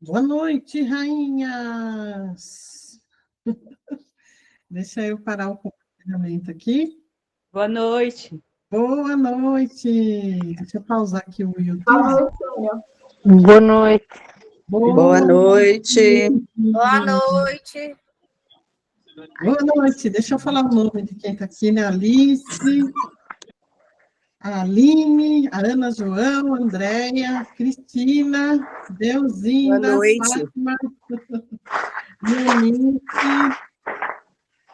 Boa noite, rainhas. Deixa eu parar o compartilhamento aqui. Boa noite. Boa noite. Deixa eu pausar aqui o YouTube. Boa noite. Boa noite. Boa noite. Boa noite. Deixa eu falar o nome de quem está aqui, né? Alice, a Aline, a Ana João, a Andréia, Cristina, Deusinda, Boa noite. Fátima, Eunice,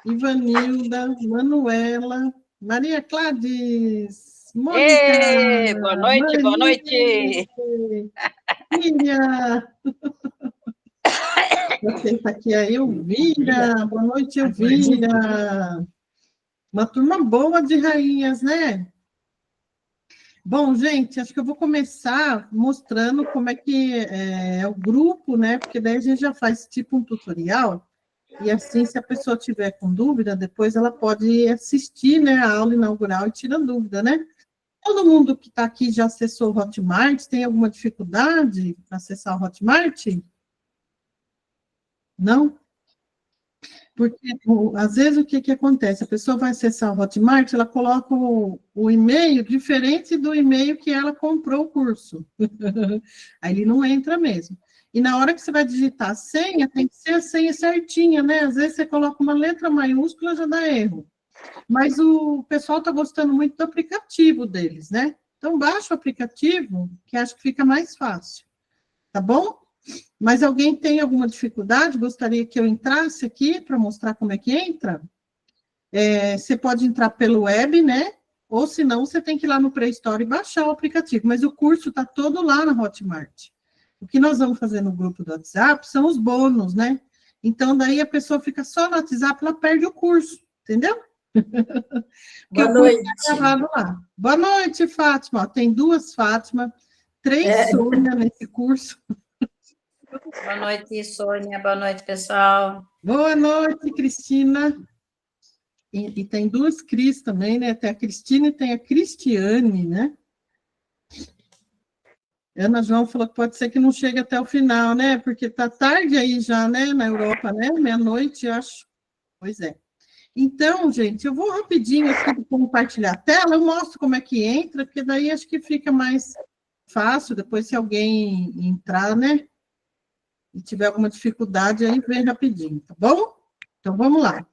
Ivanilda, Manuela, Maria Cláudia, Mônica. Boa noite, boa noite. Filha. Você está aqui, a Elvira. Boa noite, Elvira. Uma turma boa de rainhas, né? Bom, gente, acho que eu vou começar mostrando como é que é o grupo, né? Porque daí a gente já faz tipo um tutorial, e assim, se a pessoa tiver com dúvida, depois ela pode assistir, né, a aula inaugural e tirar dúvida, né? Todo mundo que está aqui já acessou o Hotmart, tem alguma dificuldade para acessar o Hotmart? Não? Porque, às vezes, o que acontece? A pessoa vai acessar o Hotmart, ela coloca o e-mail diferente do e-mail que ela comprou o curso. Aí ele não entra mesmo. E na hora que você vai digitar a senha, tem que ser a senha certinha, né? Às vezes você coloca uma letra maiúscula, já dá erro. Mas o pessoal está gostando muito do aplicativo deles, né? Então, baixa o aplicativo, que acho que fica mais fácil. Tá bom? Mas alguém tem alguma dificuldade? Gostaria que eu entrasse aqui para mostrar como é que entra? Você pode entrar pelo web, né? Ou se não, você tem que ir lá no Play Store e baixar o aplicativo. Mas o curso está todo lá na Hotmart. O que nós vamos fazer no grupo do WhatsApp são os bônus, né? Então, daí a pessoa fica só no WhatsApp, ela perde o curso, entendeu? Boa noite. Tá gravado lá. Boa noite, Fátima. Tem 2 Fátima, 3 Sônia nesse curso. Boa noite, Sônia. Boa noite, pessoal. Boa noite, Cristina. E tem 2 Cris também, né? Tem a Cristina e tem a Cristiane, né? Ana João falou que pode ser que não chegue até o final, né? Porque tá tarde aí já, né? Na Europa, né? Meia-noite, acho. Pois é. Então, gente, eu vou rapidinho aqui compartilhar a tela, eu mostro como é que entra, porque daí acho que fica mais fácil, depois se alguém entrar, né? E tiver alguma dificuldade, aí vem rapidinho, tá bom? Então, vamos lá.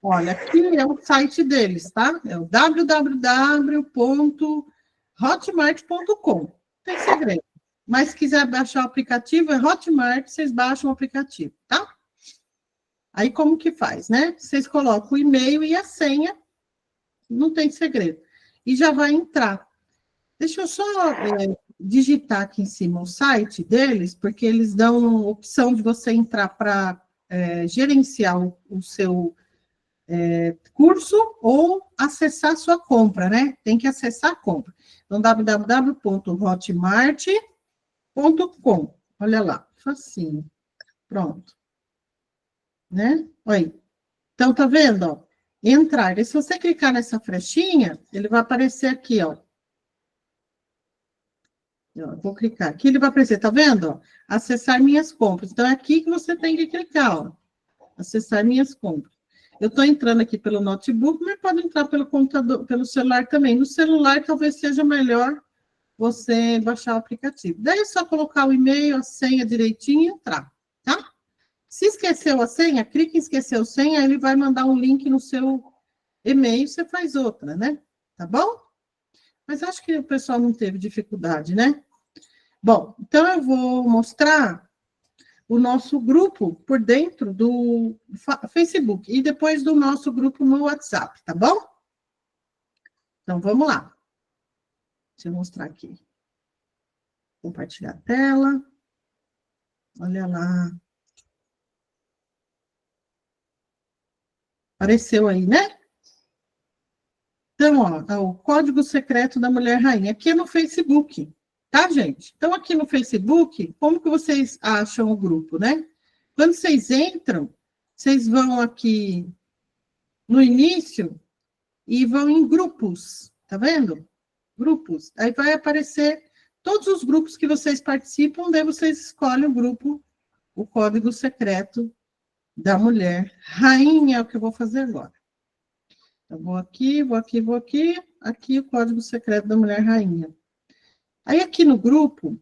Olha, aqui é o site deles, tá? É o www.hotmart.com. Não tem segredo. Mas se quiser baixar o aplicativo, é Hotmart, vocês baixam o aplicativo, tá? Aí, como que faz, né? Vocês colocam o e-mail e a senha, não tem segredo. E já vai entrar. Deixa eu só digitar aqui em cima o site deles, porque eles dão opção de você entrar para gerenciar o seu curso ou acessar a sua compra, né? Tem que acessar a compra. Então, www.hotmart.com. Olha lá, facinho. Pronto. Né? Olha aí. Então, tá vendo? Ó? Entrar. E se você clicar nessa flechinha, ele vai aparecer aqui, ó. Eu vou clicar aqui, ele vai aparecer, tá vendo? Ó? Acessar minhas compras. Então, é aqui que você tem que clicar, ó. Acessar minhas compras. Eu estou entrando aqui pelo notebook, mas pode entrar pelo computador, pelo celular também. No celular, talvez seja melhor você baixar o aplicativo. Daí é só colocar o e-mail, a senha direitinho e entrar, tá? Se esqueceu a senha, clique em esqueceu a senha, ele vai mandar um link no seu e-mail, você faz outra, né? Tá bom? Mas acho que o pessoal não teve dificuldade, né? Bom, então eu vou mostrar o nosso grupo por dentro do Facebook e depois do nosso grupo no WhatsApp, tá bom? Então, vamos lá. Deixa eu mostrar aqui. Compartilhar a tela. Olha lá. Apareceu aí, né? Então, ó, o código secreto da Mulher Rainha. Aqui é no Facebook, tá, gente? Então, aqui no Facebook, como que vocês acham o grupo, né? Quando vocês entram, vocês vão aqui no início e vão em grupos, tá vendo? Grupos. Aí vai aparecer todos os grupos que vocês participam, daí vocês escolhem o grupo o código secreto da mulher rainha, é o que eu vou fazer agora. Eu vou aqui, aqui o código secreto da mulher rainha. Aí aqui no grupo,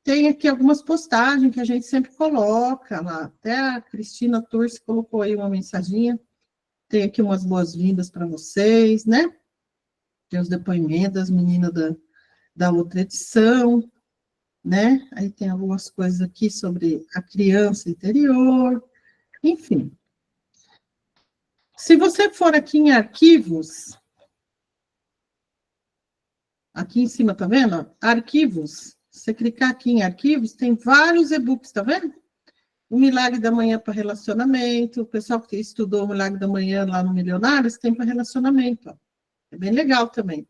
tem aqui algumas postagens que a gente sempre coloca lá. Até a Cristina Torres colocou aí uma mensaginha. Tem aqui umas boas-vindas para vocês, né? Tem os depoimentos das meninas da outra edição, né? Aí tem algumas coisas aqui sobre a criança interior, enfim. Se você for aqui em arquivos, aqui em cima, tá vendo? Arquivos. Se você clicar aqui em arquivos, tem vários e-books, tá vendo? O Milagre da Manhã para Relacionamento. O pessoal que estudou o Milagre da Manhã lá no Milionários tem para relacionamento. Ó. É bem legal também.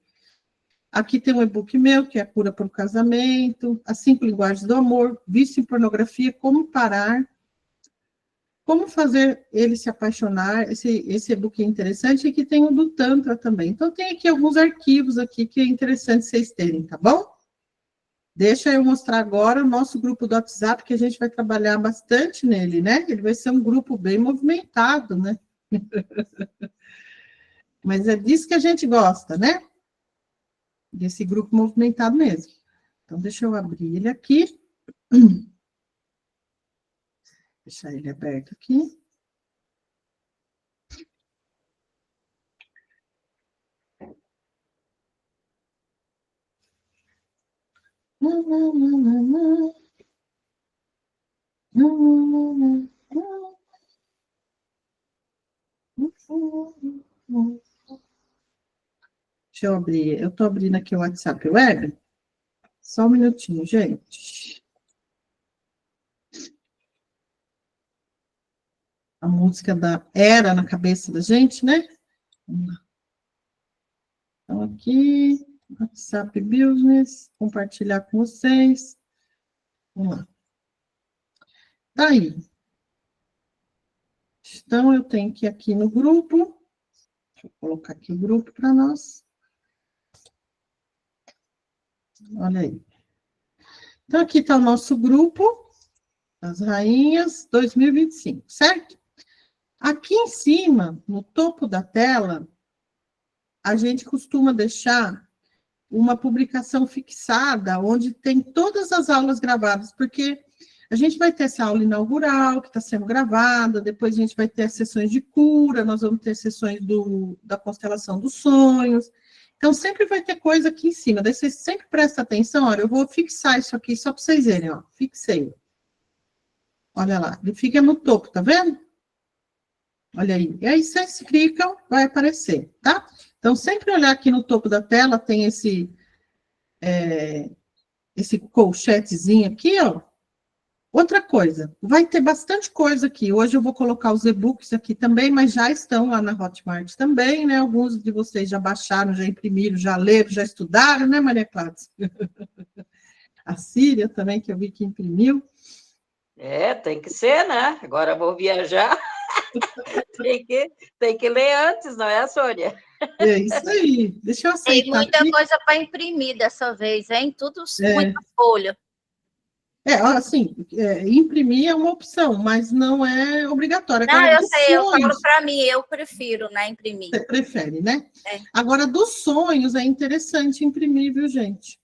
Aqui tem um e-book meu, que é a cura para o casamento, as 5 linguagens do amor, vício em pornografia, como parar, como fazer ele se apaixonar. Esse e-book é interessante, e aqui tem o do Tantra também. Então, tem aqui alguns arquivos aqui que é interessante vocês terem, tá bom? Deixa eu mostrar agora o nosso grupo do WhatsApp, que a gente vai trabalhar bastante nele, né? Ele vai ser um grupo bem movimentado, né? Mas é disso que a gente gosta, né? Desse grupo movimentado mesmo. Então, deixa eu abrir ele aqui. Deixar ele aberto aqui. Deixa eu abrir. Eu estou abrindo aqui o WhatsApp Web. Só um minutinho, gente. A música era na cabeça da gente, né? Vamos lá. Então, aqui, WhatsApp Business, compartilhar com vocês. Vamos lá. Tá aí. Então, eu tenho que ir aqui no grupo. Deixa eu colocar aqui o grupo para nós. Olha aí. Então, aqui está o nosso grupo, as Rainhas 2025, certo? Aqui em cima, no topo da tela, a gente costuma deixar uma publicação fixada, onde tem todas as aulas gravadas, porque a gente vai ter essa aula inaugural, que está sendo gravada, depois a gente vai ter as sessões de cura, nós vamos ter sessões da constelação dos sonhos. Então, sempre vai ter coisa aqui em cima. Daí vocês sempre prestam atenção. Olha, eu vou fixar isso aqui só para vocês verem, ó. Fixei. Olha lá, ele fica no topo, tá vendo? Olha aí. E aí, vocês clicam, vai aparecer, tá? Então, sempre olhar aqui no topo da tela, tem esse colchetezinho aqui, ó. Outra coisa, vai ter bastante coisa aqui. Hoje eu vou colocar os e-books aqui também, mas já estão lá na Hotmart também, né? Alguns de vocês já baixaram, já imprimiram, já leram, já estudaram, né, Maria Clara? A Síria também, que eu vi que imprimiu. Tem que ser, né? Agora eu vou viajar. tem que ler antes, não é, Sônia? É isso aí. Deixa eu aceitar. Tem muita aqui. coisa para imprimir dessa vez, hein? Tudo muita folha. Assim, imprimir é uma opção, mas não é obrigatório. Não, Agora, eu sei, eu sonhos, falo para mim, eu prefiro, né, imprimir. você prefere, né? É. Agora, dos sonhos, é interessante imprimir, viu, gente?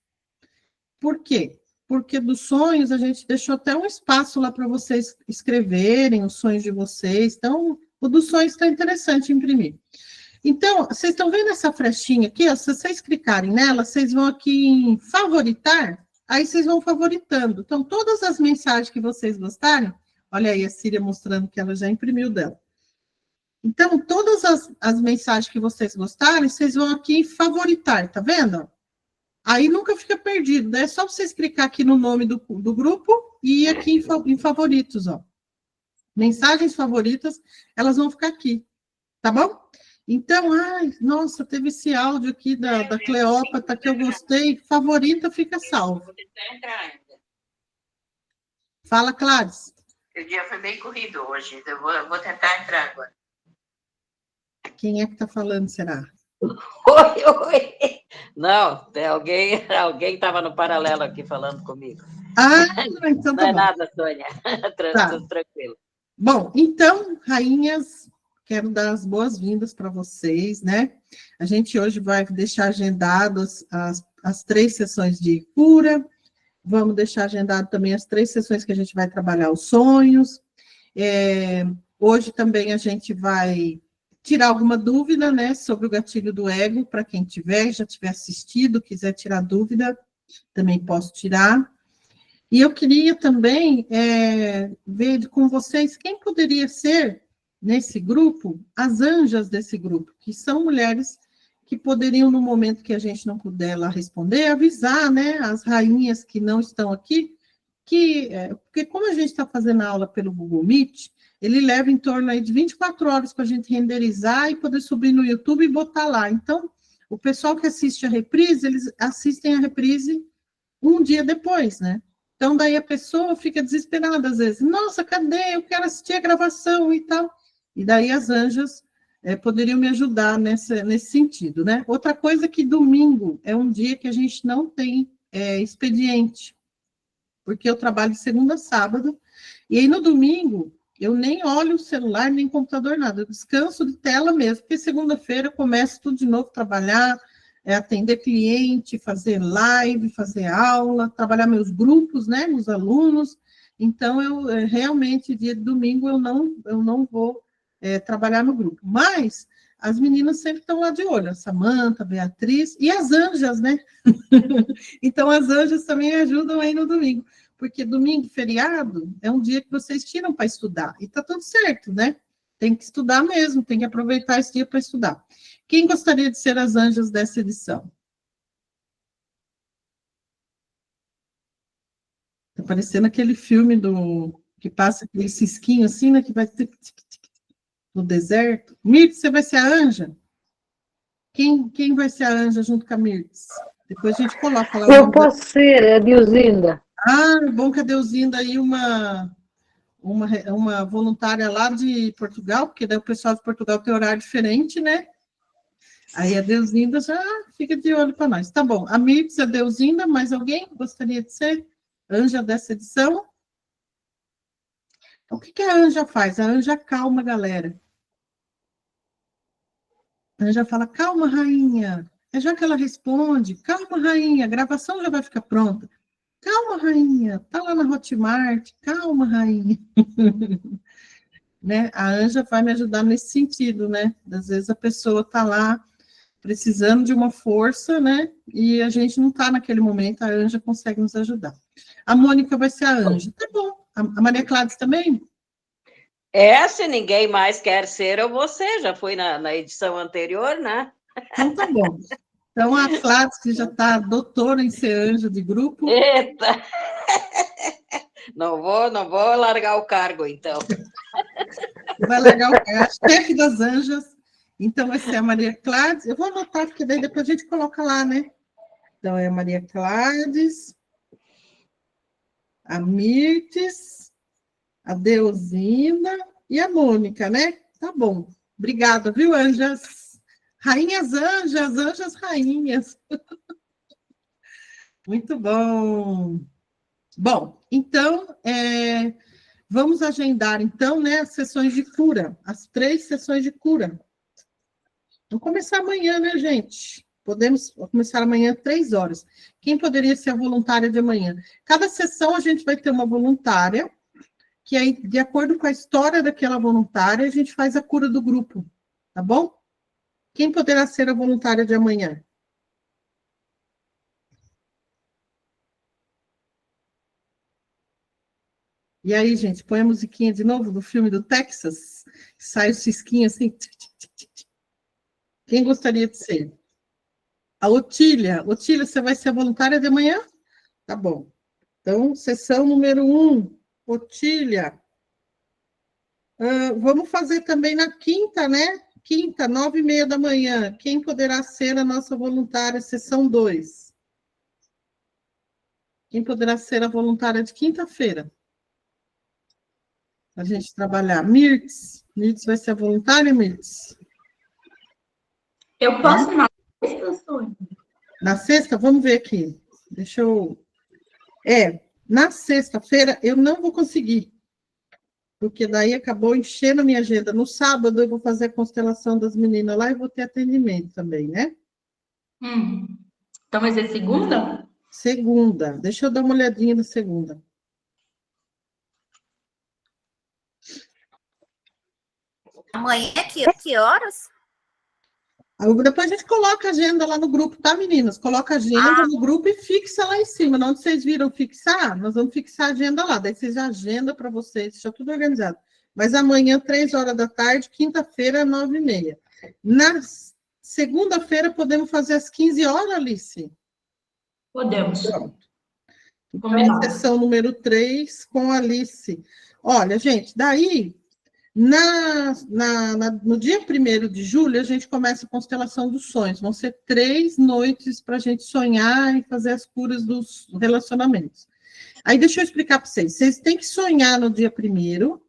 Por quê? Porque dos sonhos, a gente deixou até um espaço lá para vocês escreverem os sonhos de vocês. Então, o dos sonhos está interessante imprimir. Então, vocês estão vendo essa flechinha aqui? Ó, se vocês clicarem nela, vocês vão aqui em favoritar, aí vocês vão favoritando. Então, todas as mensagens que vocês gostarem, olha aí a Síria mostrando que ela já imprimiu dela. Então, todas as mensagens que vocês gostarem, vocês vão aqui em favoritar, tá vendo? Aí nunca fica perdido, né? É só vocês clicar aqui no nome do grupo e ir aqui em favoritos, ó. Mensagens favoritas, elas vão ficar aqui, tá bom? Então, nossa, teve esse áudio aqui da Cleópatra que eu gostei, favorita fica salvo. Vou tentar entrar ainda. Fala, Clarice. O dia foi bem corrido hoje, eu vou tentar entrar agora. Quem é que está falando, será? Oi. Não, tem alguém estava no paralelo aqui falando comigo. Então Não tá é bom. nada, Sônia. Tá. Tudo tranquilo. Bom, então, rainhas, quero dar as boas-vindas para vocês, né? A gente hoje vai deixar agendadas as 3 sessões de cura, vamos deixar agendado também as 3 sessões que a gente vai trabalhar os sonhos. Hoje também a gente vai tirar alguma dúvida, né, sobre o gatilho do ego, para quem já tiver assistido, quiser tirar dúvida, também posso tirar. E eu queria também ver com vocês quem poderia ser, nesse grupo, as anjas desse grupo, que são mulheres que poderiam, no momento que a gente não puder lá responder, avisar, né, as rainhas que não estão aqui, porque como a gente está fazendo a aula pelo Google Meet, ele leva em torno aí de 24 horas para a gente renderizar e poder subir no YouTube e botar lá. Então, o pessoal que assiste a reprise, eles assistem a reprise um dia depois, né? Então, daí a pessoa fica desesperada às vezes. Nossa, cadê? Eu quero assistir a gravação e tal. E daí as anjas poderiam me ajudar nesse sentido, né? Outra coisa que domingo é um dia que a gente não tem expediente, porque eu trabalho de segunda a sábado, e aí no domingo eu nem olho o celular, nem computador, nada. Eu descanso de tela mesmo, porque segunda-feira eu começo tudo de novo a trabalhar, atender cliente, fazer live, fazer aula, trabalhar meus grupos, né, meus alunos. Então, eu realmente, dia de domingo, eu não vou trabalhar no grupo. Mas as meninas sempre estão lá de olho, a Samanta, a Beatriz e as anjas, né? Então, as anjas também ajudam aí no domingo, porque domingo, feriado, é um dia que vocês tiram para estudar, e tá tudo certo, né? Tem que estudar mesmo, tem que aproveitar esse dia para estudar. Quem gostaria de ser as anjas dessa edição? Está parecendo aquele filme que passa aquele cisquinho assim, né? Que vai no deserto. Mirtz, você vai ser a anja? Quem vai ser a anja junto com a Mirtz? Depois a gente coloca lá. Eu posso ser a Diosinda. Bom que a Deusinda aí uma voluntária lá de Portugal, porque daí o pessoal de Portugal tem horário diferente, né? Aí a Deusinda já fica de olho para nós. Tá bom. A Mirtz, a Deusinda, mais alguém gostaria de ser anja dessa edição? O que a anja faz? A anja calma a galera. A anja fala, calma, rainha. É já que ela responde, calma, rainha, a gravação já vai ficar pronta. Calma, rainha, tá lá na Hotmart, calma, rainha. Né? A anja vai me ajudar nesse sentido, né? Às vezes a pessoa tá lá precisando de uma força, né? E a gente não está naquele momento, a anja consegue nos ajudar. A Mônica vai ser a anja. Tá bom. A Maria Cláudia também? Se ninguém mais quer ser, eu vou ser. Já fui na edição anterior, né? Então tá bom. Então a Cláudia, que já está doutora em ser anja de grupo. Eita! Não vou largar o cargo, então. Vai largar o cargo, chefe das anjas. Então vai ser a Maria Cláudia. Eu vou anotar, porque daí depois a gente coloca lá, né? Então é a Maria Cláudia, a Mirtes, a Deusinda e a Mônica, né? Tá bom. Obrigada, viu, anjas? Rainhas anjas, anjas rainhas. Muito bom. Bom, então, vamos agendar, então, né, as sessões de cura, as 3 sessões de cura. Vamos começar amanhã, né, gente? Podemos começar amanhã, 3 horas. Quem poderia ser a voluntária de amanhã? Cada sessão a gente vai ter uma voluntária, que aí, de acordo com a história daquela voluntária, a gente faz a cura do grupo, tá bom? Quem poderá ser a voluntária de amanhã? E aí, gente, põe a musiquinha de novo do filme do Texas, sai o cisquinho assim. Quem gostaria de ser? A Otília. Otília, você vai ser a voluntária de amanhã? Tá bom. Então, sessão número 1, Otília. Vamos fazer também na quinta, né? Quinta, 9h30 da manhã. Quem poderá ser a nossa voluntária, sessão 2? Quem poderá ser a voluntária de quinta-feira? A gente trabalhar. Mirtz. Mirtz vai ser a voluntária, Mirtz? Eu posso na sexta, Sônia? Na sexta? Vamos ver aqui. Deixa eu... Na sexta-feira, eu não vou conseguir, porque daí acabou enchendo a minha agenda. No sábado, eu vou fazer a constelação das meninas lá e vou ter atendimento também, né? Então vai ser segunda? Segunda. Deixa eu dar uma olhadinha na segunda. Amanhã, que horas? Depois a gente coloca a agenda lá no grupo, tá, meninas? Coloca a agenda no grupo e fixa lá em cima. Onde vocês viram fixar, nós vamos fixar a agenda lá. Daí vocês agenda para vocês, deixa tudo organizado. Mas amanhã, 3 horas da tarde, quinta-feira, 9h30. Na segunda-feira, podemos fazer às 15 horas, Alice? Podemos. Pronto. Então, Combinado. sessão número 3 com a Alice. Olha, gente, daí... No dia 1º de julho, a gente começa a constelação dos sonhos. Vão ser 3 noites para a gente sonhar e fazer as curas dos relacionamentos. Aí, deixa eu explicar para vocês. Vocês têm que sonhar no dia 1º,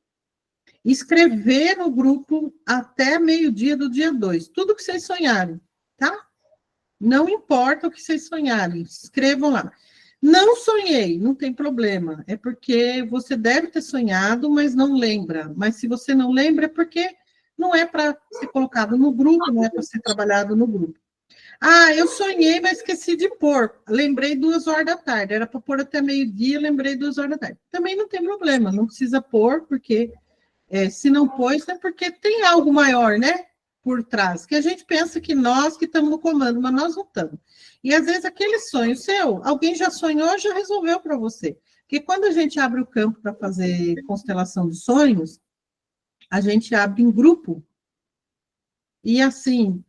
escrever no grupo até meio-dia do dia 2. Tudo que vocês sonharem, tá? Não importa o que vocês sonharem, escrevam lá. Não sonhei, não tem problema. É porque você deve ter sonhado, mas não lembra. Mas se você não lembra, é porque não é para ser colocado no grupo, não é para ser trabalhado no grupo. Eu sonhei, mas esqueci de pôr. Lembrei 2 horas da tarde. Era para pôr até meio-dia, lembrei 2 horas da tarde. Também não tem problema, não precisa pôr, porque se não pôs, é porque tem algo maior, né? Por trás, que a gente pensa que nós que estamos no comando, mas nós não estamos. E às vezes aquele sonho seu, alguém já sonhou, já resolveu para você. Porque quando a gente abre o campo para fazer constelação de sonhos, a gente abre em grupo. E assim,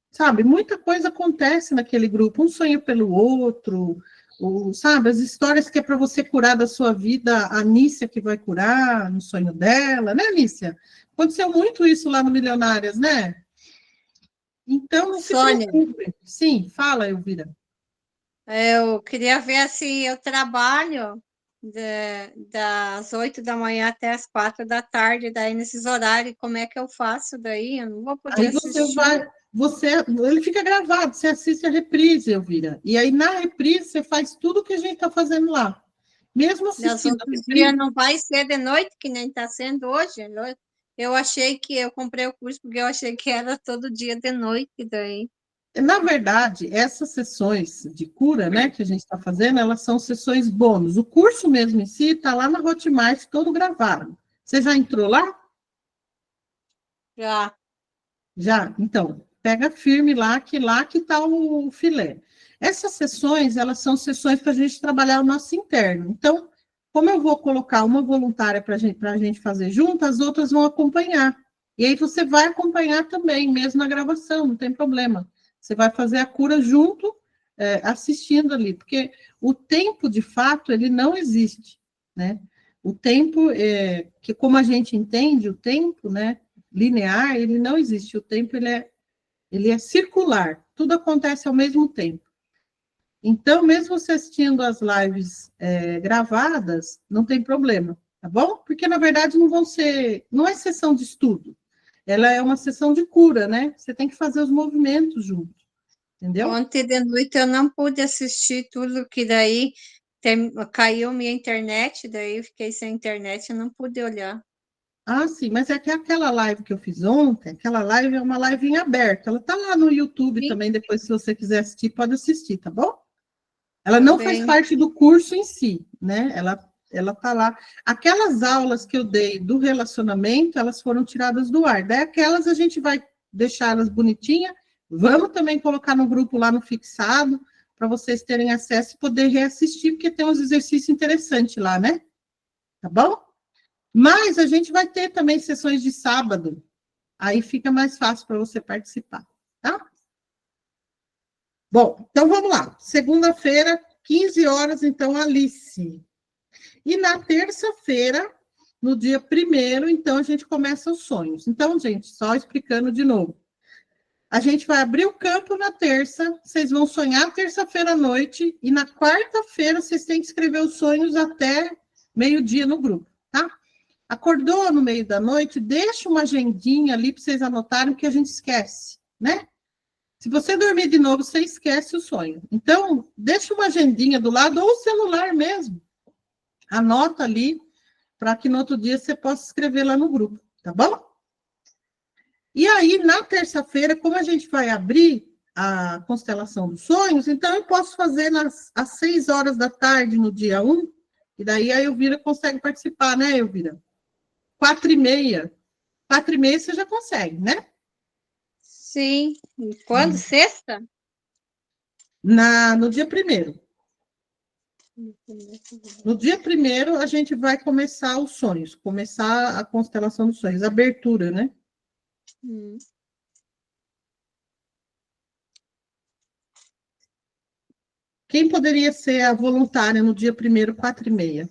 sabe, muita coisa acontece naquele grupo. Um sonha pelo outro, sabe, as histórias que é para você curar da sua vida, a Nícia que vai curar no sonho dela, né, Nícia? Aconteceu muito isso lá no Milionárias, né? Então, não se Sônia. preocupe. Sim, fala, Elvira. Eu queria ver assim, eu trabalho das 8 da manhã até as 4 da tarde, daí nesses horários, como é que eu faço daí? Eu não vou poder Aí você assistir. ele fica gravado, você assiste a reprise, Elvira. E aí, na reprise, você faz tudo o que a gente está fazendo lá. Mesmo Nos assistindo a outros reprise, dias não vai ser de noite, que nem está sendo hoje. Eu achei que eu comprei o curso porque eu achei que era todo dia de noite daí. na verdade, essas sessões de cura, né, que a gente está fazendo, elas são sessões bônus. O curso mesmo em si está lá na Hotmart, todo gravado. Você já entrou lá? Já. Já? Então, pega firme lá que está o filé. Essas sessões, elas são sessões para a gente trabalhar o nosso interno. Então, como eu vou colocar uma voluntária para a gente fazer junto, as outras vão acompanhar. E aí você vai acompanhar também, mesmo na gravação, não tem problema. Você vai fazer a cura junto, assistindo ali, porque o tempo, de fato, ele não existe, né? O tempo, que como a gente entende, o tempo, né, linear, ele não existe. O tempo, ele é circular. Tudo acontece ao mesmo tempo. Então, mesmo você assistindo as lives gravadas, não tem problema, tá bom? Porque, na verdade, não é sessão de estudo. Ela é uma sessão de cura, né? Você tem que fazer os movimentos junto, entendeu? Ontem de noite eu não pude assistir tudo, que daí caiu minha internet, daí eu fiquei sem internet, eu não pude olhar. Ah, sim, mas é que aquela live que eu fiz ontem, aquela live é uma live em aberto. Ela tá lá no YouTube Sim. também, depois, se você quiser assistir, pode assistir, tá bom? Ela não faz Bem. parte do curso em si, né? Ela tá lá. Aquelas aulas que eu dei do relacionamento, elas foram tiradas do ar. Daí aquelas a gente vai deixar elas bonitinhas. Vamos também colocar no grupo lá no fixado, para vocês terem acesso e poder reassistir, porque tem uns exercícios interessantes lá, né? Tá bom? Mas a gente vai ter também sessões de sábado. Aí fica mais fácil para você participar, tá? Bom, então vamos lá. Segunda-feira, 15 horas, então, Alice. E na terça-feira, no dia 1º, então, a gente começa os sonhos. Então, gente, só explicando de novo. A gente vai abrir o campo na terça, vocês vão sonhar terça-feira à noite, e na quarta-feira vocês têm que escrever os sonhos até meio-dia no grupo, tá? Acordou no meio da noite, deixa uma agendinha ali para vocês anotarem, que a gente esquece, né? Se você dormir de novo, você esquece o sonho. Então, deixa uma agendinha do lado, ou o celular mesmo. Anota ali, para que no outro dia você possa escrever lá no grupo, tá bom? E aí, na terça-feira, como a gente vai abrir a constelação dos sonhos, então eu posso fazer às 6 horas da tarde, no dia 1, e daí a Elvira consegue participar, né, Elvira? 4h30. 4h30 você já consegue, né? Sim. Quando? Sexta? No dia 1º. No dia 1º, a gente vai começar os sonhos, começar a constelação dos sonhos, abertura, né? Quem poderia ser a voluntária no dia 1º, 4h30?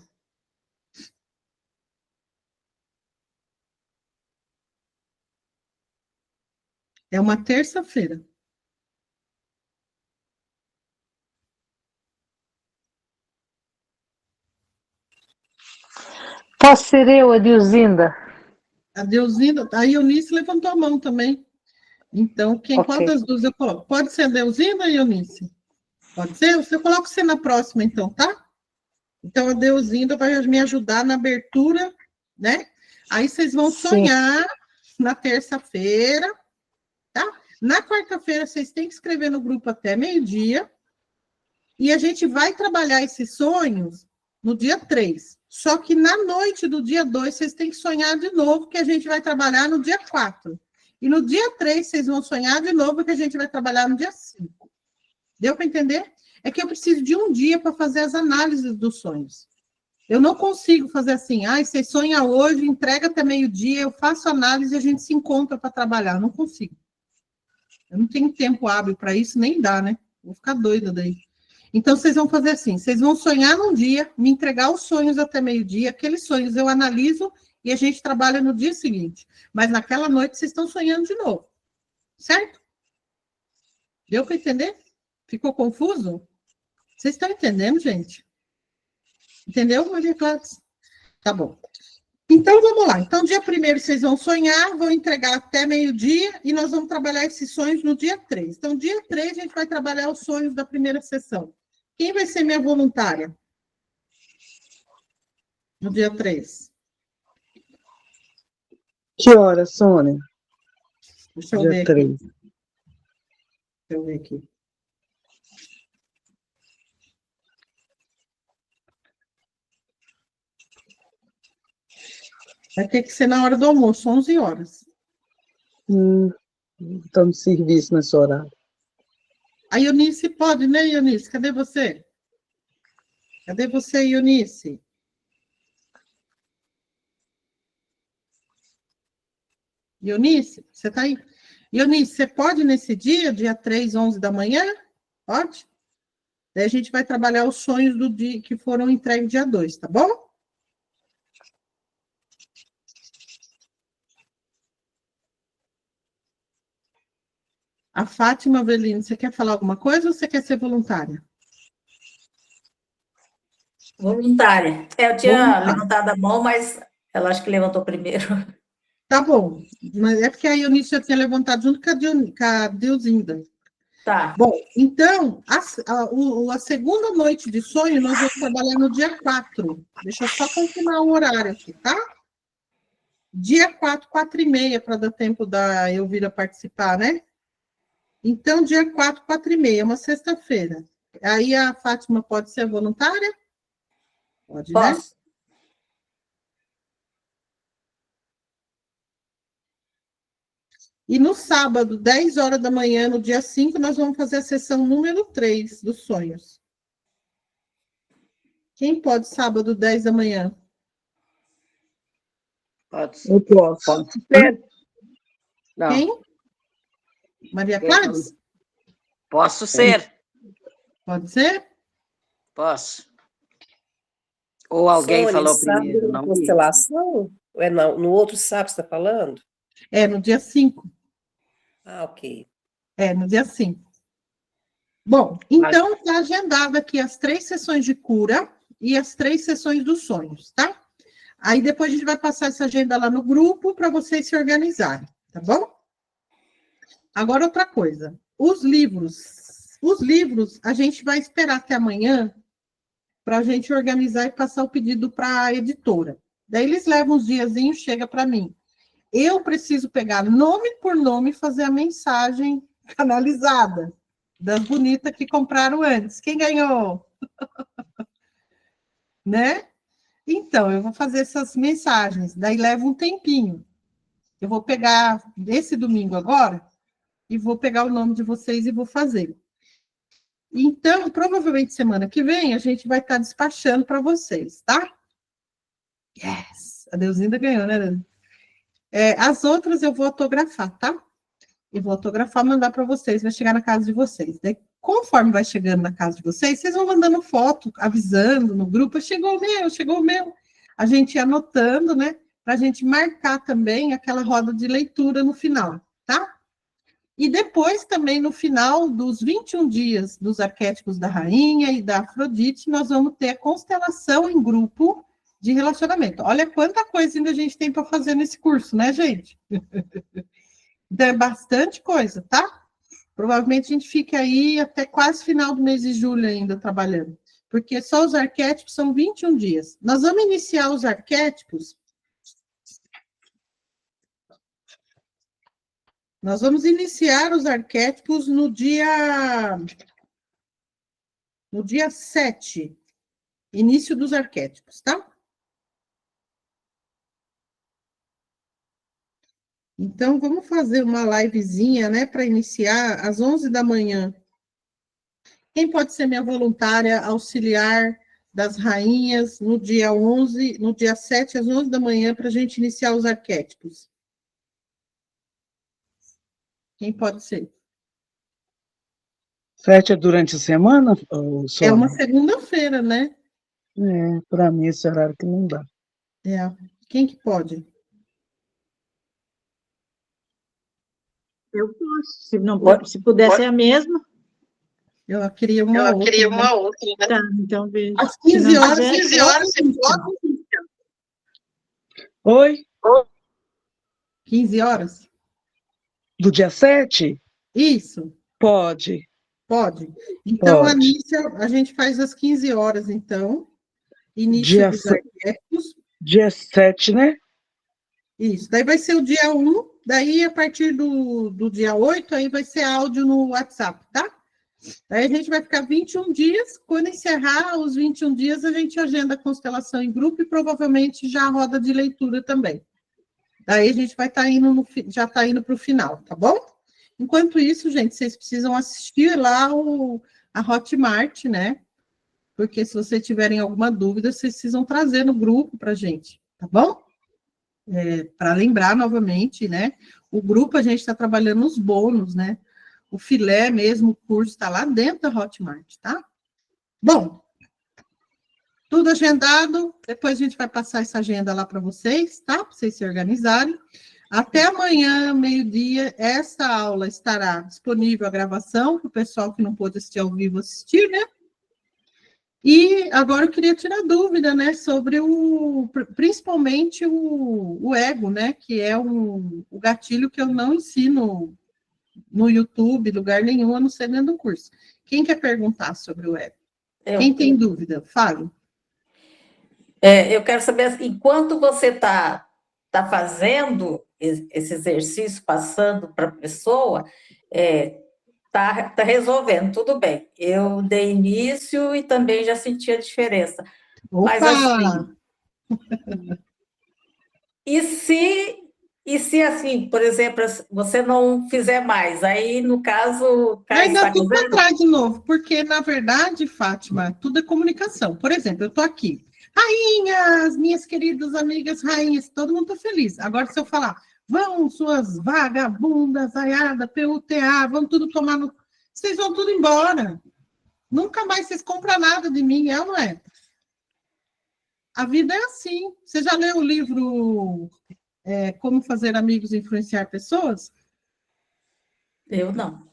É uma terça-feira. Posso ser eu, a Diozinda? A Deusinda, a Eunice levantou a mão também. Então, qual Ok. das duas eu coloco? Pode ser a Deusinda, Eunice? Pode ser? Eu coloco você na próxima, então, tá? Então, a Deusinda vai me ajudar na abertura, né? Aí vocês vão Sim. sonhar na terça-feira, tá? Na quarta-feira, vocês têm que escrever no grupo até meio-dia. E a gente vai trabalhar esses sonhos no dia 3. Só que na noite do dia 2, vocês têm que sonhar de novo, que a gente vai trabalhar no dia 4. E no dia 3, vocês vão sonhar de novo, que a gente vai trabalhar no dia 5. Deu para entender? É que eu preciso de um dia para fazer as análises dos sonhos. Eu não consigo fazer assim, você sonha hoje, entrega até meio-dia, eu faço análise e a gente se encontra para trabalhar. Eu não consigo. Eu não tenho tempo hábil para isso, nem dá, né? Vou ficar doida daí. Então, vocês vão fazer assim, vocês vão sonhar num dia, me entregar os sonhos até meio-dia, aqueles sonhos eu analiso e a gente trabalha no dia seguinte. Mas naquela noite vocês estão sonhando de novo. Certo? Deu para entender? Ficou confuso? Vocês estão entendendo, gente? Entendeu, Maria Gladys? Tá bom. Então, vamos lá. Então, dia 1º vocês vão sonhar, vão entregar até meio-dia e nós vamos trabalhar esses sonhos no dia 3. Então, dia 3 a gente vai trabalhar os sonhos da primeira sessão. Quem vai ser minha voluntária? No dia 3. Que hora, Sônia? Deixa eu ver Dia aqui. 3. Deixa eu ver aqui. Vai ter que ser na hora do almoço, 11 horas. Estou no serviço nesse horário. A Eunice pode, né, Eunice? Cadê você? Cadê você, Eunice? Eunice, você está aí? Eunice, você pode nesse dia 3, 11 da manhã? Pode? Daí a gente vai trabalhar os sonhos do dia que foram entregues dia 2, tá bom? A Fátima Avelino, você quer falar alguma coisa ou você quer ser voluntária? Voluntária. Eu tinha Voluntária. levantado a mão, mas ela acho que levantou primeiro. Tá bom, mas é porque a Eunice já tinha levantado junto com a Deusinda. Tá. Bom, então, a segunda noite de sonho nós vamos trabalhar no dia 4. Deixa eu só confirmar o horário aqui, tá? Dia 4, 4h30, para dar tempo da Elvira participar, né? Então, dia 4, 4h30, uma sexta-feira. Aí a Fátima pode ser voluntária? Pode, né? Posso? E no sábado, 10 horas da manhã, no dia 5, nós vamos fazer a sessão número 3 dos sonhos. Quem pode sábado, 10 da manhã? Pode ser. Eu posso. Pode ser. Não, Quem? Maria Gladys? posso ser. Pode ser? Posso. Ou alguém Sônia, falou sábado primeiro, na não? constelação? Ou é no outro sábado você está falando? É, no dia 5. Ah, ok. É, no dia 5. Bom, então está agendado aqui as 3 sessões de cura e as 3 sessões dos sonhos, tá? Aí depois a gente vai passar essa agenda lá no grupo para vocês se organizarem, tá bom? Agora outra coisa. Os livros a gente vai esperar até amanhã para a gente organizar e passar o pedido para a editora. Daí eles levam uns diazinhos, chega para mim. Eu preciso pegar nome por nome e fazer a mensagem canalizada das bonitas que compraram antes. Quem ganhou? Né? Então, eu vou fazer essas mensagens, daí leva um tempinho. Eu vou pegar esse domingo agora e vou pegar o nome de vocês e vou fazer. Então, provavelmente semana que vem a gente vai estar despachando para vocês, tá? Yes! A Deusinda ganhou, né, Dani? As outras eu vou autografar, tá? Eu vou autografar e mandar para vocês, vai chegar na casa de vocês. Daí, conforme vai chegando na casa de vocês, vocês vão mandando foto, avisando no grupo, chegou o meu, chegou o meu. A gente ia anotando, né? Para a gente marcar também aquela roda de leitura no final, tá? E depois também, no final dos 21 dias dos arquétipos da rainha e da Afrodite, nós vamos ter a constelação em grupo de relacionamento. Olha quanta coisa ainda a gente tem para fazer nesse curso, né, gente? Então, é bastante coisa, tá? Provavelmente a gente fica aí até quase final do mês de julho ainda trabalhando, porque só os arquétipos são 21 dias. Nós vamos iniciar os arquétipos. Nós vamos iniciar os arquétipos no dia 7, início dos arquétipos, tá? Então, vamos fazer uma livezinha, né, para iniciar às 11 da manhã. Quem pode ser minha voluntária auxiliar das rainhas no dia 11, no dia 7, às 11 da manhã, para a gente iniciar os arquétipos? Quem pode ser? 7 é durante a semana? É uma segunda-feira, né? Para mim esse horário que não dá. Quem que pode? Eu posso. Se não pode, se puder ser a mesma. Eu queria uma outra. Né? Tá, então veja. Às 15 horas, 15 horas, Oi? 15 horas? Do dia 7? Isso. Pode. Pode. Então, Pode. Anícia, a gente faz às 15 horas, então. Início Dia dos arquétipos. Dia 7, né? Isso. Daí vai ser o dia 1, daí a partir do dia 8, aí vai ser áudio no WhatsApp, tá? Daí a gente vai ficar 21 dias. Quando encerrar os 21 dias, a gente agenda a constelação em grupo e provavelmente já a roda de leitura também. Daí a gente vai estar indo já está indo para o final, tá bom? Enquanto isso, gente, vocês precisam assistir lá a Hotmart, né? Porque se vocês tiverem alguma dúvida, vocês precisam trazer no grupo para a gente, tá bom? Para lembrar novamente, né? O grupo a gente está trabalhando nos bônus, né? O filé mesmo, o curso está lá dentro da Hotmart, tá? Bom, tudo agendado, depois a gente vai passar essa agenda lá para vocês, tá? Para vocês se organizarem. Até amanhã, meio-dia, essa aula estará disponível a gravação, para o pessoal que não pôde assistir ao vivo assistir, né? E agora eu queria tirar dúvida, né, sobre principalmente o ego, né, que é o gatilho que eu não ensino no YouTube, lugar nenhum, a não ser dentro do curso. Quem quer perguntar sobre o ego? Quem tem dúvida? Fale. Eu quero saber, enquanto você está fazendo esse exercício, passando para a pessoa, tá resolvendo, tudo bem. Eu dei início e também já senti a diferença. Opa! Mas assim, e se assim, por exemplo, você não fizer mais, aí no caso... Vai dar tudo para trás de novo, porque na verdade, Fátima, tudo é comunicação. Por exemplo, eu estou aqui. Rainhas, minhas queridas amigas rainhas, todo mundo está feliz. Agora, se eu falar, vão suas vagabundas, aiada, PUTA, vão tudo tomar no... Vocês vão tudo embora. Nunca mais vocês compram nada de mim, ou não é? A vida é assim. Você já leu o livro Como Fazer Amigos e Influenciar Pessoas? Eu não.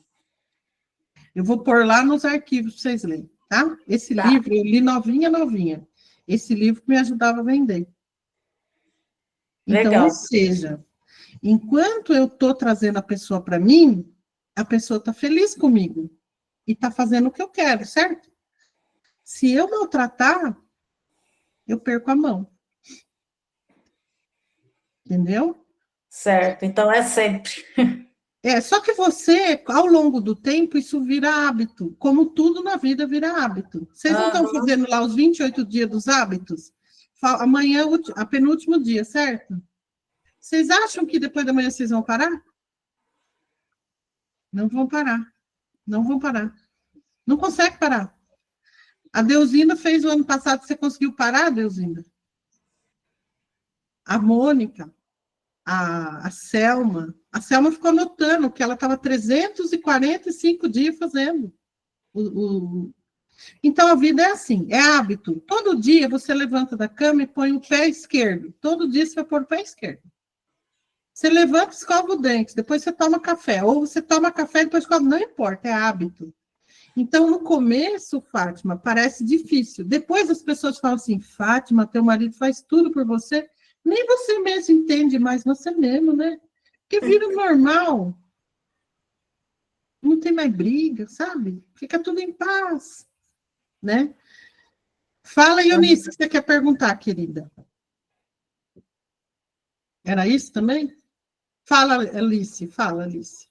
Eu vou pôr lá nos arquivos para vocês lerem, tá? Esse livro eu li novinha. Esse livro me ajudava a vender. Então, legal. Ou seja, enquanto eu estou trazendo a pessoa para mim, a pessoa está feliz comigo e está fazendo o que eu quero, certo? Se eu maltratar, eu perco a mão. Entendeu? Certo, então é sempre. Só que você, ao longo do tempo, isso vira hábito. Como tudo na vida vira hábito. Vocês não estão fazendo lá os 28 dias dos hábitos? Amanhã, a penúltimo dia, certo? Vocês acham que depois da manhã vocês vão parar? Não vão parar. Não vão parar. Não consegue parar. A Deusinda fez o ano passado, você conseguiu parar, Deusinda? A Mônica, a Selma ficou anotando que ela estava 345 dias fazendo. Então, a vida é assim, é hábito. Todo dia você levanta da cama e põe o pé esquerdo. Todo dia você vai pôr o pé esquerdo. Você levanta e escova o dente, depois você toma café. Ou você toma café e depois escova, não importa, é hábito. Então, no começo, Fátima, parece difícil. Depois as pessoas falam assim, Fátima, teu marido faz tudo por você. Nem você mesmo entende mais, você mesmo, né? Porque vira normal. Não tem mais briga, sabe? Fica tudo em paz, né? Fala, Eunice, o que você quer perguntar, querida? Era isso também? Fala, Alice, fala, Alice.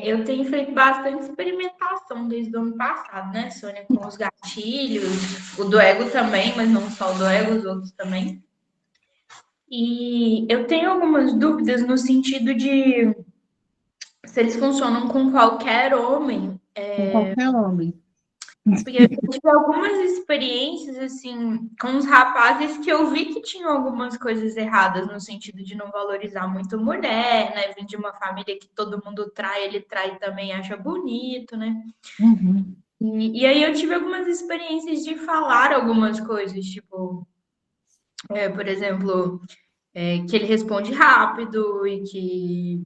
Eu tenho feito bastante experimentação desde o ano passado, né, Sônia, com os gatilhos, o do ego também, mas não só o do ego, os outros também. E eu tenho algumas dúvidas no sentido de se eles funcionam com qualquer homem. Com qualquer homem. Porque eu tive algumas experiências, assim, com os rapazes que eu vi que tinham algumas coisas erradas, no sentido de não valorizar muito mulher, né? Vim de uma família que todo mundo trai, ele trai também, acha bonito, né? Uhum. E aí eu tive algumas experiências de falar algumas coisas, tipo, por exemplo, que ele responde rápido e que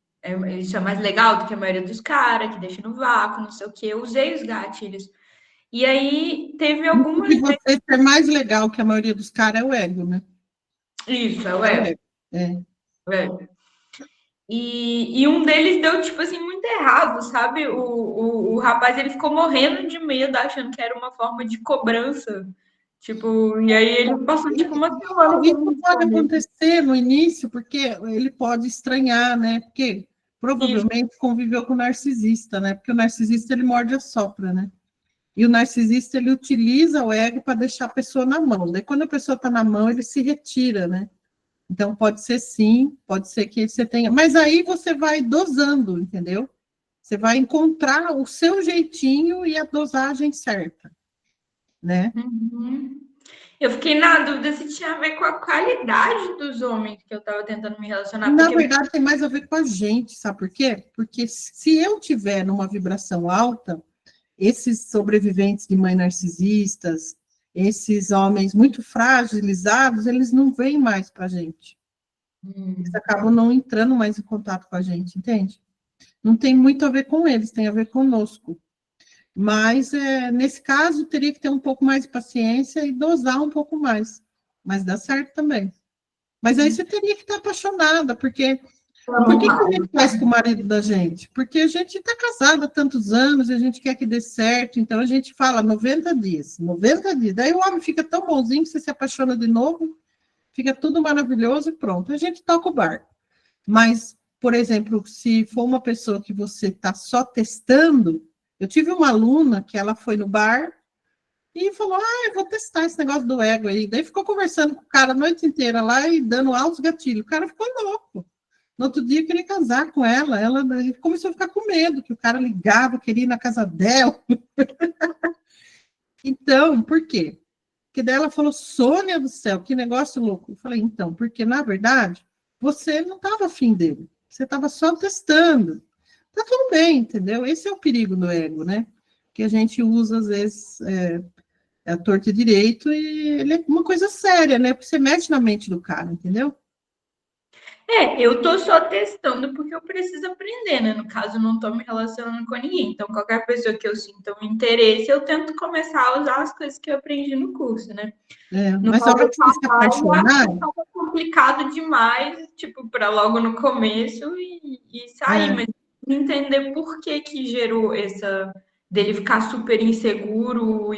isso é mais legal do que a maioria dos caras, que deixa no vácuo, não sei o quê. Eu usei os gatilhos. E aí teve algumas. E você ser mais legal que a maioria dos caras é o ego, né? Isso, é o ego. E um deles deu, tipo assim, muito errado, sabe? O rapaz, ele ficou morrendo de medo, achando que era uma forma de cobrança. Tipo, e aí ele passou, tipo, uma semana. Isso pode acontecer no início, porque ele pode estranhar, né? Porque provavelmente conviveu com o narcisista, né? Porque o narcisista, ele morde a sopra, né? E o narcisista, ele utiliza o ego para deixar a pessoa na mão. Daí, quando a pessoa está na mão, ele se retira, né? Então, pode ser sim, pode ser que você tenha... Mas aí você vai dosando, entendeu? Você vai encontrar o seu jeitinho e a dosagem certa, né? Uhum. Eu fiquei na dúvida se tinha a ver com a qualidade dos homens que eu estava tentando me relacionar. Na verdade, tem mais a ver com a gente, sabe por quê? Porque se eu tiver numa vibração alta, esses sobreviventes de mães narcisistas, esses homens muito fragilizados, eles não vêm mais para a gente. Eles acabam não entrando mais em contato com a gente, entende? Não tem muito a ver com eles, tem a ver conosco. Mas, nesse caso, teria que ter um pouco mais de paciência e dosar um pouco mais. Mas dá certo também. Mas aí você teria que estar apaixonada, porque... Por que a gente faz com o marido da gente? Porque a gente está casada há tantos anos, a gente quer que dê certo, então a gente fala 90 dias, 90 dias. Daí o homem fica tão bonzinho que você se apaixona de novo, fica tudo maravilhoso e pronto. A gente toca o barco. Mas, por exemplo, se for uma pessoa que você está só testando, eu tive uma aluna que ela foi no bar e falou, eu vou testar esse negócio do ego aí. Daí ficou conversando com o cara a noite inteira lá e dando altos gatilhos. O cara ficou louco. No outro dia, eu queria casar com ela. Ela começou a ficar com medo, que o cara ligava, queria ir na casa dela. Então, por quê? Porque daí ela falou, Sônia do céu, que negócio louco. Eu falei, então, porque, na verdade, você não estava afim dele. Você estava só testando. Tá tudo bem, entendeu? Esse é o perigo do ego, né? Que a gente usa, às vezes, a torta e direito, e ele é uma coisa séria, né? Porque você mexe na mente do cara, entendeu? Eu tô só testando porque eu preciso aprender, né? No caso, eu não tô me relacionando com ninguém. Então, qualquer pessoa que eu sinta um interesse, eu tento começar a usar as coisas que eu aprendi no curso, né? Mas a hora que você se apaixonar... É complicado demais, tipo, para logo no começo e sair. Mas entender por que gerou dele ficar super inseguro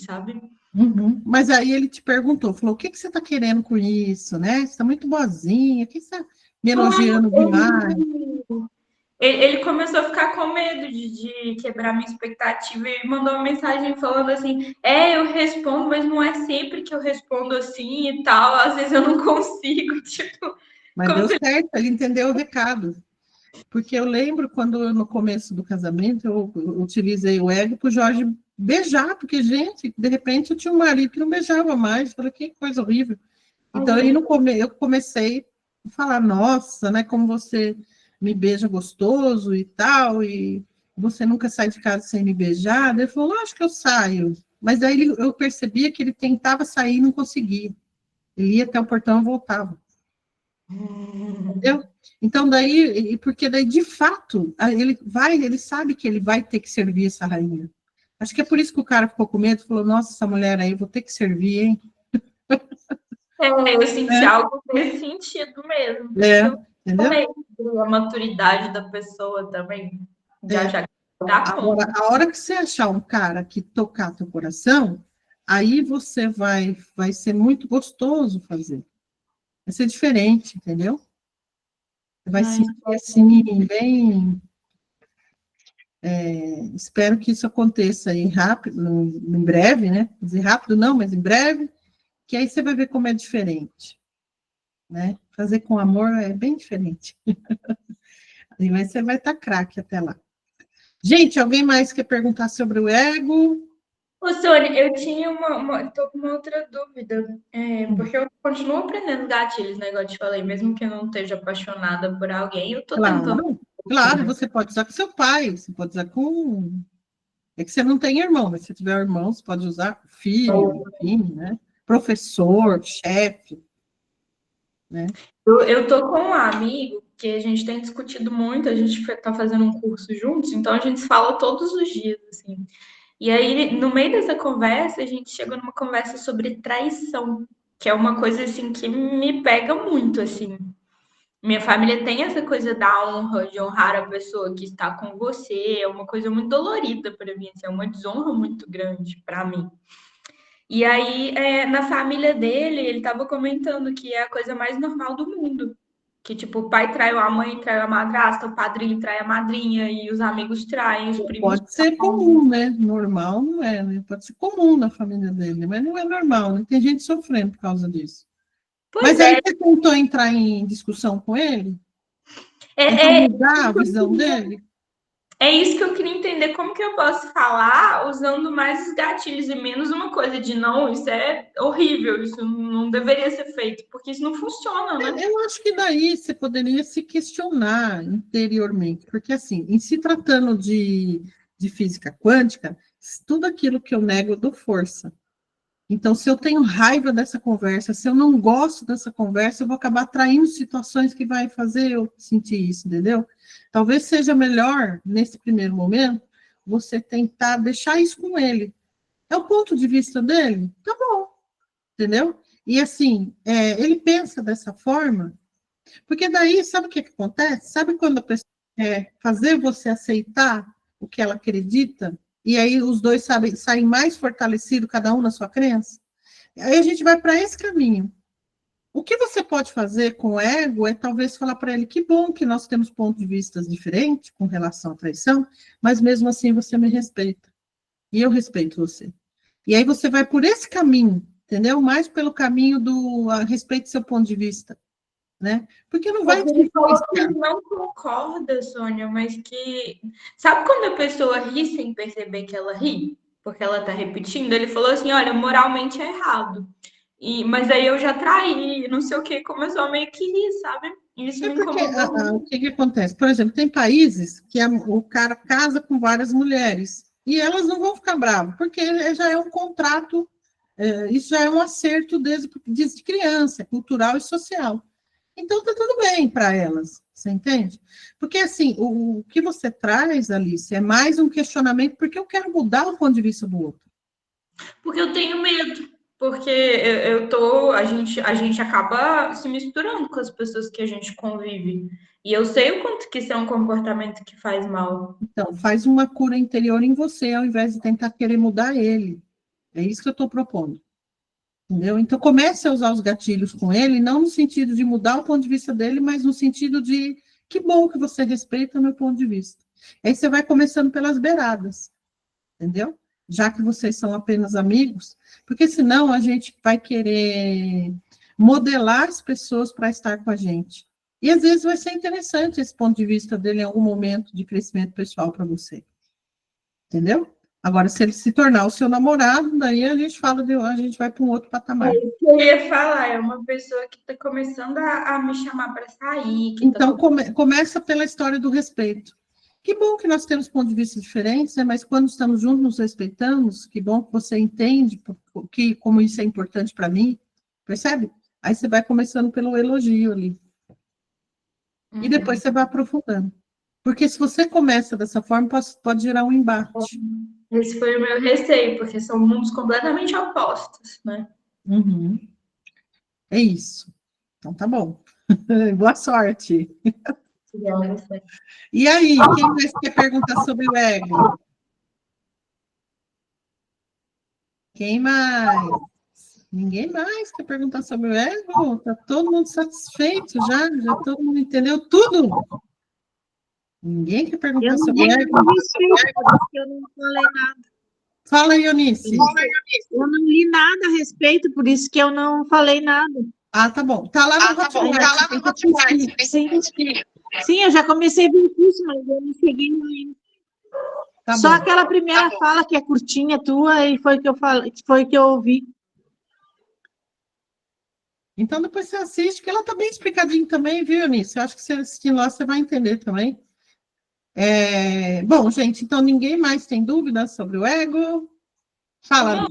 sabe? Uhum. Mas aí ele te perguntou, falou, o que que você está querendo com isso, né? Você está muito boazinha, o que você está me elogiando demais? Ele começou a ficar com medo de quebrar minha expectativa e mandou uma mensagem falando assim: eu respondo, mas não é sempre que eu respondo assim e tal, às vezes eu não consigo, tipo. Mas deu certo, ele entendeu o recado. Porque eu lembro quando, no começo do casamento, eu utilizei o ego para o Jorge beijar, porque, gente, de repente eu tinha um marido que não beijava mais, falei, que coisa horrível. Então, eu comecei a falar, nossa, né, como você me beija gostoso e tal, e você nunca sai de casa sem me beijar. Ele falou, lógico que eu saio. Mas aí eu percebia que ele tentava sair e não conseguia. Ele ia até o portão e voltava. Entendeu? Então, porque daí, de fato, ele sabe que ele vai ter que servir essa rainha. Acho que é por isso que o cara ficou com medo, falou, nossa, essa mulher aí, vou ter que servir, hein? Eu senti algo nesse sentido mesmo. Entendeu? A maturidade da pessoa também. Agora, a hora que você achar um cara que tocar teu coração, aí você vai ser muito gostoso fazer. Vai ser diferente, entendeu? Vai se sentir assim, bem... espero que isso aconteça aí rápido, em breve, né? Quer dizer, rápido não, mas em breve, que aí você vai ver como é diferente, né? Fazer com amor é bem diferente. Aí você vai estar craque até lá. Gente, alguém mais quer perguntar sobre o ego? Ô, Sônia, eu tinha tô com uma outra dúvida, porque eu continuo aprendendo gatilhos, né, igual eu te falei, mesmo que eu não esteja apaixonada por alguém, eu tô tentando. Claro, você pode usar com seu pai, você pode usar com... É que você não tem irmão, mas se tiver irmão, você pode usar com filho, enfim, né? Professor, chefe, né? Eu tô com um amigo que a gente tem discutido muito, a gente tá fazendo um curso juntos, então a gente fala todos os dias, assim. E aí, no meio dessa conversa, a gente chegou numa conversa sobre traição, que é uma coisa, assim, que me pega muito, assim. Minha família tem essa coisa da honra, de honrar a pessoa que está com você, é uma coisa muito dolorida para mim, assim, é uma desonra muito grande para mim. E aí, na família dele, ele estava comentando que é a coisa mais normal do mundo. Que, tipo, o pai traiu a mãe, traiu a madrasta, o padrinho trai a madrinha, e os amigos traem, os primos. Pode ser comum, né? Normal não é, né? Pode ser comum na família dele, mas não é normal, né? Tem gente sofrendo por causa disso. Mas aí você tentou entrar em discussão com ele? Tentou mudar a visão dele? É isso que eu queria entender, como que eu posso falar usando mais os gatilhos e menos uma coisa de não, isso é horrível, isso não deveria ser feito, porque isso não funciona, né? Eu acho que daí você poderia se questionar interiormente, porque assim, em se tratando de física quântica, tudo aquilo que eu nego eu dou força. Então, se eu tenho raiva dessa conversa, se eu não gosto dessa conversa, eu vou acabar atraindo situações que vai fazer eu sentir isso, entendeu? Talvez seja melhor, nesse primeiro momento, você tentar deixar isso com ele. É o ponto de vista dele? Tá bom, entendeu? E assim, ele pensa dessa forma, porque daí, sabe o que acontece? Sabe quando a pessoa quer fazer você aceitar o que ela acredita? E aí os dois saem mais fortalecidos, cada um na sua crença. Aí a gente vai para esse caminho. O que você pode fazer com o ego é talvez falar para ele que bom que nós temos pontos de vista diferentes com relação à traição, mas mesmo assim você me respeita. E eu respeito você. E aí você vai por esse caminho, entendeu? Mais pelo caminho do respeito do seu ponto de vista. Né? Porque não vai... Ele falou que ele não concorda, Sônia, mas que... Sabe quando a pessoa ri sem perceber que ela ri? Porque ela tá repetindo? Ele falou assim, olha, moralmente é errado. Mas aí eu já traí, não sei o que, começou a meio que rir, sabe? Isso me incomodou. O que acontece? Por exemplo, tem países que o cara casa com várias mulheres e elas não vão ficar bravas, porque já é um contrato, isso já é um acerto desde criança, cultural e social. Então, tá tudo bem para elas, você entende? Porque, assim, o que você traz, Alice, é mais um questionamento, porque eu quero mudar o ponto de vista do outro. Porque eu tenho medo. porque a gente acaba se misturando com as pessoas que a gente convive. E eu sei o quanto que isso é um comportamento que faz mal. Então, faz uma cura interior em você, ao invés de tentar querer mudar ele. É isso que eu estou propondo. Entendeu? Então, comece a usar os gatilhos com ele, não no sentido de mudar o ponto de vista dele, mas no sentido de que bom que você respeita o meu ponto de vista. Aí você vai começando pelas beiradas, entendeu? Já que vocês são apenas amigos, porque senão a gente vai querer modelar as pessoas para estar com a gente. E às vezes vai ser interessante esse ponto de vista dele em algum momento de crescimento pessoal para você. Entendeu? Agora, se ele se tornar o seu namorado, daí a gente fala a gente vai para um outro patamar. É isso que eu ia falar, é uma pessoa que está começando a me chamar para sair. Então, começa pela história do respeito. Que bom que nós temos pontos de vista diferentes, né? Mas quando estamos juntos, nos respeitamos. Que bom que você entende como isso é importante para mim. Percebe? Aí você vai começando pelo elogio ali. E depois você vai aprofundando. Porque se você começa dessa forma, pode gerar um embate. Esse foi o meu receio, porque são mundos completamente opostos, né? Uhum. É isso. Então tá bom. Boa sorte. E aí, quem mais quer perguntar sobre o ego? Quem mais? Ninguém mais quer perguntar sobre o ego? Está todo mundo satisfeito já? Já todo mundo entendeu tudo? Ninguém quer perguntar sobre o ego? Eu não falei nada. Fala, Ionice. Eu não li nada a respeito, por isso que eu não falei nada. Ah, tá bom. Tá lá no Hotmart. Sim, eu já comecei a ver o curso, mas eu não cheguei ainda. Tá Só bom. aquela primeira fala que é curtinha tua e foi que eu falei, foi que eu ouvi. Então depois você assiste, que ela tá bem explicadinho também, viu, Ionice? Eu acho que você assistindo lá, você vai entender também. Bom, gente, então ninguém mais tem dúvidas sobre o ego? Fala.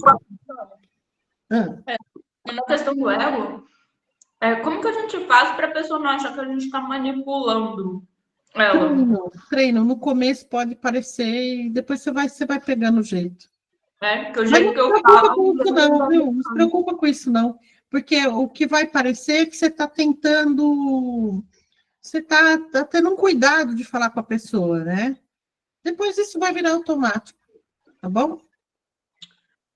Na questão do ego, como que a gente faz para a pessoa não achar que a gente está manipulando ela? Treino. No começo pode parecer, e depois você vai pegando o jeito. Porque o jeito que eu Não se preocupa com isso não, viu? Não se preocupa com isso não. Porque o que vai parecer é que você está tentando... Você está tendo um cuidado de falar com a pessoa, né? Depois isso vai virar automático, tá bom?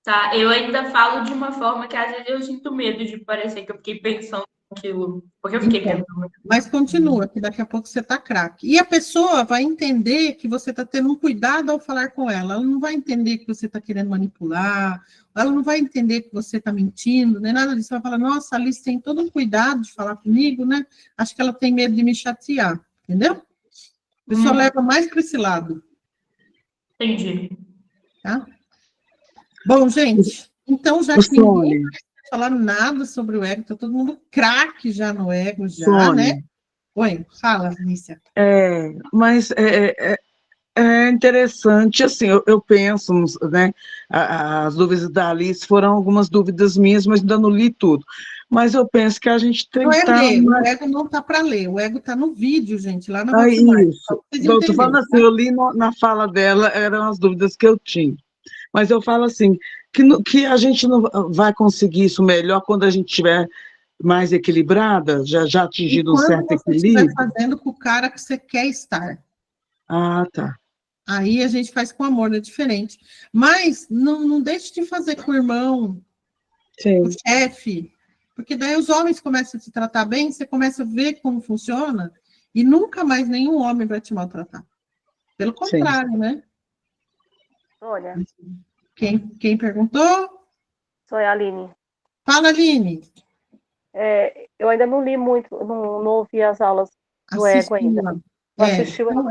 Tá, eu ainda falo de uma forma que às vezes eu sinto medo de parecer que eu fiquei pensando naquilo, porque eu fiquei pensando. Mas continua, que daqui a pouco você tá craque. E a pessoa vai entender que você está tendo um cuidado ao falar com ela. Ela não vai entender que você está querendo manipular, ela não vai entender que você está mentindo, nem nada disso. Ela vai falar, nossa, a Alice tem todo um cuidado de falar comigo, né? Acho que ela tem medo de me chatear, entendeu? A pessoa leva mais para esse lado. Entendi. Tá? Bom, gente, então já que ninguém vai falar nada sobre o ego, tá todo mundo craque já no ego, já, Sônia. né? Oi, fala, Nícia. Mas é interessante, assim, eu penso, né, as dúvidas da Alice foram algumas dúvidas minhas, mas ainda não li tudo. Mas eu penso que a gente tem que estar... O ego não tá para ler, o ego tá no vídeo, gente, lá na Hotmart. Isso, eu estou falando assim, eu li na fala dela, eram as dúvidas que eu tinha. Mas eu falo assim, que a gente não vai conseguir isso melhor quando a gente estiver mais equilibrada, já atingido um certo equilíbrio. Você fazendo com o cara que você quer estar. Ah, tá. Aí a gente faz com amor, é diferente. Mas não deixe de fazer com o irmão, com o chefe, porque daí os homens começam a te tratar bem, você começa a ver como funciona, e nunca mais nenhum homem vai te maltratar. Pelo contrário, né? Olha. Quem perguntou? Sou a Aline. Fala, Aline. Eu ainda não li muito, não ouvi as aulas do ego ainda.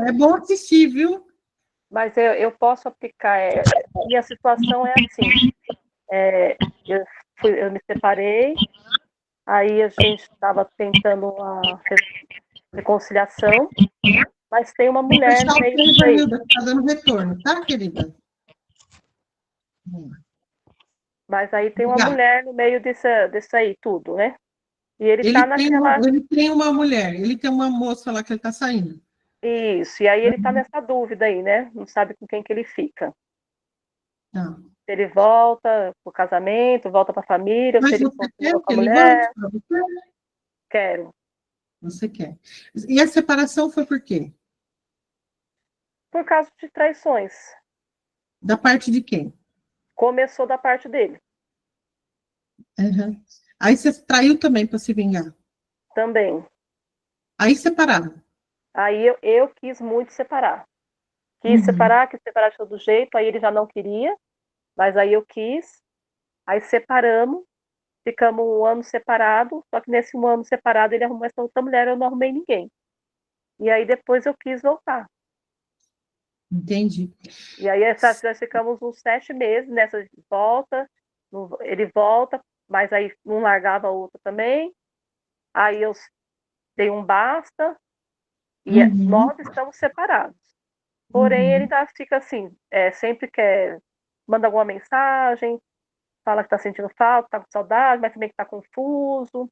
É bom assistir, viu? Mas eu posso aplicar. Minha situação é assim. Eu me separei, aí a gente estava tentando uma reconciliação, mas tem uma mulher no meio disso aí. Está dando retorno, tá, querida? Mas aí tem uma mulher no meio disso aí, tudo, né? E ele tá naquela... Ele tem uma mulher, ele tem uma moça lá que ele tá saindo. Isso, e aí ele tá nessa dúvida aí, né? Não sabe com quem que ele fica. Se ele volta pro casamento, volta pra família, ou Mas se ele você quer continua com que a ele mulher. volte para você? Quero. Você quer. E a separação foi por quê? Por causa de traições. Da parte de quem? Começou da parte dele. Uhum. Aí você traiu também para se vingar. Também. Aí separaram. Aí eu quis muito separar. Quis separar de todo jeito, aí ele já não queria, mas aí eu quis, aí separamos, ficamos 1 ano separado, só que nesse 1 ano separado ele arrumou essa outra mulher, eu não arrumei ninguém. E aí depois eu quis voltar. Entendi. E aí nós ficamos uns 7 meses nessa volta, ele volta, mas aí não largava a outra também, aí eu dei um basta, e nós estamos separados. Porém, ele ainda fica assim, sempre quer, manda alguma mensagem, fala que tá sentindo falta, tá com saudade, mas também que tá confuso.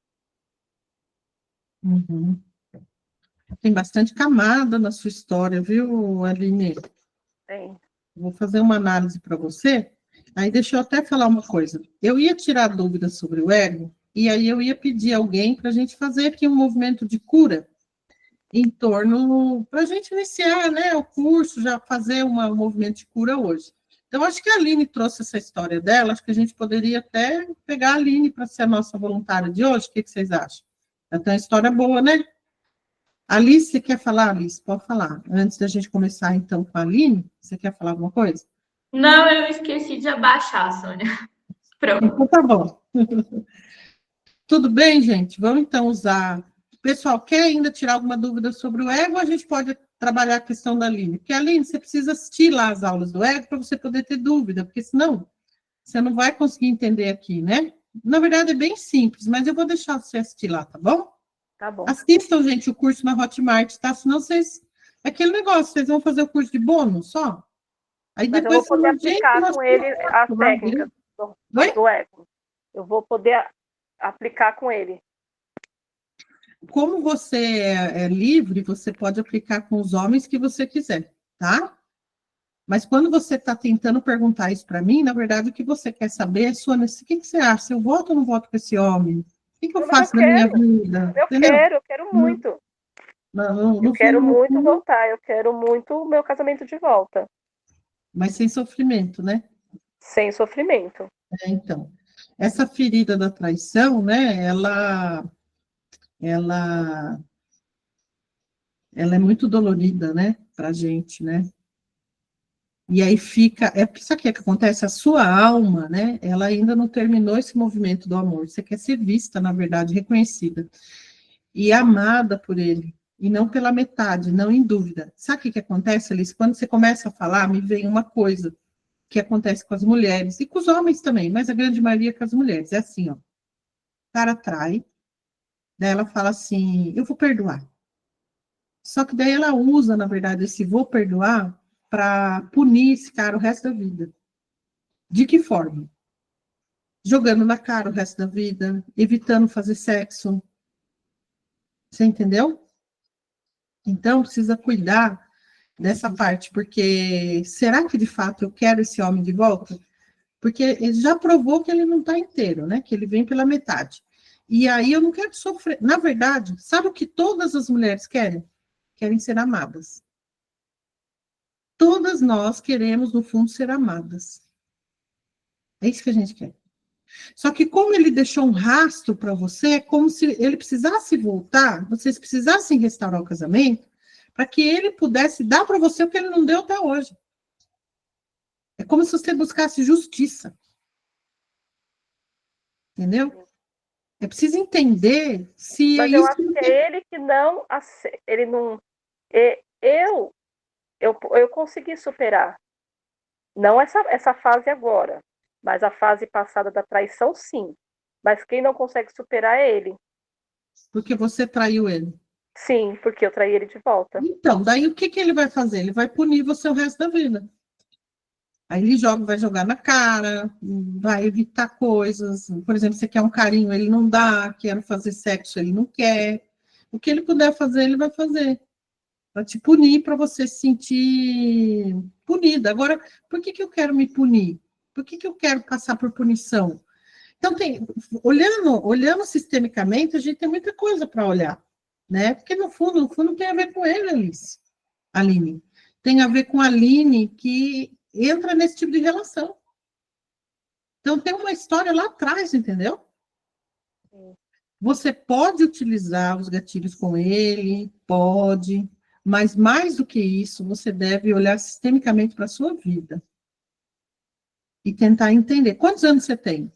Tem bastante camada na sua história, viu, Aline? Tem. Vou fazer uma análise para você. Aí deixa eu até falar uma coisa. Eu ia tirar dúvidas sobre o ego, e aí eu ia pedir alguém para a gente fazer aqui um movimento de cura em torno, para a gente iniciar, né, o curso, já fazer um movimento de cura hoje. Então, acho que a Aline trouxe essa história dela, acho que a gente poderia até pegar a Aline para ser a nossa voluntária de hoje, o que vocês acham? Ela tem uma história boa, né? Alice, você quer falar, Alice? Pode falar. Antes da gente começar, então, com a Aline, você quer falar alguma coisa? Não, eu esqueci de abaixar, Sônia. Pronto. Então, tá bom. Tudo bem, gente? Vamos, então, usar... Pessoal, quer ainda tirar alguma dúvida sobre o ego, ou a gente pode trabalhar a questão da Aline? Porque, Aline, você precisa assistir lá as aulas do ego para você poder ter dúvida, porque senão você não vai conseguir entender aqui, né? Na verdade, é bem simples, mas eu vou deixar você assistir lá, tá bom? Tá bom. Assistam, gente, o curso na Hotmart, tá? Senão vocês... Aquele negócio, vocês vão fazer o curso de bônus só? Aí Mas depois eu vou poder aplicar gente, com ele as técnicas do ego. Eu vou poder aplicar com ele. Como você é livre, você pode aplicar com os homens que você quiser, tá? Mas quando você está tentando perguntar isso para mim, na verdade, o que você quer saber é, Sônia, o que você acha? Se eu voto ou não voto com esse homem? O que eu faço na minha vida? Eu quero muito. Eu quero muito voltar, eu quero muito o meu casamento de volta. Mas sem sofrimento, né? Sem sofrimento. Então, essa ferida da traição, né, ela é muito dolorida, né, pra gente, né? E aí fica, sabe o que acontece? A sua alma, né, ela ainda não terminou esse movimento do amor. Você quer ser vista, na verdade, reconhecida e amada por ele, e não pela metade, não em dúvida. Sabe o que acontece, Alice? Quando você começa a falar, me vem uma coisa que acontece com as mulheres, e com os homens também, mas a grande maioria com as mulheres. É assim, ó, o cara trai, daí ela fala assim, eu vou perdoar. Só que daí ela usa, na verdade, esse vou perdoar para punir esse cara o resto da vida. De que forma? Jogando na cara o resto da vida, evitando fazer sexo. Você entendeu? Então, precisa cuidar dessa parte, porque será que de fato eu quero esse homem de volta? Porque ele já provou que ele não está inteiro, né? Que ele vem pela metade. E aí eu não quero sofrer. Na verdade, sabe o que todas as mulheres querem? Querem ser amadas. Todas nós queremos, no fundo, ser amadas. É isso que a gente quer. Só que como ele deixou um rastro para você, é como se ele precisasse voltar, vocês precisassem restaurar o casamento, para que ele pudesse dar para você o que ele não deu até hoje. É como se você buscasse justiça. Entendeu? É preciso entender se Mas é eu isso acho que é ele que não... Ele não... Eu consegui superar. Não essa fase agora, mas a fase passada da traição, sim. Mas quem não consegue superar é ele. Porque você traiu ele. Sim, porque eu traí ele de volta. Então, daí o que ele vai fazer? Ele vai punir você o resto da vida. Aí ele vai jogar na cara, vai evitar coisas. Por exemplo, você quer um carinho, ele não dá, quer fazer sexo, ele não quer. O que ele puder fazer, ele vai fazer. Para te punir, para você se sentir punida. Agora, por que eu quero me punir? Por que eu quero passar por punição? Então, olhando sistemicamente, a gente tem muita coisa para olhar, né? Porque, no fundo, tem a ver com ele, Aline. Tem a ver com a Aline que entra nesse tipo de relação. Então, tem uma história lá atrás, entendeu? Você pode utilizar os gatilhos com ele, pode, mas mais do que isso, você deve olhar sistemicamente para a sua vida e tentar entender. Quantos anos você tem?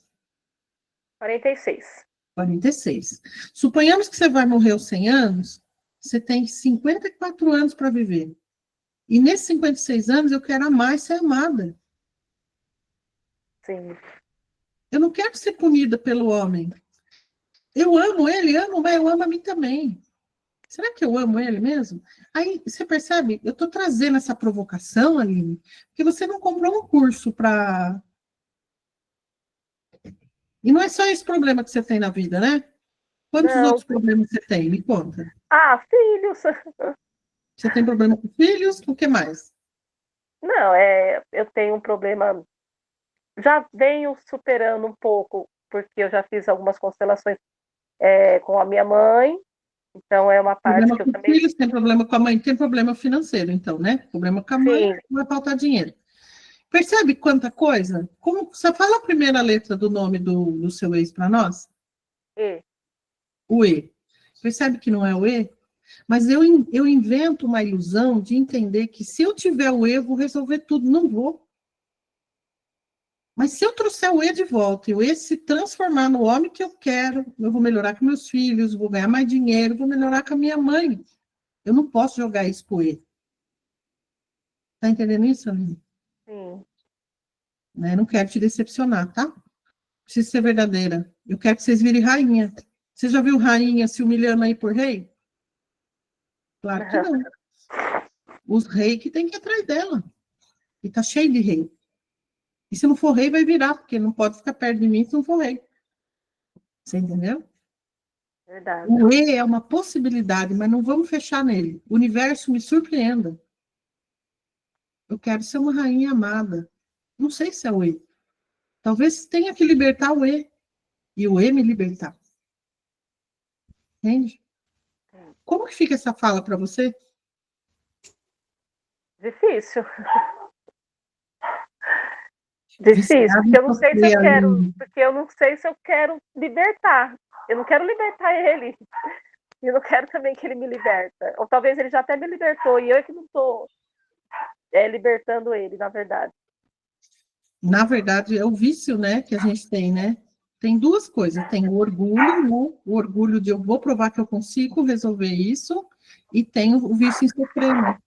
46. 46. Suponhamos que você vai morrer aos 100 anos, você tem 54 anos para viver. E nesses 56 anos, eu quero amar e ser amada. Sim. Eu não quero ser punida pelo homem. Eu amo ele, mas eu amo a mim também. Será que eu amo ele mesmo? Aí, você percebe? Eu estou trazendo essa provocação, Aline, porque você não comprou um curso para... E não é só esse problema que você tem na vida, né? Quantos Não. outros problemas você tem? Me conta. Ah, filhos. Você tem problema com filhos? O que mais? Não, eu tenho um problema. Já venho superando um pouco, porque eu já fiz algumas constelações com a minha mãe. Então, é uma parte Problema que eu com também. filhos, tem problema com a mãe, tem problema financeiro, então, né? Problema com a mãe, Sim. vai faltar dinheiro. Percebe quanta coisa? Como você fala a primeira letra do nome do seu ex para nós? E. O E. Percebe que não é o E? Mas eu invento uma ilusão de entender que se eu tiver o E, eu vou resolver tudo. Não vou. Mas se eu trouxer o E de volta e o E se transformar no homem que eu quero, eu vou melhorar com meus filhos, vou ganhar mais dinheiro, vou melhorar com a minha mãe. Eu não posso jogar isso pro E. Tá entendendo isso, Aline? Sim. Né? Não quero te decepcionar, tá? Preciso ser verdadeira. Eu quero que vocês virem rainha. Você já viu rainha se humilhando aí por rei? Claro que não. Os reis que tem que ir atrás dela. E tá cheio de rei. E se não for rei, vai virar, porque não pode ficar perto de mim se não for rei. Você entendeu? Verdade. O E é uma possibilidade, mas não vamos fechar nele. O universo me surpreenda. Eu quero ser uma rainha amada. Não sei se é o E. Talvez tenha que libertar o E. E o E me libertar. Entende? Como que fica essa fala para você? Difícil. Difícil, porque eu não sei se eu quero, porque eu não sei se eu quero libertar. Eu não quero libertar ele. E eu não quero também que ele me liberta. Ou talvez ele já até me libertou e eu é que não estou libertando ele, na verdade. Na verdade, é o vício, né, que a gente tem, né? Tem duas coisas. Tem o orgulho, né? O orgulho de eu vou provar que eu consigo resolver isso, e tem o vício em sofrer, né?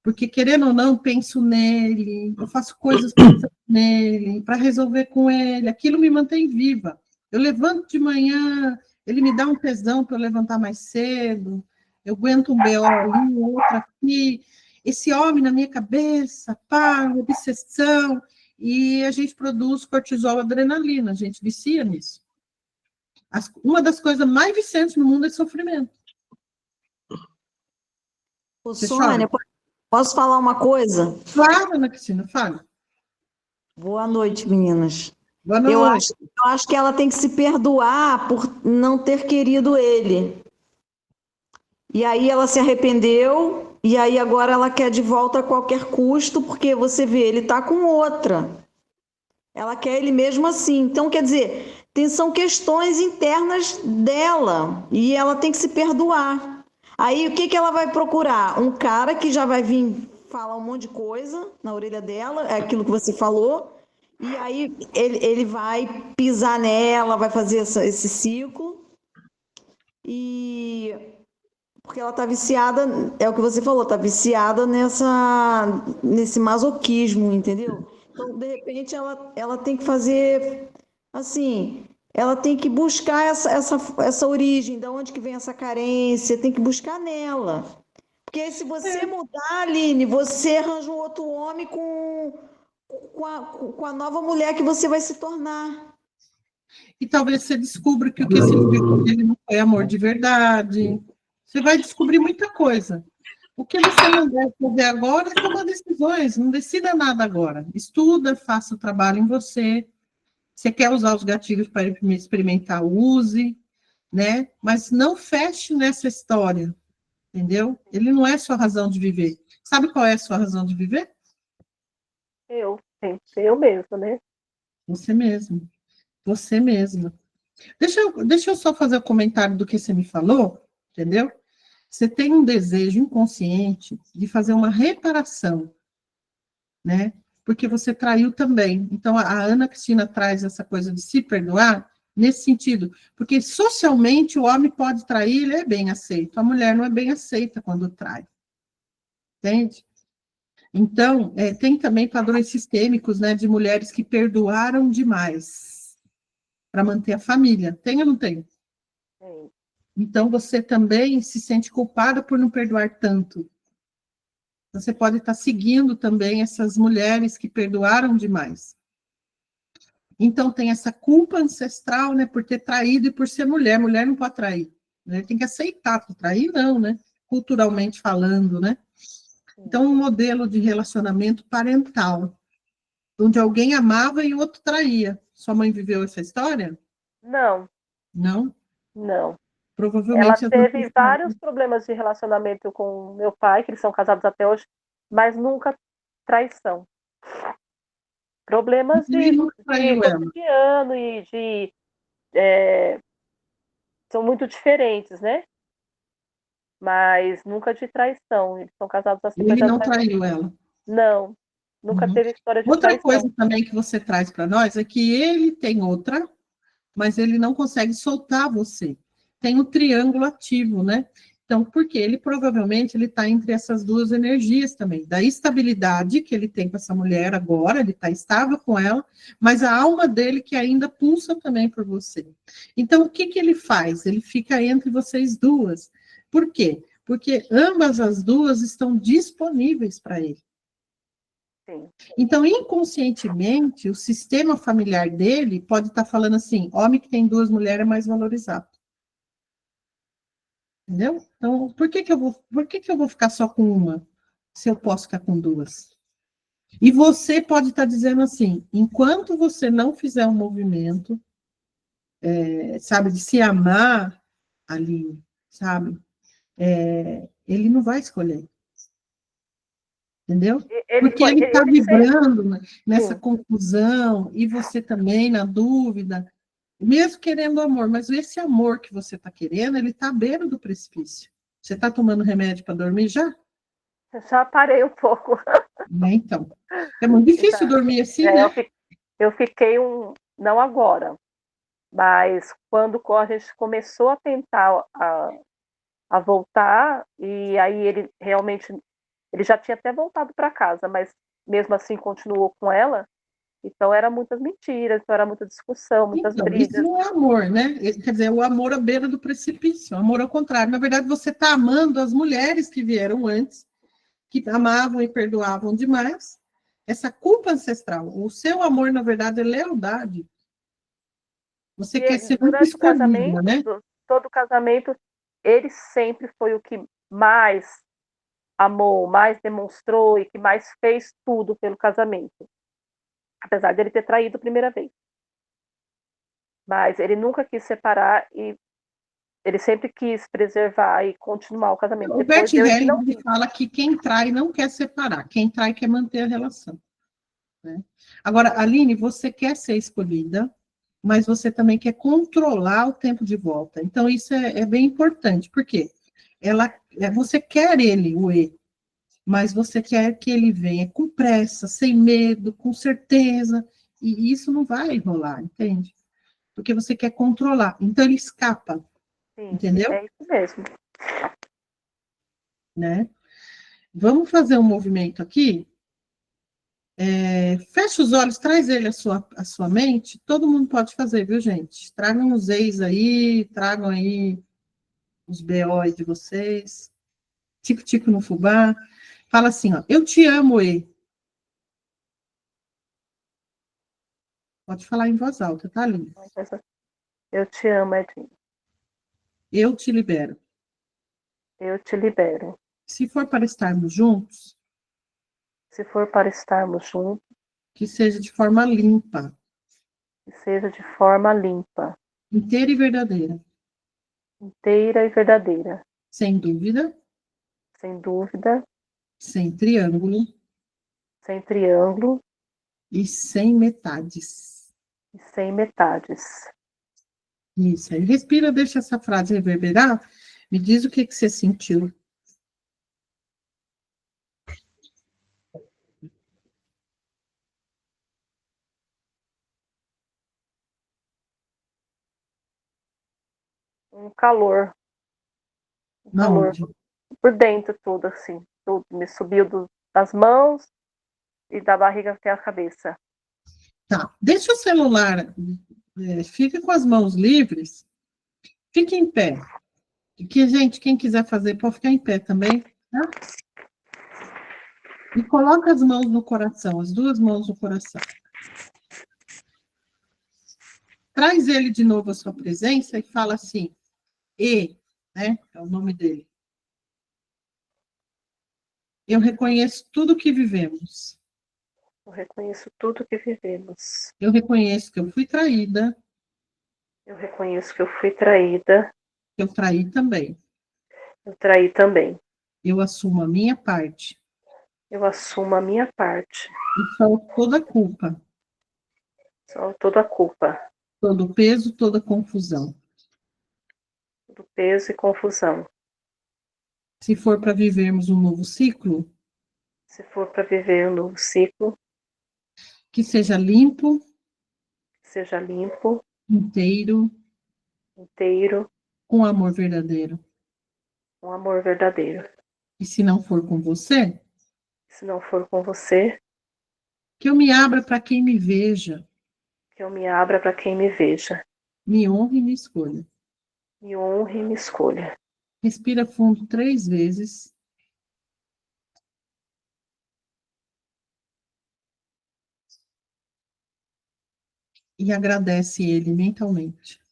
Porque, querendo ou não, penso nele, eu faço coisas pensando nele, para resolver com ele, aquilo me mantém viva. Eu levanto de manhã, ele me dá um tesão para eu levantar mais cedo, eu aguento um BO ali, outro aqui, esse homem na minha cabeça, pá, obsessão, e a gente produz cortisol, adrenalina, a gente vicia nisso. Uma das coisas mais viciantes no mundo é sofrimento. Ô, Sônia, posso falar uma coisa? Claro, Ana Cristina, fala. Boa noite, meninas. Boa noite. Eu acho que ela tem que se perdoar por não ter querido ele. E aí ela se arrependeu, e aí agora ela quer de volta a qualquer custo, porque você vê, ele está com outra. Ela quer ele mesmo assim. Então, quer dizer, são questões internas dela, e ela tem que se perdoar. Aí, o que ela vai procurar? Um cara que já vai vir falar um monte de coisa na orelha dela, é aquilo que você falou, e aí ele vai pisar nela, vai fazer esse ciclo, e porque ela está viciada, é o que você falou, está viciada nesse masoquismo, entendeu? Então, de repente, ela tem que fazer, assim, ela tem que buscar essa origem, de onde que vem essa carência, tem que buscar nela. Porque se você mudar, Aline, você arranja um outro homem com a nova mulher que você vai se tornar. E talvez você descubra que o que você viveu com ele não foi amor de verdade. Você vai descobrir muita coisa. O que você não deve fazer agora é tomar decisões, não decida nada agora. Estuda, faça o trabalho em você. Você quer usar os gatilhos para experimentar, use, né? Mas não feche nessa história, entendeu? Ele não é sua razão de viver. Sabe qual é a sua razão de viver? Eu mesmo, né? Você mesmo. Você mesma. Deixa eu só fazer o comentário do que você me falou, entendeu? Você tem um desejo inconsciente de fazer uma reparação, né? Porque você traiu também. Então, a Ana Cristina traz essa coisa de se perdoar nesse sentido, porque socialmente o homem pode trair, ele é bem aceito, a mulher não é bem aceita quando trai. Entende? Então, tem também padrões sistêmicos, né, de mulheres que perdoaram demais para manter a família. Tem ou não tem? Sim. Então, você também se sente culpada por não perdoar tanto. Você pode estar seguindo também essas mulheres que perdoaram demais. Então, tem essa culpa ancestral, né, por ter traído e por ser mulher. Mulher não pode trair. Mulher tem que aceitar. Trair, não, né? Culturalmente falando, né? Então, um modelo de relacionamento parental, onde alguém amava e o outro traía. Sua mãe viveu essa história? Não. Não? Não. Provavelmente... Ela teve vários problemas de relacionamento com meu pai, que eles são casados até hoje, mas nunca traição. Problemas de cotidiano e de... são muito diferentes, né? Mas nunca de traição. Eles são casados há 50 anos. Ele não traiu ela? Não. Nunca teve história de Outra traição. coisa também que você traz para nós é que ele tem outra, mas ele não consegue soltar você. Tem o triângulo ativo, né? Então, porque ele provavelmente ele está entre essas duas energias também, da estabilidade que ele tem com essa mulher agora, ele está estável com ela, mas a alma dele que ainda pulsa também por você. Então, o que ele faz? Ele fica entre vocês duas. Por quê? Porque ambas as duas estão disponíveis para ele. Sim. Então, inconscientemente, o sistema familiar dele pode estar falando assim, homem que tem duas mulheres é mais valorizado. Entendeu? Então, por que eu vou ficar só com uma, se eu posso ficar com duas? E você pode estar dizendo assim, enquanto você não fizer um movimento, sabe, de se amar ali, sabe, ele não vai escolher. Entendeu? Porque ele está vibrando nessa confusão, e você também na dúvida, mesmo querendo amor, mas esse amor que você está querendo, ele está à beira do precipício. Você está tomando remédio para dormir já? Eu já parei um pouco. Então, é muito difícil dormir assim, né? Eu fiquei não agora, mas quando a gente começou a tentar a voltar, e aí ele realmente, ele já tinha até voltado para casa, mas mesmo assim continuou com ela, então era muitas mentiras, então era muita discussão, muitas brigas. Isso não é amor, né? Quer dizer, o amor à beira do precipício, o amor ao contrário. Na verdade, você está amando as mulheres que vieram antes, que amavam e perdoavam demais, essa culpa ancestral. O seu amor, na verdade, é lealdade. Você quer ser muito escolhida, né? Todo casamento, ele sempre foi o que mais amou, mais demonstrou e que mais fez tudo pelo casamento. Apesar dele ter traído a primeira vez. Mas ele nunca quis separar e ele sempre quis preservar e continuar o casamento. O Bert Helling fala que quem trai não quer separar, quem trai quer manter a relação. Né? Agora, Aline, você quer ser escolhida, mas você também quer controlar o tempo de volta. Então, isso é bem importante, porque você quer ele, o E, mas você quer que ele venha com pressa, sem medo, com certeza, e isso não vai rolar, entende? Porque você quer controlar. Então, ele escapa. Sim, entendeu? É isso mesmo. Né? Vamos fazer um movimento aqui. Fecha os olhos, traz ele à sua mente. Todo mundo pode fazer, viu, gente? Tragam os ex aí, tragam aí os BO de vocês. Tico-tico no fubá. Fala assim, ó, eu te amo, E. Pode falar em voz alta, tá, Aline? Eu te amo, Edinho. Eu te libero. Eu te libero. Se for para estarmos juntos, Se for para estarmos juntos, que seja de forma limpa, que seja de forma limpa, inteira e verdadeira, inteira e verdadeira, sem dúvida, sem dúvida, sem triângulo sem triângulo e sem metades. e sem metades. Isso, aí respira, deixa essa frase reverberar, me diz o que você sentiu. Um calor. Um Na calor onde? por dentro, tudo assim. Tudo me subiu das mãos e da barriga até a cabeça. Tá, deixa o celular, fica com as mãos livres, fique em pé. Que, gente, quem quiser fazer, pode ficar em pé também, tá? E coloca as mãos no coração, as duas mãos no coração. Traz ele de novo à sua presença e fala assim, né? É o nome dele. Eu reconheço tudo que vivemos. Eu reconheço tudo que vivemos. Eu reconheço que eu fui traída. Eu reconheço que eu fui traída. Eu traí também. Eu traí também. Eu assumo a minha parte. Eu assumo a minha parte. E solto toda a culpa. Solto toda a culpa. Todo o peso, toda a confusão. Todo peso e confusão. Se for para vivermos um novo ciclo, se for para viver um novo ciclo, que seja limpo, inteiro, com amor verdadeiro. com amor verdadeiro. E se não for com você, se não for com você, que eu me abra para quem me veja. Que eu me abra para quem me veja. Me honre e me escolha. Me honre e me escolha. Respira fundo 3 vezes. E agradece ele mentalmente.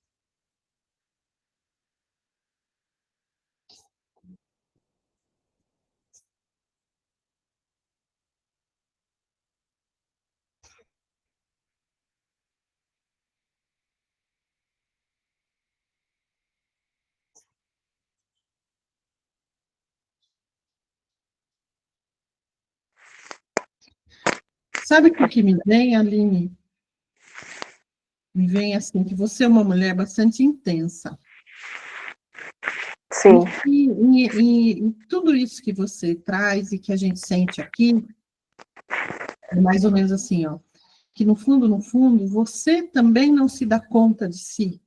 Sabe o que me vem, Aline? Me vem assim, que você é uma mulher bastante intensa. Sim. E tudo isso que você traz e que a gente sente aqui, é mais ou menos assim, ó, que no fundo, você também não se dá conta de si.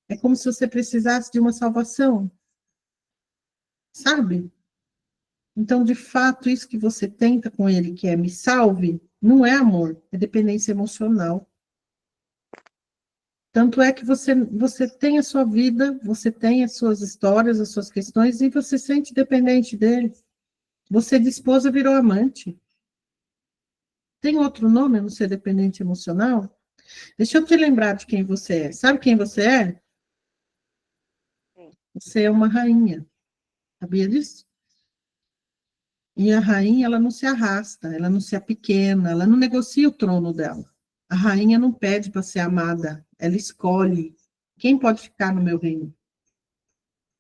É como se você precisasse de uma salvação. Sabe? Então, de fato, isso que você tenta com ele, que é me salve, não é amor, é dependência emocional. Tanto é que você tem a sua vida, você tem as suas histórias, as suas questões, e você se sente dependente dele. Você de esposa virou amante. Tem outro nome a não ser dependente emocional? Deixa eu te lembrar de quem você é. Sabe quem você é? Você é uma rainha. Sabia disso? E a rainha, ela não se arrasta, ela não se apequena, ela não negocia o trono dela. A rainha não pede para ser amada, ela escolhe quem pode ficar no meu reino.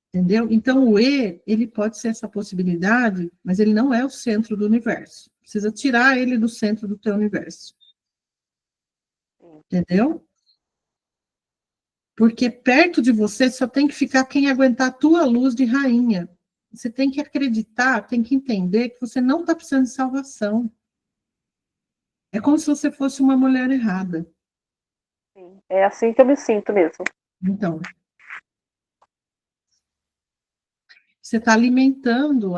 Entendeu? Então, o ele pode ser essa possibilidade, mas ele não é o centro do universo. Precisa tirar ele do centro do teu universo. Entendeu? Porque perto de você só tem que ficar quem aguentar a tua luz de rainha. Você tem que acreditar, tem que entender que você não está precisando de salvação. É como se você fosse uma mulher errada. Sim, é assim que eu me sinto mesmo. Então, você está alimentando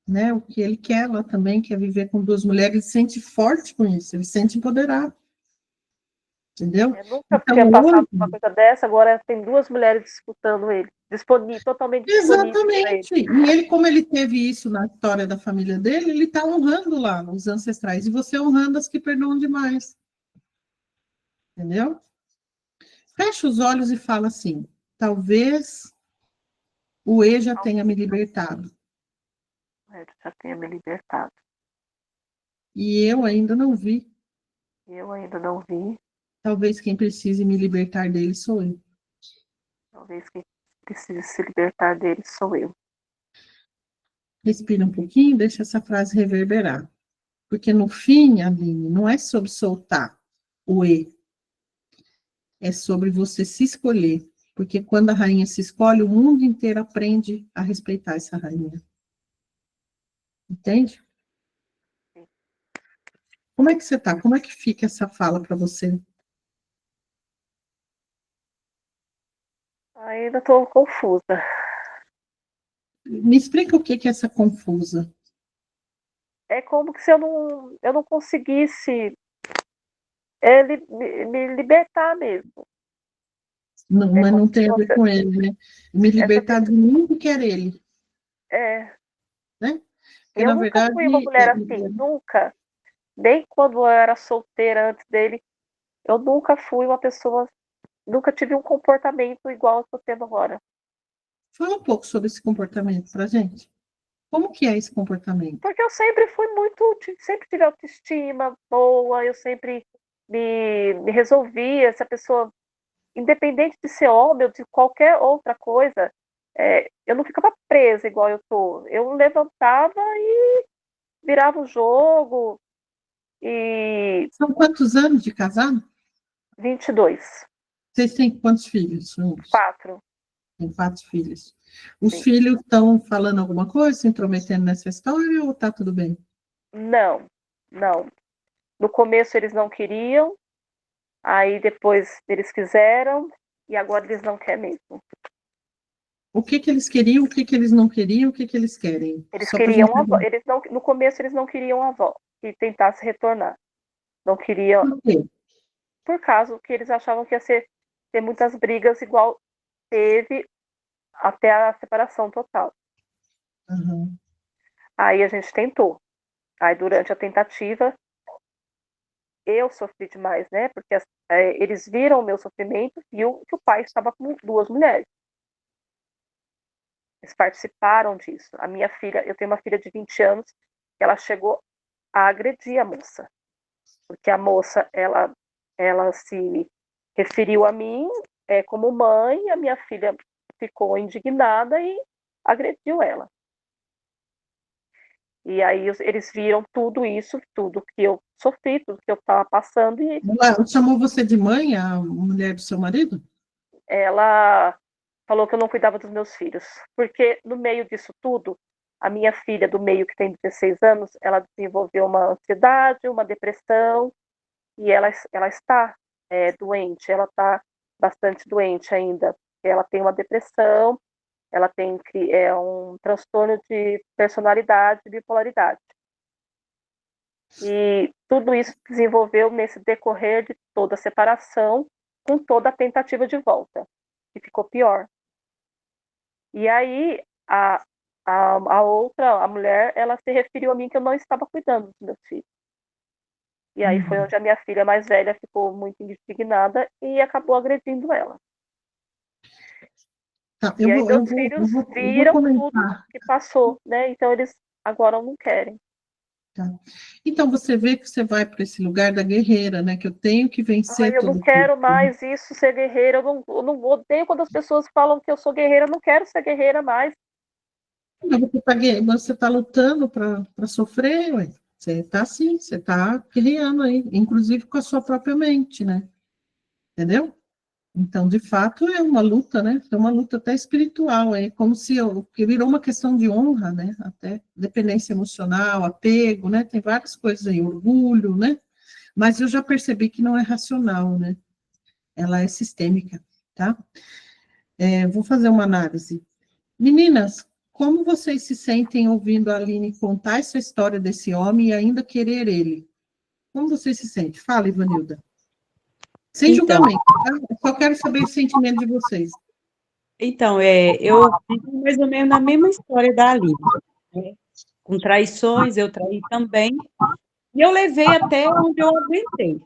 né, o que ele quer, ela também quer viver com 2 mulheres, ele se sente forte com isso, ele se sente empoderado. Entendeu? Eu nunca tinha passado por uma coisa dessa, agora tem 2 mulheres disputando ele, totalmente disponível. Exatamente. E ele, como ele teve isso na história da família dele, ele está honrando lá os ancestrais, e você honrando as que perdoam demais. Entendeu? Fecha os olhos e fala assim, talvez o já tenha me libertado. Eu já tenho me libertado. E eu ainda não vi. Eu ainda não vi. Talvez quem precise me libertar dele sou eu. Talvez quem precise se libertar dele sou eu. Respira um pouquinho, deixa essa frase reverberar. Porque no fim, Aline, não é sobre soltar o E. É sobre você se escolher. Porque quando a rainha se escolhe, o mundo inteiro aprende a respeitar essa rainha. Entende? Como é que você está? Como é que fica essa fala para você? Ainda estou confusa. Me explica o que é essa confusa. É como se eu não conseguisse me libertar mesmo. Não, mas não tem a ver com ele, né? Me libertar de mim que quer ele. É. Né? Porque, Eu na nunca verdade, fui uma mulher assim, nunca. Nem quando eu era solteira antes dele, eu nunca fui uma pessoa, nunca tive um comportamento igual eu estou tendo agora. Fala um pouco sobre esse comportamento pra gente. Como que é esse comportamento? Porque eu sempre fui sempre tive autoestima boa, eu sempre me resolvia, essa pessoa, independente de ser homem ou de qualquer outra coisa, eu não ficava presa igual eu tô. Eu levantava e virava o jogo. E... São quantos anos de casado? 22. Vocês têm quantos filhos? 4. Tem 4 filhos. Os filhos estão falando alguma coisa, se intrometendo nessa história, ou tá tudo bem? Não. No começo eles não queriam, aí depois eles quiseram, e agora eles não querem mesmo. O que eles queriam, o que eles não queriam, o que eles querem? Eles Só queriam pra gente... a avó. No começo eles não queriam a avó, que tentasse retornar. Não queriam. Por quê? Por causa que eles achavam que ia ter muitas brigas igual teve até a separação total. Uhum. Aí a gente tentou. Aí durante a tentativa, eu sofri demais, né? Porque eles viram o meu sofrimento e viu que o pai estava com 2 mulheres. Eles participaram disso. A minha filha, eu tenho uma filha de 20 anos, ela chegou a agredir a moça. Porque a moça, ela se referiu a mim como mãe, a minha filha ficou indignada e agrediu ela. E aí eles viram tudo isso, tudo que eu sofri, tudo que eu estava passando. E ela chamou você de mãe, a mulher do seu marido? Ela falou que eu não cuidava dos meus filhos. Porque no meio disso tudo, a minha filha do meio, que tem 16 anos, ela desenvolveu uma ansiedade, uma depressão, e ela está doente, ela está bastante doente ainda. Ela tem uma depressão, ela tem um transtorno de personalidade e bipolaridade. E tudo isso desenvolveu nesse decorrer de toda a separação, com toda a tentativa de volta, que ficou pior. E aí, a outra, a mulher, ela se referiu a mim que eu não estava cuidando dos meus filhos. E aí foi onde a minha filha mais velha ficou muito indignada e acabou agredindo ela. Tá, E aí meus filhos viram tudo que passou, né? Então eles agora não querem. Tá. Então você vê que você vai para esse lugar da guerreira, né? Que eu tenho que vencer eu não quero mais isso, ser guerreira. Eu não odeio quando as pessoas falam que eu sou guerreira. Eu não quero ser guerreira mais. Você está lutando para sofrer, ué. Você está assim, você está guerreando aí, inclusive com a sua própria mente, né? Entendeu? Então, de fato, é uma luta, né? É uma luta até espiritual, é como se que virou uma questão de honra, né? Até dependência emocional, apego, né? Tem várias coisas aí, orgulho, né? Mas eu já percebi que não é racional, né? Ela é sistêmica, tá? Vou fazer uma análise. Meninas, como vocês se sentem ouvindo a Aline contar essa história desse homem e ainda querer ele? Como vocês se sentem? Fala, Ivanilda. Sem julgamento, tá? Eu só quero saber o sentimento de vocês. Então, eu vivo mais ou menos na mesma história da Aline, né? Com traições, eu traí também, e eu levei até onde eu aguentei.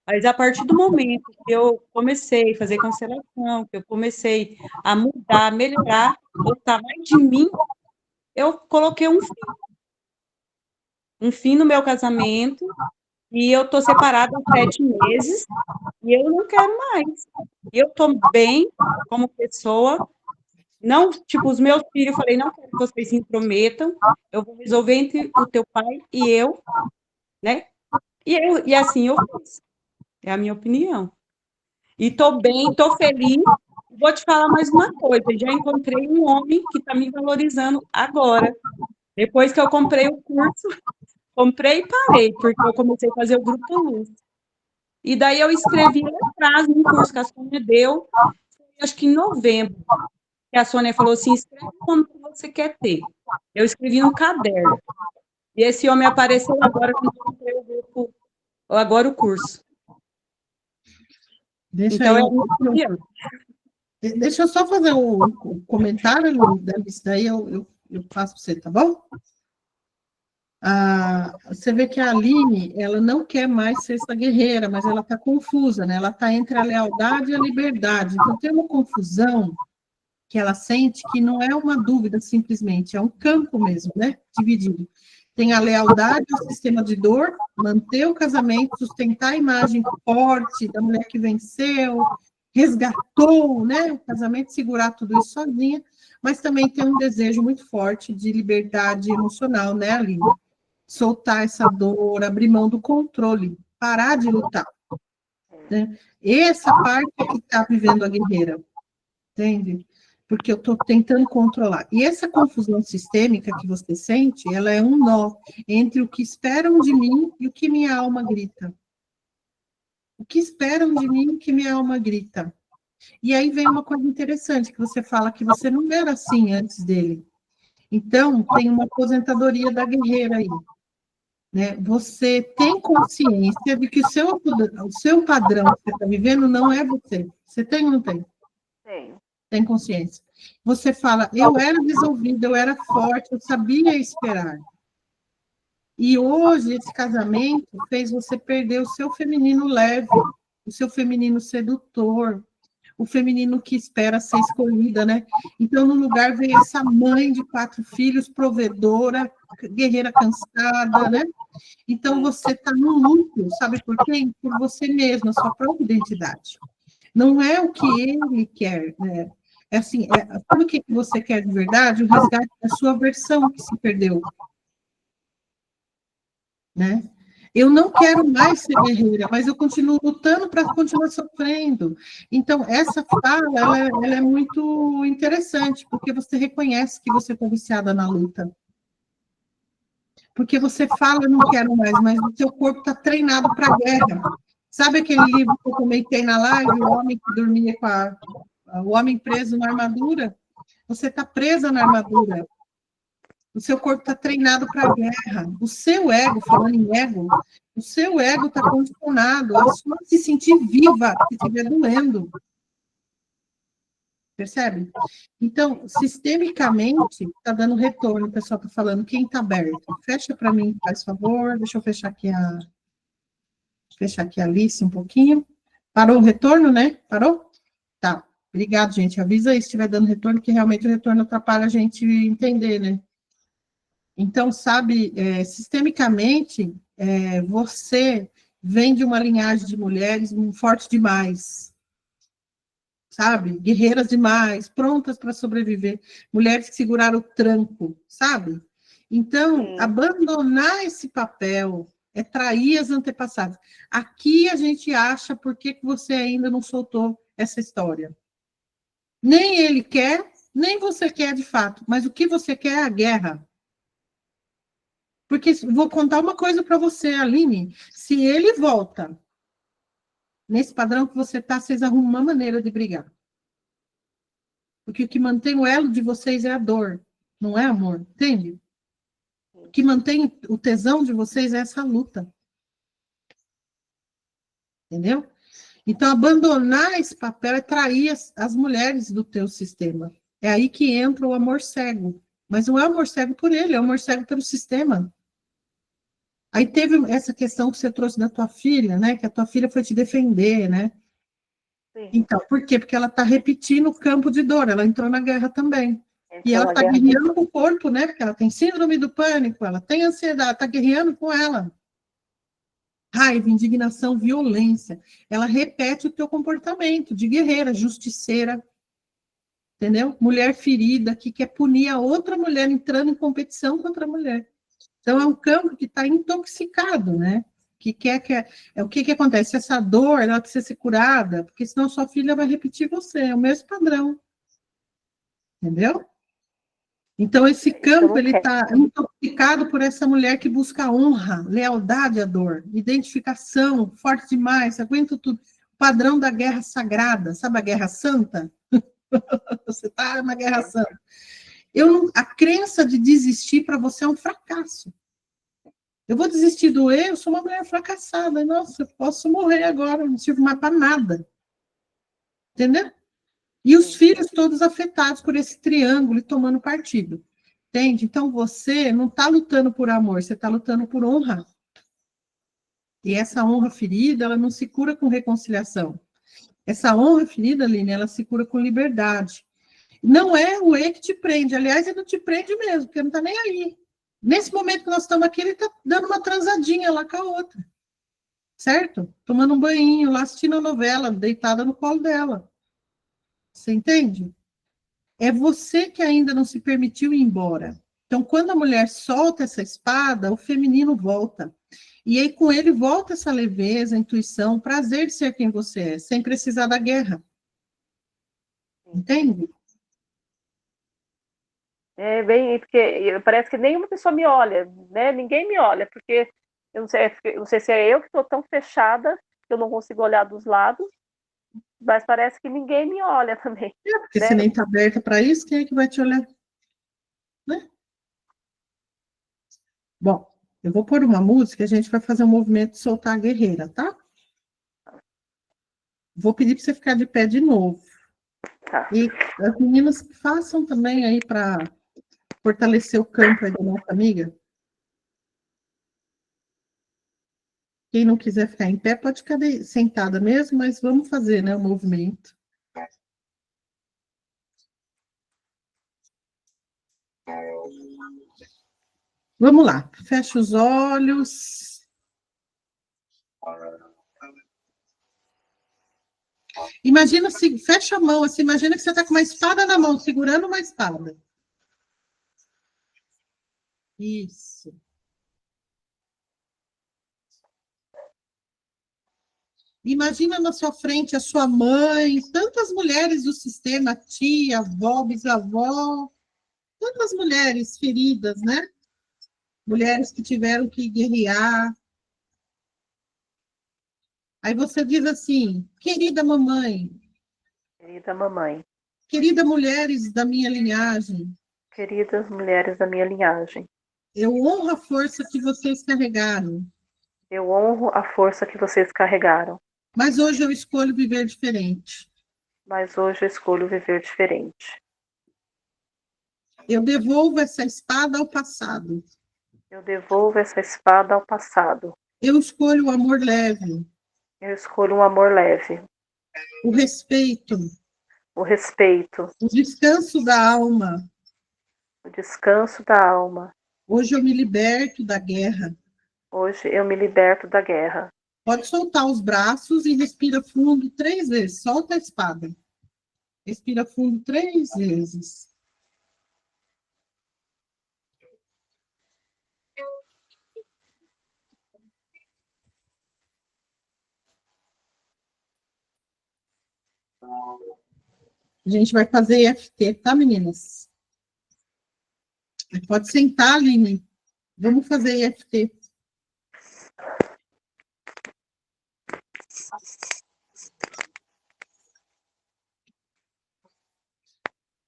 Mas a partir do momento que eu comecei a fazer constelação, que eu comecei a mudar, a melhorar, gostar mais de mim, eu coloquei um fim. um fim no meu casamento, e eu tô separada há 7 meses, e eu não quero mais. Eu tô bem como pessoa, não, tipo, os meus filhos, eu falei, não quero que vocês se intrometam, eu vou resolver entre o teu pai e eu, né? E assim eu fiz. É a minha opinião. E tô bem, tô feliz. Vou te falar mais uma coisa, já encontrei um homem que está me valorizando agora. Depois que eu comprei o curso, comprei e parei, porque eu comecei a fazer o Grupo Luz. E daí eu escrevi lá atrás num curso que a Sônia deu, acho que em novembro, que a Sônia falou assim, escreve como que você quer ter. Eu escrevi no caderno. E esse homem apareceu agora quando eu comprei o grupo, agora o curso. Então, Deixa eu só fazer um comentário, isso daí eu faço para você, tá bom? Você vê que a Aline, ela não quer mais ser essa guerreira, mas ela está confusa, né? Ela está entre a lealdade e a liberdade. Então, tem uma confusão que ela sente que não é uma dúvida simplesmente, é um campo mesmo, né? Dividido. Tem a lealdade ao sistema de dor, manter o casamento, sustentar a imagem forte da mulher que venceu, resgatou, né, o casamento, segurar tudo isso sozinha, mas também tem um desejo muito forte de liberdade emocional, né, Aline? Soltar essa dor, abrir mão do controle, parar de lutar. Né? Essa parte é que está vivendo a guerreira, entende? Porque eu estou tentando controlar. E essa confusão sistêmica que você sente, ela é um nó entre o que esperam de mim e o que minha alma grita. O que esperam de mim e o que minha alma grita. E aí vem uma coisa interessante, que você fala que você não era assim antes dele. Então, tem uma aposentadoria da guerreira aí. Né? Você tem consciência de que o seu padrão que você está vivendo não é você. Você tem ou não tem? Tenho. Tem consciência. Você fala, eu era resolvida, eu era forte, eu sabia esperar. E hoje, esse casamento fez você perder o seu feminino leve, o seu feminino sedutor, o feminino que espera ser escolhida, né? Então, no lugar veio essa mãe de 4 filhos, provedora, guerreira cansada, né? Então, você está no luto, sabe por quê? Por você mesma, a sua própria identidade. Não é o que ele quer, né? É assim, sabe o que você quer de verdade? O resgate da sua versão que se perdeu. Né? Eu não quero mais ser guerreira, mas eu continuo lutando para continuar sofrendo. Então, essa fala, ela é muito interessante, porque você reconhece que você está viciada na luta. Porque você fala, não quero mais, mas o seu corpo está treinado para a guerra. Sabe aquele livro que eu comentei na live, o homem que dormia o homem preso na armadura? Você está presa na armadura. O seu corpo está treinado para a guerra. O seu ego, falando em ego, o seu ego está condicionado a só se sentir viva se estiver doendo. Percebe? Então, sistemicamente, está dando retorno. O pessoal está falando, quem está aberto? Fecha para mim, faz favor. Deixa eu fechar aqui a Alice um pouquinho. Parou o retorno, né? Parou? Tá. Obrigado, gente. Avisa aí se estiver dando retorno, que realmente o retorno atrapalha a gente entender, né? Então, sabe, sistemicamente, você vem de uma linhagem de mulheres fortes demais, sabe? Guerreiras demais, prontas para sobreviver. Mulheres que seguraram o tranco, sabe? Então, abandonar esse papel é trair as antepassadas. Aqui a gente acha por que você ainda não soltou essa história. Nem ele quer, nem você quer de fato, mas o que você quer é a guerra. Porque vou contar uma coisa para você, Aline, se ele volta nesse padrão que você está, vocês arrumam uma maneira de brigar. Porque o que mantém o elo de vocês é a dor, não é amor, entende? O que mantém o tesão de vocês é essa luta. Entendeu? Então, abandonar esse papel é trair as mulheres do teu sistema. É aí que entra o amor cego. Mas não é amor cego por ele, é amor cego pelo sistema. Aí teve essa questão que você trouxe da tua filha, né? Que a tua filha foi te defender, né? Sim. Então, por quê? Porque ela está repetindo o campo de dor, ela entrou na guerra também. E ela Aquela está guerra. guerreando com o corpo, né? Porque ela tem síndrome do pânico, ela tem ansiedade, está guerreando com ela. Raiva, indignação, violência. Ela repete o teu comportamento de guerreira, justiceira, entendeu? Mulher ferida, que quer punir a outra mulher entrando em competição contra a mulher. Então, é um campo que está intoxicado, né? O que acontece? Essa dor, ela precisa ser curada, porque senão sua filha vai repetir você, é o mesmo padrão. Entendeu? Então, esse campo, ele está intoxicado por essa mulher que busca honra, lealdade à dor, identificação, forte demais, aguenta tudo. O padrão da guerra sagrada, sabe a guerra santa? Você está na guerra santa. A crença de desistir para você é um fracasso. Eu vou desistir do eu sou uma mulher fracassada. Nossa, eu posso morrer agora, não sirvo mais para nada. Entendeu? E os filhos todos afetados por esse triângulo e tomando partido. Entende? Então, você não está lutando por amor, você está lutando por honra. E essa honra ferida, ela não se cura com reconciliação. Essa honra ferida, Aline, ela se cura com liberdade. Não é o E que te prende. Aliás, ele não te prende mesmo, porque não está nem aí. Nesse momento que nós estamos aqui, ele está dando uma transadinha lá com a outra. Certo? Tomando um banhinho lá, assistindo a novela, deitada no colo dela. Você entende? É você que ainda não se permitiu ir embora. Então, quando a mulher solta essa espada, o feminino volta. E aí, com ele, volta essa leveza, intuição, prazer de ser quem você é, sem precisar da guerra. Entende? É bem, porque parece que nenhuma pessoa me olha, né? Ninguém me olha, porque eu não sei se é eu que estou tão fechada que eu não consigo olhar dos lados, mas parece que ninguém me olha também. Porque né? se nem está aberta para isso, quem é que vai te olhar? Né? Bom, eu vou pôr uma música, a gente vai fazer um movimento de soltar a guerreira, tá? Vou pedir para você ficar de pé de novo. Tá. E as meninas façam também aí para fortalecer o campo aí da nossa amiga. Quem não quiser ficar em pé, pode ficar sentada mesmo, mas vamos fazer, né, o movimento. Vamos lá, fecha os olhos. Imagina assim, fecha a mão, assim, imagina que você está com uma espada na mão, segurando uma espada. Isso. Imagina na sua frente a sua mãe, tantas mulheres do sistema, tia, avó, bisavó, tantas mulheres feridas, né? Mulheres que tiveram que guerrear. Aí você diz assim, querida mamãe. Querida mamãe. Querida mulheres da minha linhagem. Queridas mulheres da minha linhagem. Eu honro a força que vocês carregaram. Eu honro a força que vocês carregaram. Mas hoje eu escolho viver diferente. Mas hoje eu escolho viver diferente. Eu devolvo essa espada ao passado. Eu devolvo essa espada ao passado. Eu escolho o amor leve. Eu escolho um amor leve. O respeito. O respeito. O descanso da alma. O descanso da alma. Hoje eu me liberto da guerra. Hoje eu me liberto da guerra. Pode soltar os braços e respira fundo 3 vezes. Solta a espada. Respira fundo 3 vezes. A gente vai fazer EFT, tá, meninas? Pode sentar, Aline. Vamos fazer EFT.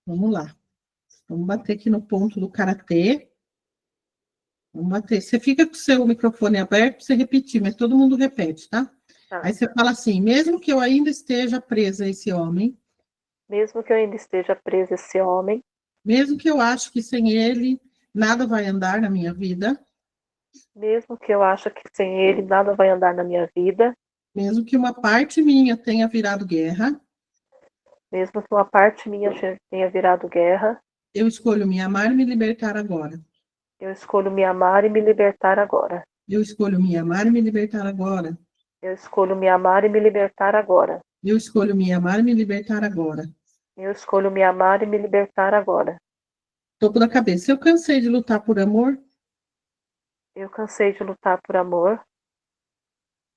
Vamos lá. Vamos bater aqui no ponto do karatê. Vamos bater. Você fica com o seu microfone aberto para você repetir, mas todo mundo repete, tá? Aí você fala assim, mesmo que eu ainda esteja presa a esse homem. Mesmo que eu ainda esteja presa a esse homem. Mesmo que eu acho que sem ele nada vai andar na minha vida. Mesmo que eu acho que sem ele nada vai andar na minha vida. Mesmo que uma parte minha tenha virado guerra. Mesmo que uma parte minha tenha virado guerra. Eu escolho me amar e me libertar agora. Eu escolho me amar e me libertar agora. Eu escolho me amar e me libertar agora. Eu escolho me amar e me libertar agora. Eu escolho me amar e me libertar agora. Eu escolho me amar e me libertar agora. Topo da cabeça. Eu cansei de lutar por amor. Eu cansei de lutar por amor.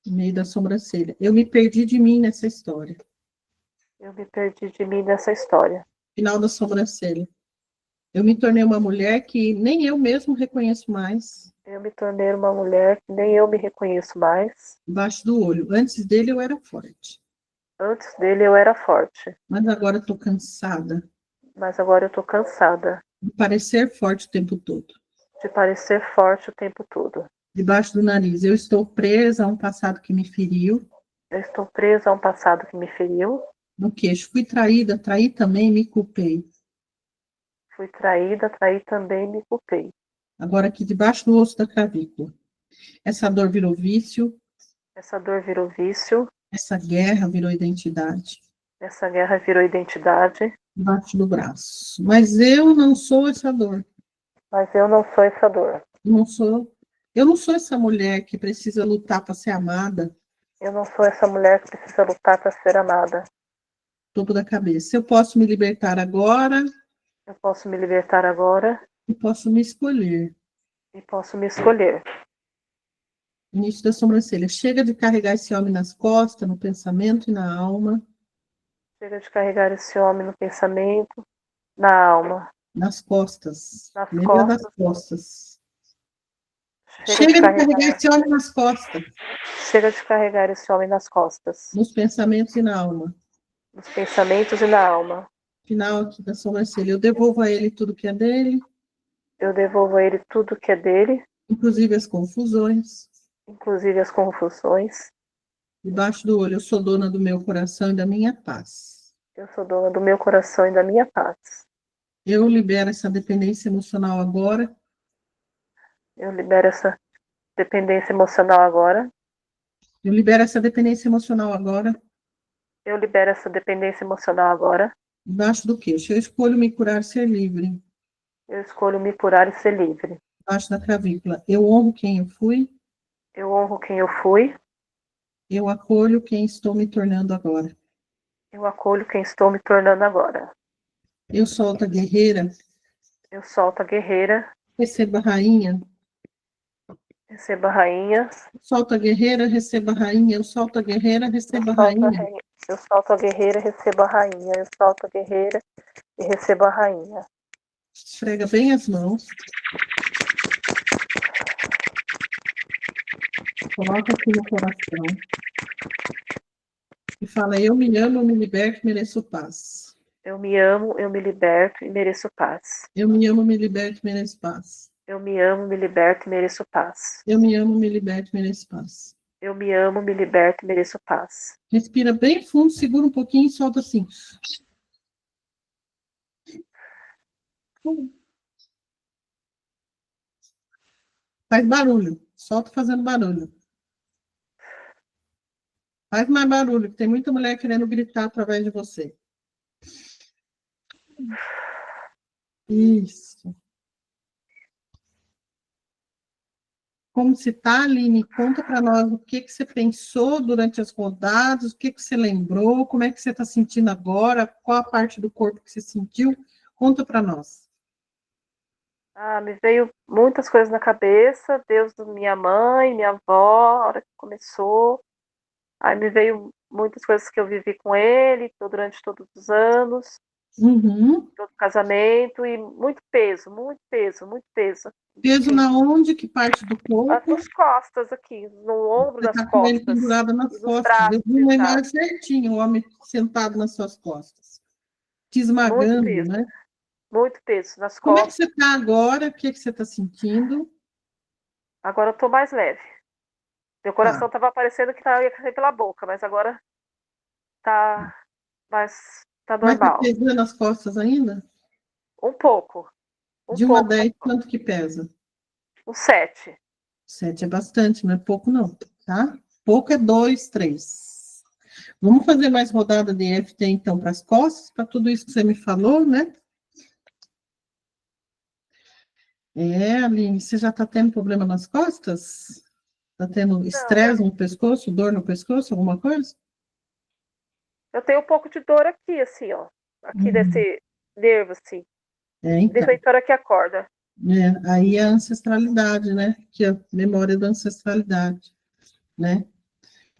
No meio da sobrancelha. Eu me perdi de mim nessa história. Eu me perdi de mim nessa história. Final da sobrancelha. Eu me tornei uma mulher que nem eu mesmo reconheço mais. Eu me tornei uma mulher que nem eu me reconheço mais. Embaixo do olho. Antes dele eu era forte. Antes dele eu era forte. Mas agora eu tô cansada. Mas agora eu tô cansada. De parecer forte o tempo todo. De parecer forte o tempo todo. Debaixo do nariz. Eu estou presa a um passado que me feriu. Eu estou presa a um passado que me feriu. No queixo. Fui traída, traí também, me culpei. Fui traída, traí também, me culpei. Agora aqui debaixo do osso da clavícula. Essa dor virou vício. Essa dor virou vício. Essa guerra virou identidade. Essa guerra virou identidade. Debaixo do braço. Mas eu não sou essa dor. Mas eu não sou essa dor. Eu não sou essa mulher que precisa lutar para ser amada. Eu não sou essa mulher que precisa lutar para ser amada. Topo da cabeça. Eu posso me libertar agora. Eu posso me libertar agora. E posso me escolher. E posso me escolher. Início da sobrancelha. Chega de carregar esse homem nas costas, no pensamento e na alma. Chega de carregar esse homem no pensamento, na alma. Nas costas. Nas Lembra costas. das costas. Chega de carregar esse homem nas costas. Chega de carregar esse homem nas costas. Nos pensamentos e na alma. Nos pensamentos e na alma. Final aqui da sobrancelha. Eu devolvo a ele tudo que é dele. Eu devolvo a ele tudo que é dele. Inclusive as confusões. Inclusive as confusões. Debaixo do olho. Eu sou dona do meu coração e da minha paz. Eu sou dona do meu coração e da minha paz. Eu libero essa dependência emocional agora. Eu libero essa dependência emocional agora. Eu libero essa dependência emocional agora. Eu libero essa dependência emocional agora. Debaixo do queixo. Eu escolho me curar e ser livre. Eu escolho me curar e ser livre. Debaixo da clavícula. Eu honro quem eu fui. Eu honro quem eu fui. Eu acolho quem estou me tornando agora. Eu acolho quem estou me tornando agora. Eu solto a guerreira. Eu solto a guerreira. Receba a rainha. Receba a rainha. Solto a guerreira, receba a rainha. Eu solto a guerreira, receba a rainha. Eu solto a guerreira, recebo a rainha. Eu solto a guerreira e recebo a rainha. Esfrega bem as mãos. Coloca aqui no coração. E fala, eu me amo, eu me liberto, mereço paz. Eu me amo, eu me liberto e mereço paz. Eu me amo, me liberto, mereço paz. Eu me amo, me liberto e mereço paz. Eu me amo, me liberto, mereço paz. Eu me amo, me liberto e mereço paz. Respira bem fundo, segura um pouquinho e solta assim. Faz barulho. Solta fazendo barulho. Faz mais barulho, que tem muita mulher querendo gritar através de você. Isso. Como se tá, Aline? Conta para nós o que você pensou durante as rodadas, o que você lembrou, como é que você está sentindo agora, qual a parte do corpo que você sentiu. Conta para nós. Me veio muitas coisas na cabeça, Deus, minha mãe, minha avó, a hora que começou. Aí me veio muitas coisas que eu vivi com ele durante todos os anos, todo o casamento, e muito peso, muito peso, muito peso. Peso na onde? Que parte do corpo? Nas costas aqui, no ombro, Você nas tá com ele costas. pendurado nas nos costas. braços, Eu vi uma exato. imagem certinho, o homem sentado nas suas costas. Te esmagando, peso. né? Muito peso nas Como costas. é que você está agora? O que você está sentindo? Agora eu estou mais leve. Meu coração estava parecendo que ia cair pela boca, mas agora tá Mas tá normal. pesando as costas ainda? Um pouco. De 1 a 10, quanto que pesa? Um 7. 7 é bastante, não é pouco não, tá? Pouco é 2, 3. Vamos fazer mais rodada de EFT, então, para as costas, para tudo isso que você me falou, né? Aline, você já está tendo problema nas costas? Está tendo estresse no pescoço, dor no pescoço, alguma coisa? Eu tenho um pouco de dor aqui, assim, ó. Aqui desse nervo, assim. Então. Principalmente hora que acorda. Aí é a ancestralidade, né? Que é a memória da ancestralidade, né?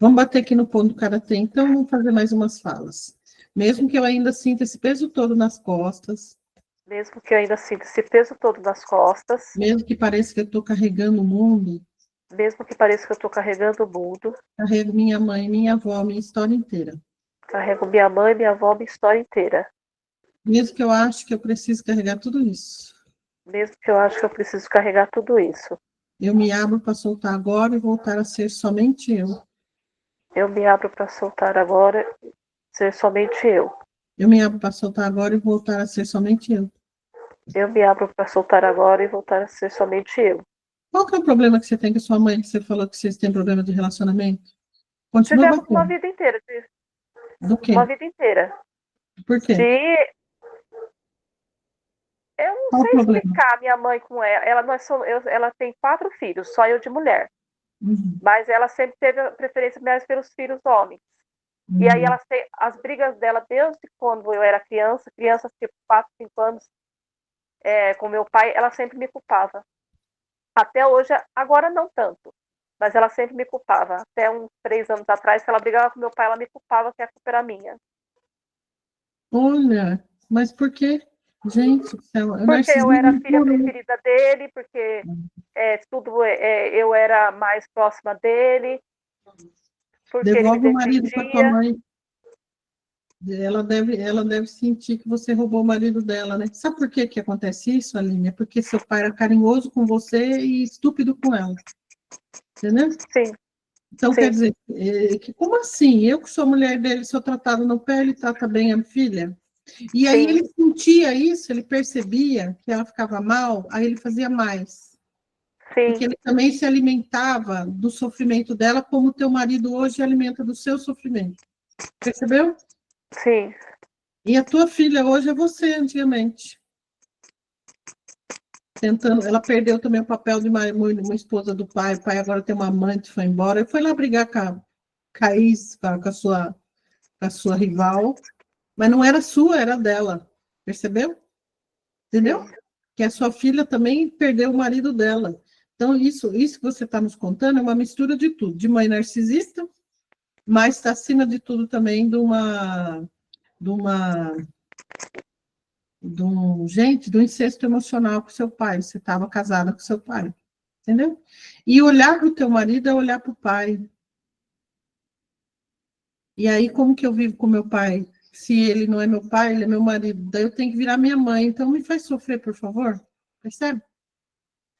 Vamos bater aqui no ponto do karatê, então vamos fazer mais umas falas. Mesmo que eu ainda sinta esse peso todo nas costas. Mesmo que eu ainda sinta esse peso todo nas costas. Mesmo que pareça que eu estou carregando o mundo. Mesmo que pareça que eu estou carregando o mundo. Carrego minha mãe, minha avó, minha história inteira. Carrego minha mãe, minha avó, minha história inteira. Mesmo que eu acho que eu preciso carregar tudo isso. Mesmo que eu acho que eu preciso carregar tudo isso. Eu me abro para soltar agora e voltar a ser somente eu. Eu me abro para soltar agora e ser somente eu. Eu me abro para soltar agora e voltar a ser somente eu. Eu me abro para soltar agora e voltar a ser somente eu. Qual que é o problema que você tem com a sua mãe, que você falou que vocês têm problema de relacionamento? Continua Tivemos batendo. uma vida inteira. Do quê? Uma vida inteira. Por quê? Eu não Qual sei o problema? explicar minha mãe com ela. Ela, não é só, ela tem 4 filhos, só eu de mulher. Mas ela sempre teve a preferência mais pelos filhos homens. E aí elas têm as brigas dela desde quando eu era criança tipo 4, 5 anos, com meu pai, ela sempre me culpava. Até hoje, agora não tanto, mas ela sempre me culpava. Até uns 3 anos atrás, se ela brigava com meu pai, ela me culpava que a culpa era minha. Olha, mas por quê? Gente, porque eu era a filha preferida dele, porque eu era mais próxima dele, porque Devolve ele o me marido para tua defendia. mãe. Ela deve sentir que você roubou o marido dela, né? Sabe por que que acontece isso, Aline? É porque seu pai era carinhoso com você e estúpido com ela. Entendeu? Sim. Então, quer dizer, como assim? Eu que sou mulher dele, sou tratada no pé, ele trata bem a filha? E aí ele sentia isso, ele percebia que ela ficava mal, aí ele fazia mais. Sim. Porque ele também se alimentava do sofrimento dela, como o teu marido hoje alimenta do seu sofrimento. Percebeu? Sim. E a tua filha hoje é você, antigamente. Ela perdeu também o papel de uma esposa do pai, o pai agora tem uma amante, foi embora, e foi lá brigar com a Caís, com a sua rival, mas não era sua, era dela. Percebeu? Entendeu? Sim. Que a sua filha também perdeu o marido dela. Então, isso que você está nos contando é uma mistura de tudo, de mãe narcisista, mas está acima de tudo também de do incesto emocional com seu pai. Você estava casada com seu pai, entendeu? E olhar para o teu marido é olhar para o pai. E aí, como que eu vivo com meu pai? Se ele não é meu pai, ele é meu marido. Daí eu tenho que virar minha mãe. Então, me faz sofrer, por favor. Percebe?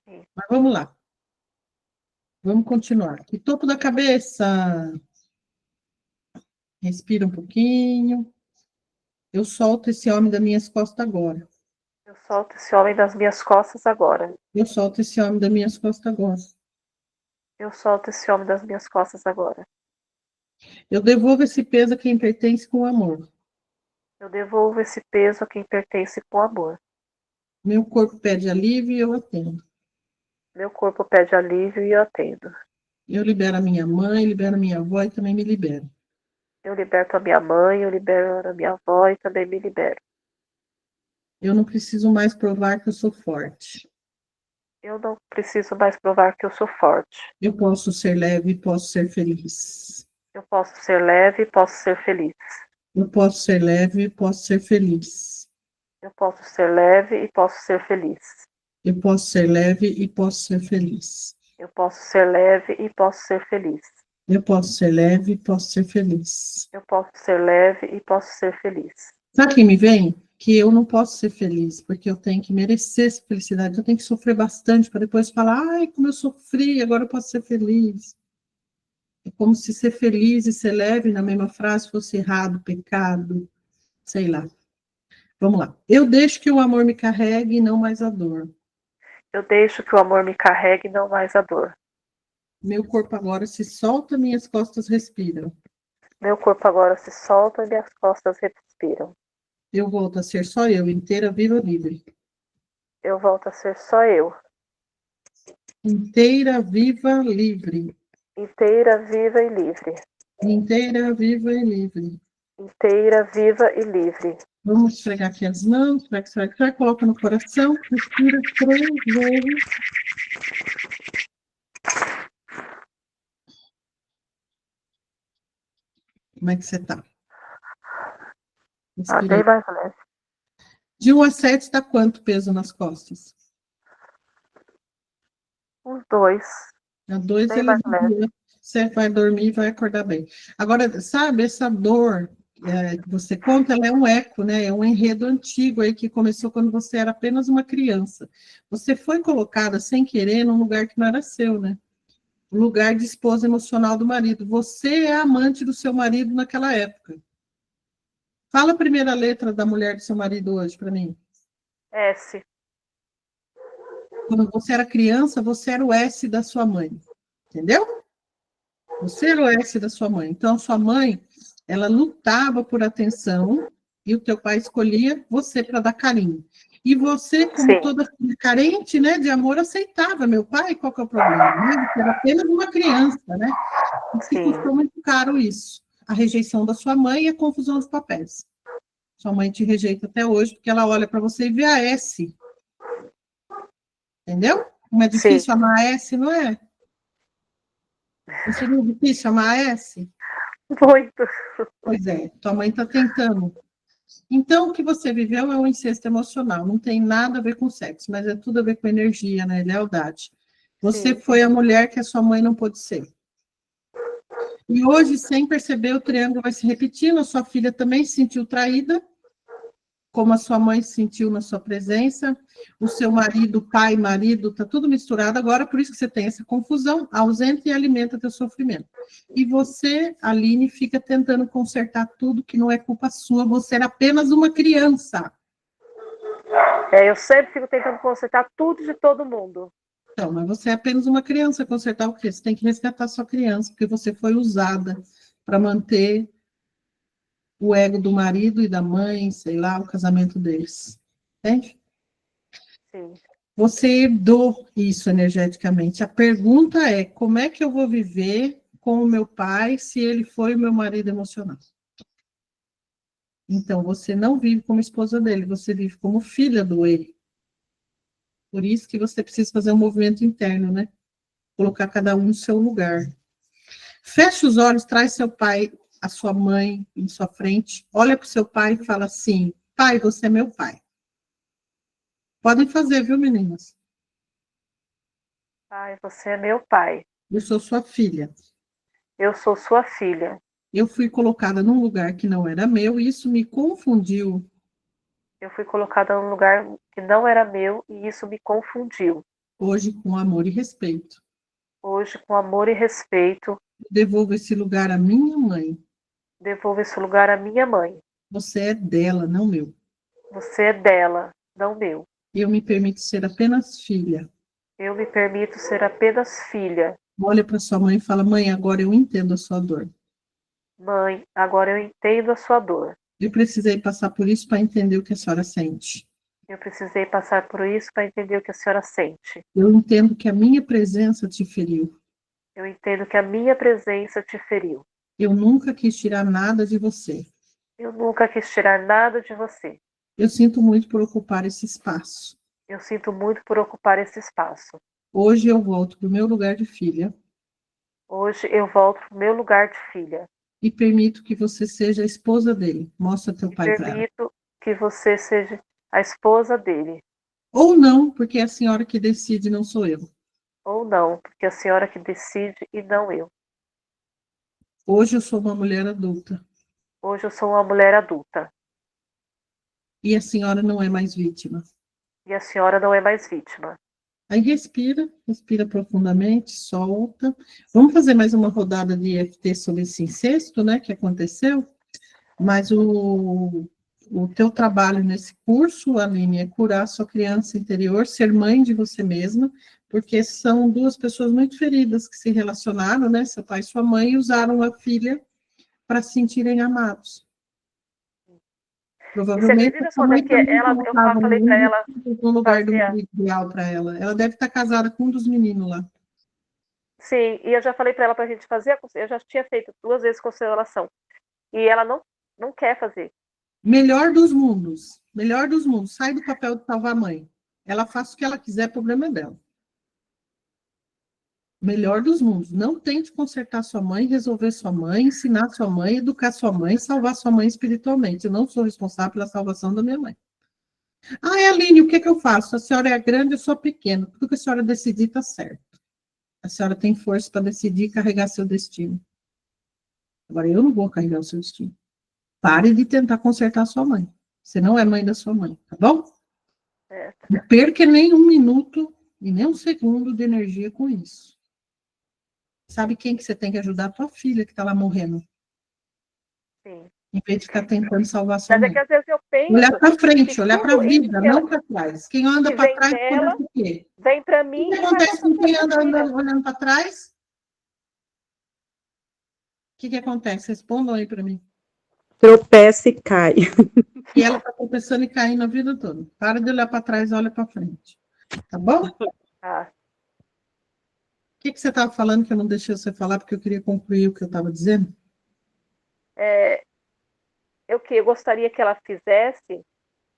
Sim. Mas vamos lá. Vamos continuar. E topo da cabeça. Respira um pouquinho. Eu solto esse homem das minhas costas agora. Eu solto esse homem das minhas costas agora. Eu solto esse homem das minhas costas agora. Eu solto esse homem das minhas costas agora. Eu devolvo esse peso a quem pertence com amor. Eu devolvo esse peso a quem pertence com amor. Meu corpo pede alívio e eu atendo. Meu corpo pede alívio e eu atendo. Eu libero a minha mãe, libero a minha avó e também me libero. Eu liberto a minha mãe, eu libero a minha avó e também me libero. Eu não preciso mais provar que eu sou forte. Eu não preciso mais provar que eu sou forte. Eu posso ser leve e posso ser feliz. Eu posso ser leve e posso ser feliz. Eu posso ser leve e posso ser feliz. Eu posso ser leve e posso ser feliz. Eu posso ser leve e posso ser feliz. Eu posso ser leve e posso ser feliz. Eu posso ser leve e posso ser feliz. Eu posso ser leve e posso ser feliz. Sabe quem me vem? Que eu não posso ser feliz, porque eu tenho que merecer essa felicidade. Eu tenho que sofrer bastante para depois falar, ai, como eu sofri, agora eu posso ser feliz. É como se ser feliz e ser leve na mesma frase fosse errado, pecado, sei lá. Vamos lá. Eu deixo que o amor me carregue e não mais a dor. Eu deixo que o amor me carregue e não mais a dor. Meu corpo agora se solta, minhas costas respiram. Meu corpo agora se solta e minhas costas respiram. Eu volto a ser só eu, inteira, viva, livre. Eu volto a ser só eu, Inteira, viva, livre. Inteira, viva e livre. Inteira, viva e livre. Inteira, viva e livre. Vamos esfregar aqui as mãos, esfregar, coloca no coração, respira 3 vezes. Como é que você tá? Bem mais leve. De 1 a 7, está quanto peso nas costas? Uns 2. A 2 Bem ele mais leve. você vai dormir e vai acordar bem. Agora, sabe, essa dor que você conta, ela é um eco, né? É um enredo antigo aí que começou quando você era apenas uma criança. Você foi colocada sem querer num lugar que não era seu, né? O lugar de esposa emocional do marido. Você é amante do seu marido naquela época. Fala a primeira letra da mulher do seu marido hoje para mim. S. Quando você era criança, você era o S da sua mãe. Entendeu? Você era o S da sua mãe. Então, sua mãe, ela lutava por atenção e o teu pai escolhia você para dar carinho. E você, como Sim. toda filha carente, né, de amor, aceitava. Meu pai, qual que é o problema? Né? Você era apenas uma criança, né? E se custou muito caro isso. A rejeição da sua mãe e a confusão dos papéis. Sua mãe te rejeita até hoje, porque ela olha para você e vê a S. Entendeu? Como é difícil amar a S, não é? Você não é difícil amar a S? Muito. Pois é, tua mãe está tentando. Então, o que você viveu é um incesto emocional, não tem nada a ver com sexo, mas é tudo a ver com energia, né? Lealdade. Você foi a mulher que a sua mãe não pôde ser. E hoje, sem perceber, o triângulo vai se repetindo, a sua filha também se sentiu traída, como a sua mãe se sentiu na sua presença, o seu marido, pai, marido, está tudo misturado agora, por isso que você tem essa confusão, ausente e alimenta teu sofrimento. E você, Aline, fica tentando consertar tudo que não é culpa sua, você era apenas uma criança. Eu sempre fico tentando consertar tudo de todo mundo. Então, mas você é apenas uma criança, consertar o quê? Você tem que resgatar sua criança, porque você foi usada para manter o ego do marido e da mãe, sei lá, o casamento deles. Entende? Sim. Você herdou isso energeticamente. A pergunta é, como é que eu vou viver com o meu pai se ele foi o meu marido emocional? Então, você não vive como esposa dele, você vive como filha do ele. Por isso que você precisa fazer um movimento interno, né? Colocar cada um no seu lugar. Fecha os olhos, traz seu pai, a sua mãe em sua frente, olha para o seu pai e fala assim, pai, você é meu pai. Podem fazer, viu, meninas? Pai, você é meu pai. Eu sou sua filha. Eu sou sua filha. Eu fui colocada num lugar que não era meu e isso me confundiu. Eu fui colocada num lugar que não era meu e isso me confundiu. Hoje, com amor e respeito. Hoje, com amor e respeito, devolvo esse lugar à minha mãe. Devolvo esse lugar à minha mãe. Você é dela, não meu. Você é dela, não meu. Eu me permito ser apenas filha. Eu me permito ser apenas filha. Olha para sua mãe e fala, mãe, agora eu entendo a sua dor. Mãe, agora eu entendo a sua dor. Eu precisei passar por isso para entender o que a senhora sente. Eu precisei passar por isso para entender o que a senhora sente. Eu entendo que a minha presença te feriu. Eu entendo que a minha presença te feriu. Eu nunca quis tirar nada de você. Eu nunca quis tirar nada de você. Eu sinto muito por ocupar esse espaço. Eu sinto muito por ocupar esse espaço. Hoje eu volto para o meu lugar de filha. Hoje eu volto para o meu lugar de filha. E permito que você seja a esposa dele. Mostra teu pai para ela. Permito que você seja a esposa dele. Ou não, porque é a senhora que decide, não sou eu. Ou não, porque é a senhora que decide e não eu. Hoje eu sou uma mulher adulta. Hoje eu sou uma mulher adulta. E a senhora não é mais vítima. E a senhora não é mais vítima. Aí respira, respira profundamente, solta. Vamos fazer mais uma rodada de EFT sobre esse incesto, né, que aconteceu. Mas o teu trabalho nesse curso, Aline, é curar sua criança interior, ser mãe de você mesma, porque são duas pessoas muito feridas que se relacionaram, né, seu pai e sua mãe, e usaram a filha para se sentirem amados. Provavelmente acredita, a sua mãe Sônia, que também eu colocava falei para ela no lugar do fazer. marido ideal para ela. Ela deve estar casada com um dos meninos lá. Sim, e eu já falei para ela para a gente fazer, eu já tinha feito 2 vezes constelação. E ela não quer fazer. Melhor dos mundos. Melhor dos mundos. Sai do papel de salvar a mãe. Ela faz o que ela quiser, problema é dela. Melhor dos mundos. Não tente consertar sua mãe, resolver sua mãe, ensinar sua mãe, educar sua mãe, salvar sua mãe espiritualmente. Eu não sou responsável pela salvação da minha mãe. Ah, Aline, o que eu faço? A senhora é grande, eu sou pequena. Tudo que a senhora decidir está certo. A senhora tem força para decidir e carregar seu destino. Agora, eu não vou carregar o seu destino. Pare de tentar consertar sua mãe. Você não é mãe da sua mãe, tá bom? Não perca nem um minuto e nem um segundo de energia com isso. Sabe quem que você tem que ajudar? A tua filha que está lá morrendo. Sim. Em vez de ficar tentando salvar sua mãe. Mas é que às vezes eu penso... Olhar para frente, olhar para a tudo isso vida, que não ela- para trás. Quem anda que para vem trás, dela, acontece o quê? vem para O mim que e vai acontece passar com para quem minha anda filha. olhando para trás? O que acontece? Respondam aí para mim. Tropeça e cai. E ela está tropeçando e caindo a vida toda. Para de olhar para trás, olha para frente. Tá bom? Ah, O que você estava falando que eu não deixei você falar porque eu queria concluir o que eu estava dizendo? eu gostaria que ela fizesse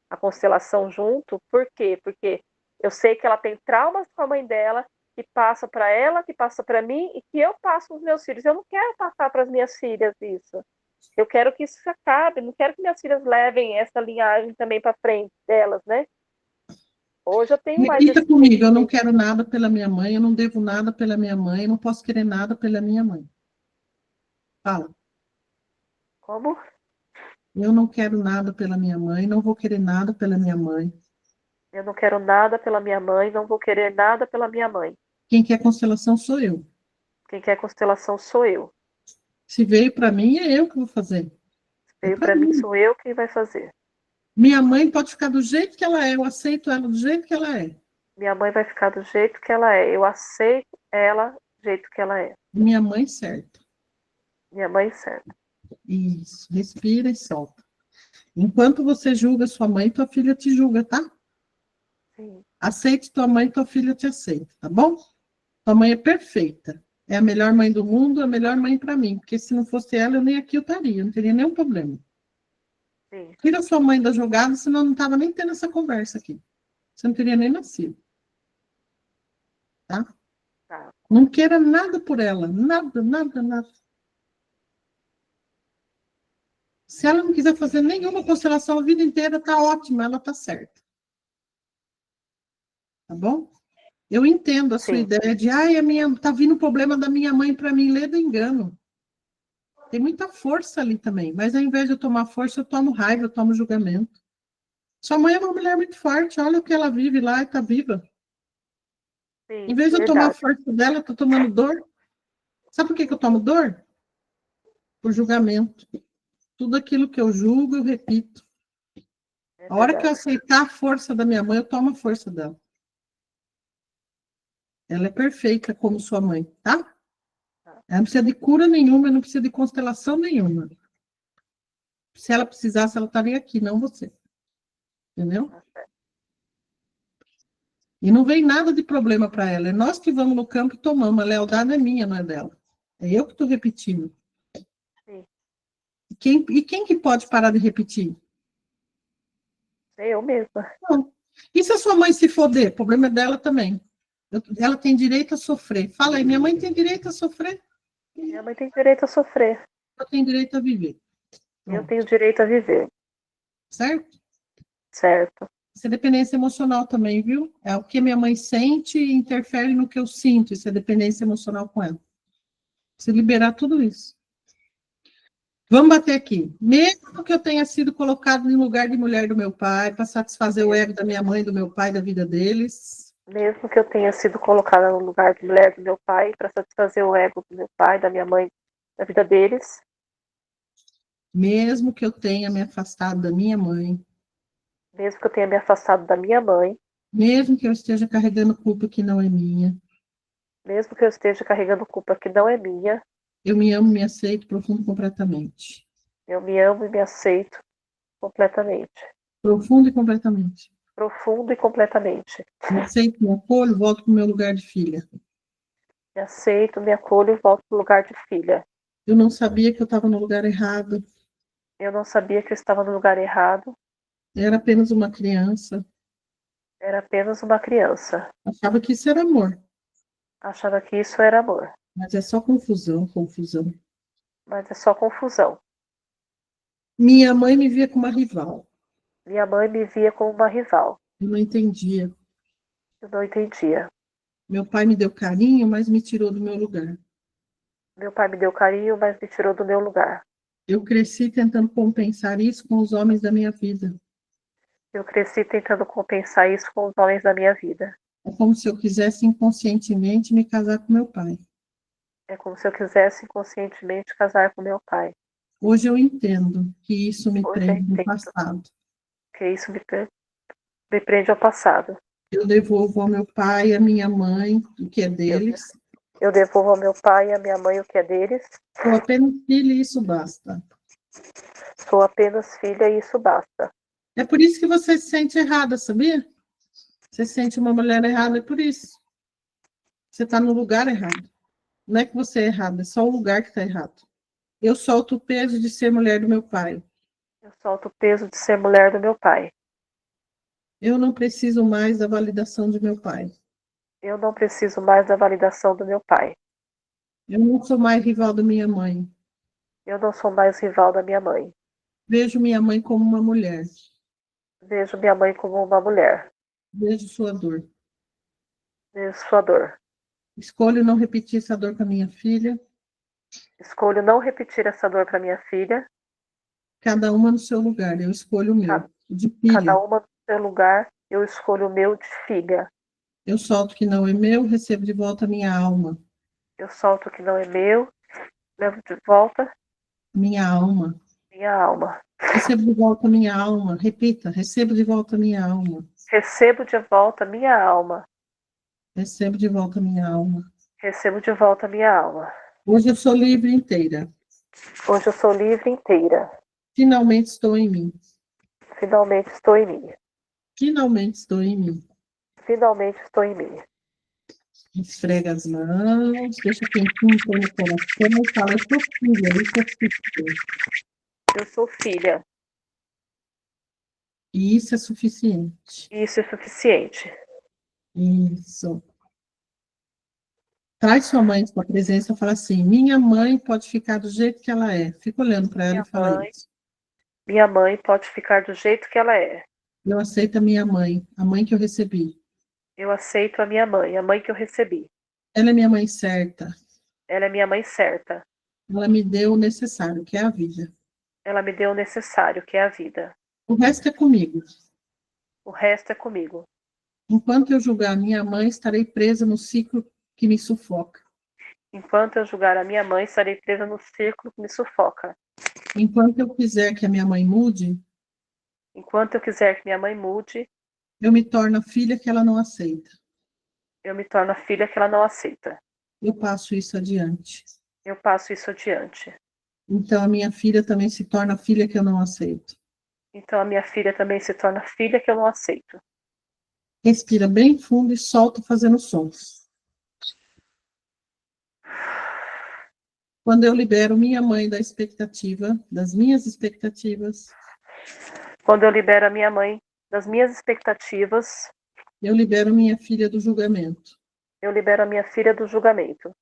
a constelação junto, por quê? Porque eu sei que ela tem traumas com a mãe dela, que passa para ela, que passa para mim, e que eu passo para os meus filhos. Eu não quero passar para as minhas filhas isso. Eu quero que isso acabe, não quero que minhas filhas levem essa linhagem também para frente delas, né? Hoje eu tenho mais Repita esse comigo, eu não quero nada pela minha mãe, eu não devo nada pela minha mãe, eu não posso querer nada pela minha mãe. Fala. Como? Eu não quero nada pela minha mãe, não vou querer nada pela minha mãe. Eu não quero nada pela minha mãe, não vou querer nada pela minha mãe. Quem quer constelação sou eu. Quem quer constelação sou eu. Se veio para mim, é eu que vou fazer. Veio para mim, sou eu quem vai fazer. Minha mãe pode ficar do jeito que ela é, eu aceito ela do jeito que ela é. Minha mãe vai ficar do jeito que ela é. Eu aceito ela do jeito que ela é. Minha mãe certa. Minha mãe certa. Isso, respira e solta. Enquanto você julga sua mãe, tua filha te julga, tá? Sim. Aceite tua mãe, tua filha te aceita, tá bom? Tua mãe é perfeita. É a melhor mãe do mundo, a melhor mãe para mim. Porque se não fosse ela, eu nem aqui eu estaria, não teria nenhum problema. Sim. Tira sua mãe da jogada, senão não estava nem tendo essa conversa aqui. Você não teria nem nascido. Tá? Tá. Não queira nada por ela. Nada, nada, nada. Se ela não quiser fazer nenhuma constelação a vida inteira, tá ótimo, ela tá certa. Tá bom? Eu entendo a sua ideia de, tá vindo o problema da minha mãe para mim, lê do engano. Tem muita força ali também, mas ao invés de eu tomar força, eu tomo raiva, eu tomo julgamento. Sua mãe é uma mulher muito forte, olha o que ela vive lá e tá viva. Sim, Em vez de eu tomar a força dela, eu tô tomando dor. Sabe por que eu tomo dor? Por julgamento. Tudo aquilo que eu julgo, eu repito. A hora que eu aceitar a força da minha mãe, eu tomo a força dela. Ela é perfeita como sua mãe, tá? Ela não precisa de cura nenhuma, não precisa de constelação nenhuma. Se ela precisasse, ela estaria aqui, não você. Entendeu? E não vem nada de problema para ela. É nós que vamos no campo e tomamos. A lealdade é minha, não é dela. É eu que estou repetindo. Sim. E quem que pode parar de repetir? Eu mesma. Não. E se a sua mãe se foder? O problema é dela também. Ela tem direito a sofrer. Fala aí, minha mãe tem direito a sofrer? Minha mãe tem direito a sofrer. Eu tenho direito a viver. Eu tenho direito a viver. Certo? Certo. Isso é dependência emocional também, viu? É o que minha mãe sente e interfere no que eu sinto. Isso é dependência emocional com ela. Precisa liberar tudo isso. Vamos bater aqui. Mesmo que eu tenha sido colocado no lugar de mulher do meu pai, para satisfazer o ego da minha mãe, do meu pai, da vida deles. Mesmo que eu tenha sido colocada no lugar de mulher do meu pai, para satisfazer o ego do meu pai, da minha mãe, da vida deles. Mesmo que eu tenha me afastado da minha mãe. Mesmo que eu tenha me afastado da minha mãe. Mesmo que eu esteja carregando culpa que não é minha. Mesmo que eu esteja carregando culpa que não é minha. Eu me amo e me aceito profundo e completamente. Eu me amo e me aceito completamente. Profundo e completamente. Profundo e completamente. Me aceito, me acolho, volto para o meu lugar de filha. Me aceito, me acolho e volto para o lugar de filha. Eu não sabia que eu estava no lugar errado. Eu não sabia que eu estava no lugar errado. Era apenas uma criança. Era apenas uma criança. Achava que isso era amor. Achava que isso era amor. Mas é só confusão, confusão. Mas é só confusão. Minha mãe me via como uma rival. Minha mãe me via como uma rival. Eu não entendia. Eu não entendia. Meu pai me deu carinho, mas me tirou do meu lugar. Meu pai me deu carinho, mas me tirou do meu lugar. Eu cresci tentando compensar isso com os homens da minha vida. Eu cresci tentando compensar isso com os homens da minha vida. É como se eu quisesse inconscientemente me casar com meu pai. É como se eu quisesse inconscientemente casar com meu pai. Hoje eu entendo que isso me Hoje eu prende no entendo passado. que isso me prende ao passado. Eu devolvo ao meu pai e à minha mãe o que é deles. Eu devolvo ao meu pai e à minha mãe o que é deles. Sou apenas filha e isso basta. Sou apenas filha e isso basta. É por isso que você se sente errada, sabia? Você se sente uma mulher errada, é por isso. Você está no lugar errado. Não é que você é errada, é só o lugar que está errado. Eu solto o peso de ser mulher do meu pai. Eu solto o peso de ser mulher do meu pai. Eu não preciso mais da validação de meu pai. Eu não preciso mais da validação do meu pai. Eu não sou mais rival da minha mãe. Eu não sou mais rival da minha mãe. Vejo minha mãe como uma mulher. Vejo minha mãe como uma mulher. Vejo sua dor. Vejo sua dor. Escolho não repetir essa dor com a minha filha. Escolho não repetir essa dor para minha filha. Cada uma no seu lugar. Eu escolho o meu, de filha. Cada uma no seu lugar. Eu escolho o meu de filha. Eu solto o que não é meu, recebo de volta a minha alma. Eu solto o que não é meu, levo de volta Minha alma. minha alma. Recebo de volta a minha alma. Repita, recebo de volta a minha alma. Recebo de volta minha alma. Recebo de volta a minha alma. Recebo de volta minha alma. Hoje eu sou livre inteira. Hoje eu sou livre inteira. Finalmente estou em mim. Finalmente estou em mim. Finalmente estou em mim. Finalmente estou em mim. Esfrega as mãos, deixa quentinho no coração e fala, eu sou filha, eu sou filha. Eu sou filha. E isso é suficiente. Isso é suficiente. Isso. Traz sua mãe com a presença e fala assim, minha mãe pode ficar do jeito que ela é. Fica olhando para ela e fala isso. Minha mãe pode ficar do jeito que ela é. Eu aceito a minha mãe, a mãe que eu recebi. Eu aceito a mãe que eu recebi. Ela é minha mãe certa. Ela é minha mãe certa. Ela me deu o necessário, que é a vida. Ela me deu o necessário, que é a vida. O resto é comigo. O resto é comigo. Enquanto eu julgar minha mãe, estarei presa no ciclo que me sufoca. Enquanto eu julgar a minha mãe, estarei presa no círculo que me sufoca. Enquanto eu quiser que a minha mãe mude, enquanto eu quiser que minha mãe mude, eu me torno a filha que ela não aceita. Eu me torno a filha que ela não aceita. Eu passo isso adiante. Eu passo isso adiante. Então a minha filha também se torna a filha que eu não aceito. Então a minha filha também se torna a filha que eu não aceito. Respira bem fundo e solta fazendo sons. Quando eu libero minha mãe da expectativa, das minhas expectativas. Quando eu libero a minha mãe das minhas expectativas. Eu libero minha filha do julgamento. Eu libero a minha filha do julgamento.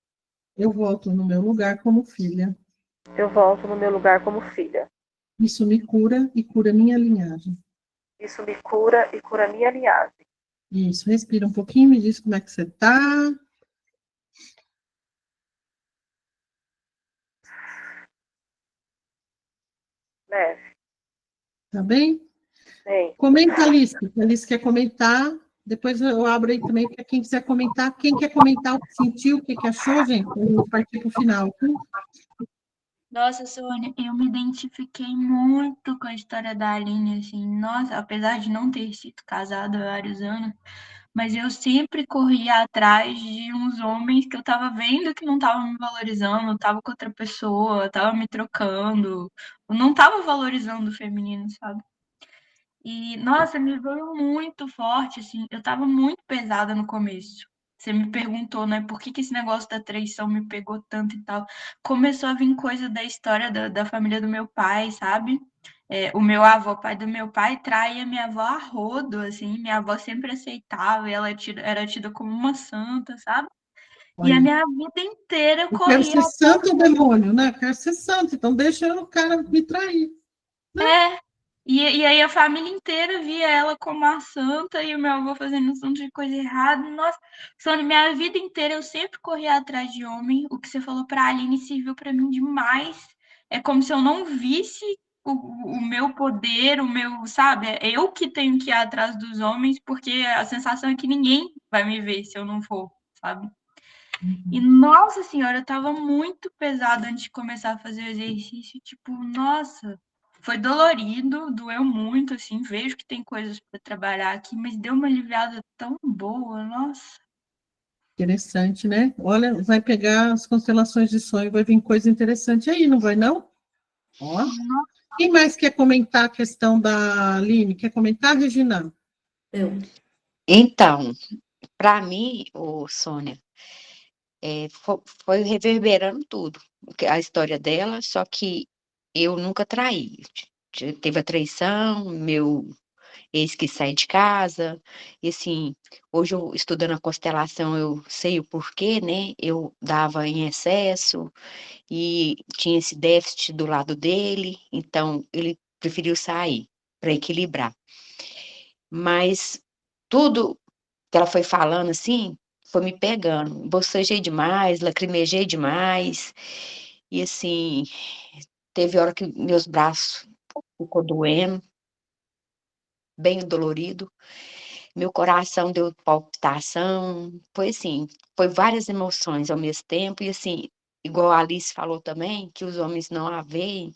Eu volto no meu lugar como filha. Eu volto no meu lugar como filha. Isso me cura e cura minha linhagem. Isso me cura e cura minha linhagem. Isso, respira um pouquinho, me diz como é que você tá. Leve. Tá bem? Bem. Comenta a Alice. A Alice quer comentar. Depois eu abro aí também para quem quiser comentar. Quem quer comentar o que sentiu, o que achou, gente? Vamos partir para o final. Nossa, Sônia, eu me identifiquei muito com a história da Aline, assim. Nossa, apesar de não ter sido casada há vários anos, mas eu sempre corria atrás de uns homens que eu tava vendo que não estavam me valorizando, tava com outra pessoa, tava me trocando, eu não tava valorizando o feminino, sabe? E, nossa, me veio muito forte, assim, eu tava muito pesada no começo. Você me perguntou, né, por que que esse negócio da traição me pegou tanto e tal. Começou a vir coisa da história da família do meu pai, sabe? O meu avô, pai do meu pai, trai a minha avó a rodo, assim, minha avó sempre aceitava, e ela era tida como uma santa, sabe? E a Olha, minha vida inteira eu eu quero corria ser atrás. santo ou demônio, né? Eu quero ser santo, então deixa o cara me trair. É, e aí a família inteira via ela como a santa e o meu avô fazendo um tanto de coisa errada. Nossa, Sônia, minha vida inteira eu sempre corri atrás de homem. O que você falou para a Aline serviu para mim demais. É como se eu não visse o meu poder, o meu, sabe? É eu que tenho que ir atrás dos homens, porque a sensação é que ninguém vai me ver se eu não for, sabe? E, nossa senhora, eu tava muito pesada antes de começar a fazer o exercício. Tipo, nossa, foi dolorido, doeu muito, assim. Vejo que tem coisas para trabalhar aqui, mas deu uma aliviada tão boa, nossa. Interessante, né? Olha, vai pegar as constelações de sonho, vai vir coisa interessante aí, não vai não? Ó. Quem mais quer comentar a questão da Aline? Quer comentar, Regina? Então, para mim, Sônia, foi reverberando tudo, a história dela, só que eu nunca traí. Teve a traição, meu ex que sai de casa, e assim, hoje eu estudando a constelação, eu sei o porquê, né? Eu dava em excesso e tinha esse déficit do lado dele, então ele preferiu sair para equilibrar. Mas tudo que ela foi falando assim, foi me pegando. Bocejei demais, lacrimejei demais, e assim, teve hora que meus braços ficou doendo, bem dolorido. Meu coração deu palpitação, foi assim, foi várias emoções ao mesmo tempo, e assim, igual a Alice falou também, que os homens não a veem,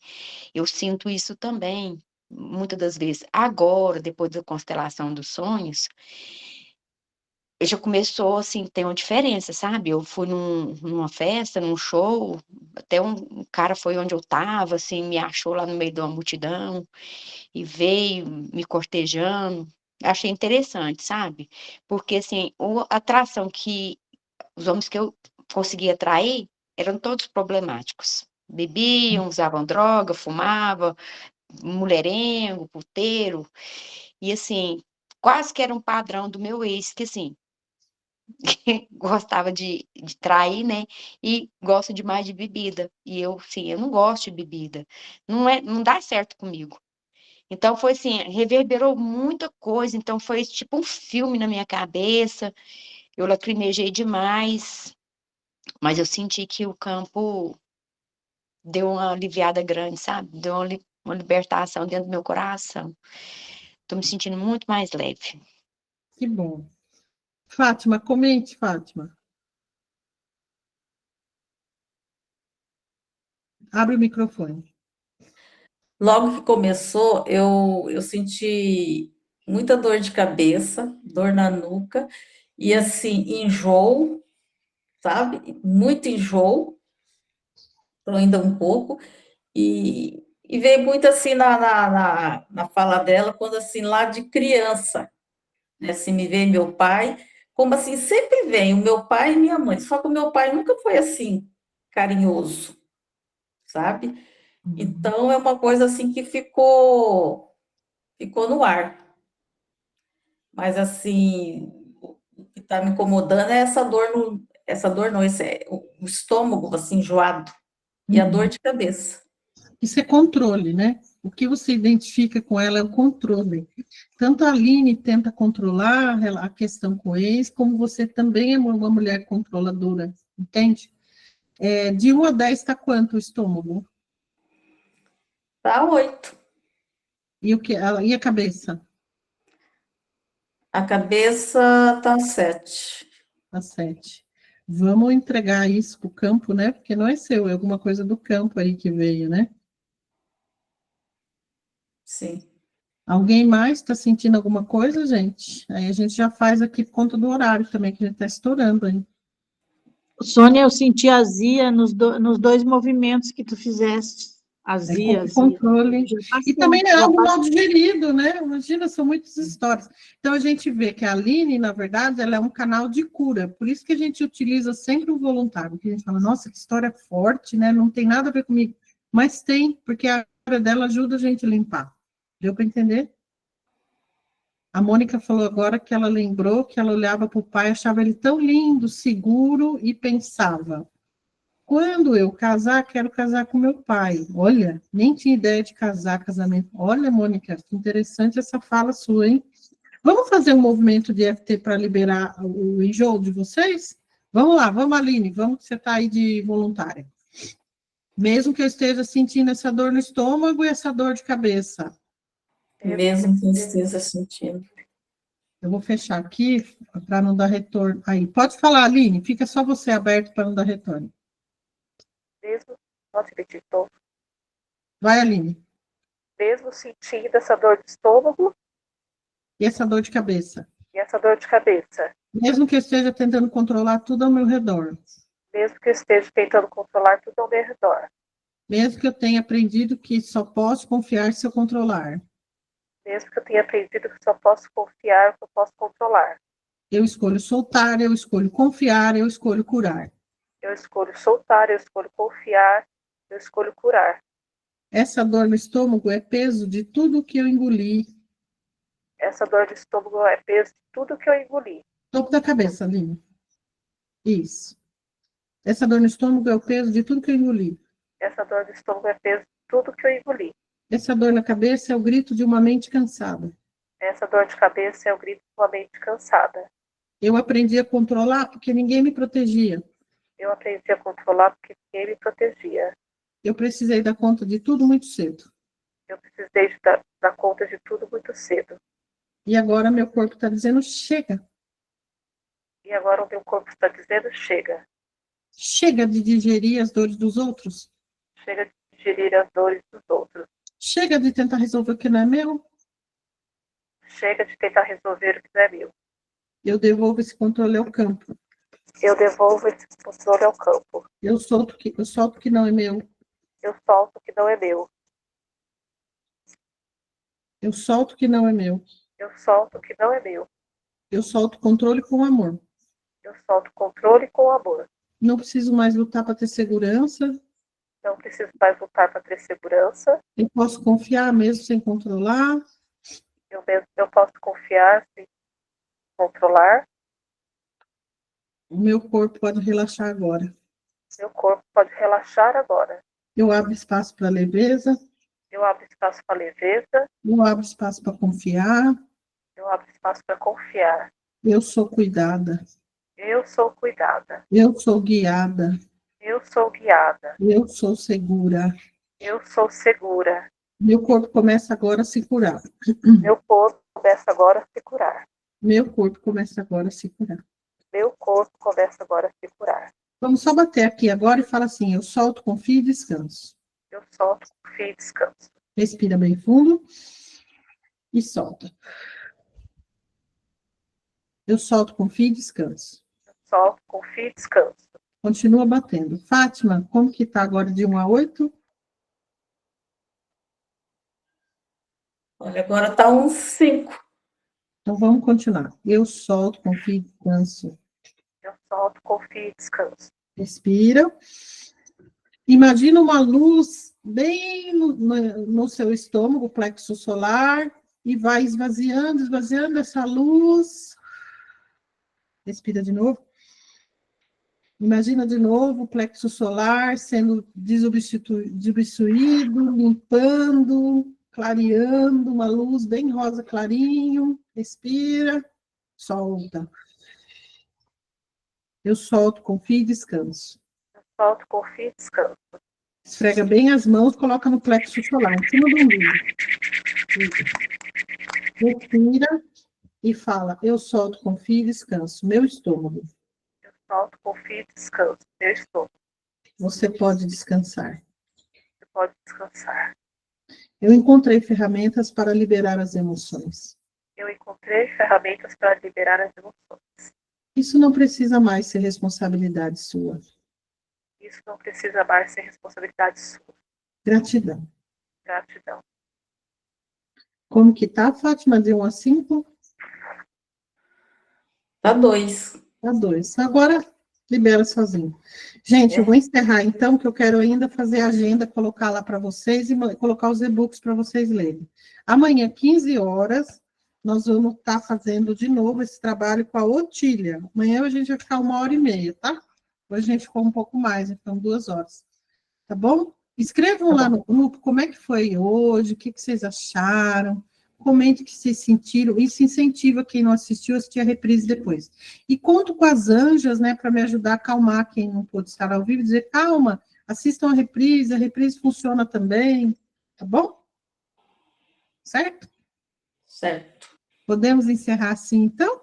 eu sinto isso também, muitas das vezes. Agora, depois da constelação dos sonhos, já começou, assim, tem uma diferença, sabe? Eu fui numa festa, num show, até um cara foi onde eu estava, assim, me achou lá no meio de uma multidão, e veio me cortejando. Achei interessante, sabe? Porque, assim, a atração que os homens que eu conseguia atrair eram todos problemáticos. Bebiam, usavam droga, fumavam, mulherengo, puteiro, e, assim, quase que era um padrão do meu ex, que, assim, gostava de trair, né? E gosta demais de bebida. E eu, sim, eu não gosto de bebida. Não dá certo comigo. Então foi assim, reverberou muita coisa, então foi tipo um filme na minha cabeça, eu lacrimejei demais, mas eu senti que o campo deu uma aliviada grande, sabe? Deu uma libertação dentro do meu coração. Tô me sentindo muito mais leve. Que bom. Fátima, comente, Fátima. Abre o microfone. Logo que começou, eu senti muita dor de cabeça, dor na nuca, e assim, enjoo, sabe? Muito enjoo, tô ainda um pouco, e veio muito assim na fala dela, quando assim, lá de criança, né? Assim, me veio meu pai, como assim, sempre vem o meu pai e minha mãe, só que o meu pai nunca foi assim, carinhoso, sabe? Então, é uma coisa assim que ficou no ar. Mas assim, o que está me incomodando é essa dor não, o estômago assim enjoado e a dor de cabeça. Isso é controle, né? O que você identifica com ela é o controle. Tanto a Aline tenta controlar a questão com o ex, como você também é uma mulher controladora, entende? De 1 a 10 está quanto o estômago? Tá 8. E a cabeça? A cabeça tá 7. Tá 7. Vamos entregar isso para o campo, né? Porque não é seu, é alguma coisa do campo aí que veio, né? Sim. Alguém mais está sentindo alguma coisa, gente? Aí a gente já faz aqui por conta do horário também, que a gente está estourando aí. Sônia, eu senti azia nos dois movimentos que tu fizeste. É Azia, azia. controle. Já E passou, também é já algo mal passou. digerido, né? Imagina, são muitas histórias. Então a gente vê que a Aline, na verdade, ela é um canal de cura. Por isso que a gente utiliza sempre o voluntário. Que a gente fala, nossa, que história forte, né? Não tem nada a ver comigo. Mas tem, porque a história dela ajuda a gente a limpar. Deu para entender? A Mônica falou agora que ela lembrou que ela olhava para o pai, achava ele tão lindo, seguro, e pensava, quando eu casar, quero casar com meu pai. Olha, nem tinha ideia de casar, casamento. Olha, Mônica, que interessante essa fala sua, hein? Vamos fazer um movimento de EFT para liberar o enjoo de vocês? Vamos lá, vamos, Aline, vamos que você está aí de voluntária. Mesmo que eu esteja sentindo essa dor no estômago e essa dor de cabeça. Mesmo que eu esteja sentindo. Eu vou fechar aqui para não dar retorno. Aí, pode falar, Aline, fica só você aberto para não dar retorno. Mesmo, nossa, acreditou. Vai, Aline. Mesmo sentindo essa dor de estômago E essa dor de cabeça? e essa dor de cabeça. Mesmo que eu esteja tentando controlar tudo ao meu redor. Mesmo que eu esteja tentando controlar tudo ao meu redor. Mesmo que eu tenha aprendido que só posso confiar se eu controlar. Mesmo que eu tenha aprendido que só posso confiar, que eu posso controlar. Eu escolho soltar, eu escolho confiar, eu escolho curar. Eu escolho soltar, eu escolho confiar, eu escolho curar. Essa dor no estômago é peso de tudo que eu engoli. Essa dor de estômago é peso de tudo que eu engoli. Topo da cabeça, Aline. Isso. Essa dor no estômago é o peso de tudo que eu engoli. Essa dor de estômago é peso de tudo que eu engoli. Essa dor na cabeça é o grito de uma mente cansada. Essa dor de cabeça é o grito de uma mente cansada. Eu aprendi a controlar porque ninguém me protegia. Eu aprendi a controlar porque ninguém me protegia. Eu precisei dar conta de tudo muito cedo. Eu precisei dar conta de tudo muito cedo. E agora meu corpo está dizendo, chega. E agora o meu corpo está dizendo, chega. Chega de digerir as dores dos outros. Chega de digerir as dores dos outros. Chega de tentar resolver o que não é meu. Chega de tentar resolver o que não é meu. Eu devolvo esse controle ao campo. Eu devolvo esse controle ao campo. Eu solto o que não é meu. Eu solto o que não é meu. Eu solto o que não é meu. Eu solto o que não é meu. Eu solto o controle com amor. Eu solto o controle com amor. Não preciso mais lutar para ter segurança. Não preciso mais lutar para ter segurança. Eu posso confiar mesmo sem controlar. Eu posso confiar sem controlar. O meu corpo pode relaxar agora. Meu corpo pode relaxar agora. Eu abro espaço para leveza. Eu abro espaço para leveza. Eu abro espaço para confiar. Eu abro espaço para confiar. Eu sou cuidada. Eu sou cuidada. Eu sou guiada. Eu sou guiada. Eu sou segura. Eu sou segura. Meu corpo começa agora a se curar. Meu corpo começa agora a se curar. Meu corpo começa agora a se curar. Meu corpo começa agora a se curar. Vamos só bater aqui agora e fala assim, eu solto, confio e descanso. Eu solto, confio e descanso. Respira bem fundo e solta. Eu solto, confio e descanso. Eu solto, confio e descanso. Continua batendo. Fátima, como que tá agora de 1 a 8? Olha, agora está uns 5. Então vamos continuar. Eu solto, confio e descanso. Eu solto, confio e descanso. Respira. Imagina uma luz bem no seu estômago, plexo solar, e vai esvaziando, esvaziando essa luz. Respira de novo. Imagina de novo o plexo solar sendo desobstruído, limpando, clareando, uma luz bem rosa clarinho. Respira, solta. Eu solto, confio e descanso. Eu solto, confio e descanso. Esfrega bem as mãos, coloca no plexo solar, em cima do umbigo. Respira e fala, eu solto, confio e descanso. Meu estômago. Eu solto, confio e descanso. Meu estômago. Você pode descansar. Você pode descansar. Eu encontrei ferramentas para liberar as emoções. Eu encontrei ferramentas para liberar as emoções. Isso não precisa mais ser responsabilidade sua. Isso não precisa mais ser responsabilidade sua. Gratidão. Gratidão. Como que tá, Fátima? De 1 a 5? Tá 2. Tá 2. Agora, libera sozinho. Gente, eu vou encerrar, então, que eu quero ainda fazer a agenda, colocar lá para vocês e colocar os e-books para vocês lerem. Amanhã, 15 horas, nós vamos estar fazendo de novo esse trabalho com a Otília. Amanhã a gente vai ficar 1h30, tá? Hoje a gente ficou um pouco mais, então 2 horas. Tá bom? Escrevam lá no grupo como é que foi hoje, o que vocês acharam, comente o que vocês sentiram, isso incentiva quem não assistiu a assistir a reprise depois. E conto com as anjas, né, para me ajudar a acalmar quem não pôde estar ao vivo, dizer, calma, assistam a reprise funciona também, tá bom? Certo? Certo. Podemos encerrar assim, então?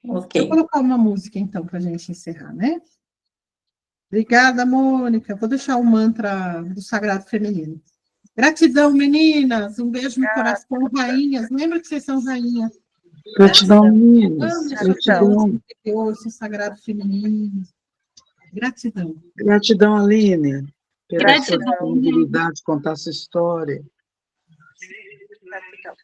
Ok. Vou colocar uma música, então, para a gente encerrar, né? Obrigada, Mônica. Vou deixar o mantra do Sagrado Feminino. Gratidão, meninas. Um beijo no coração, rainhas. Lembra que vocês são rainhas. Gratidão, meninas. Gratidão. Deus, Sagrado Feminino. Gratidão. Gratidão, Aline, pela sua Gratidão. disponibilidade de contar sua história. Gratidão.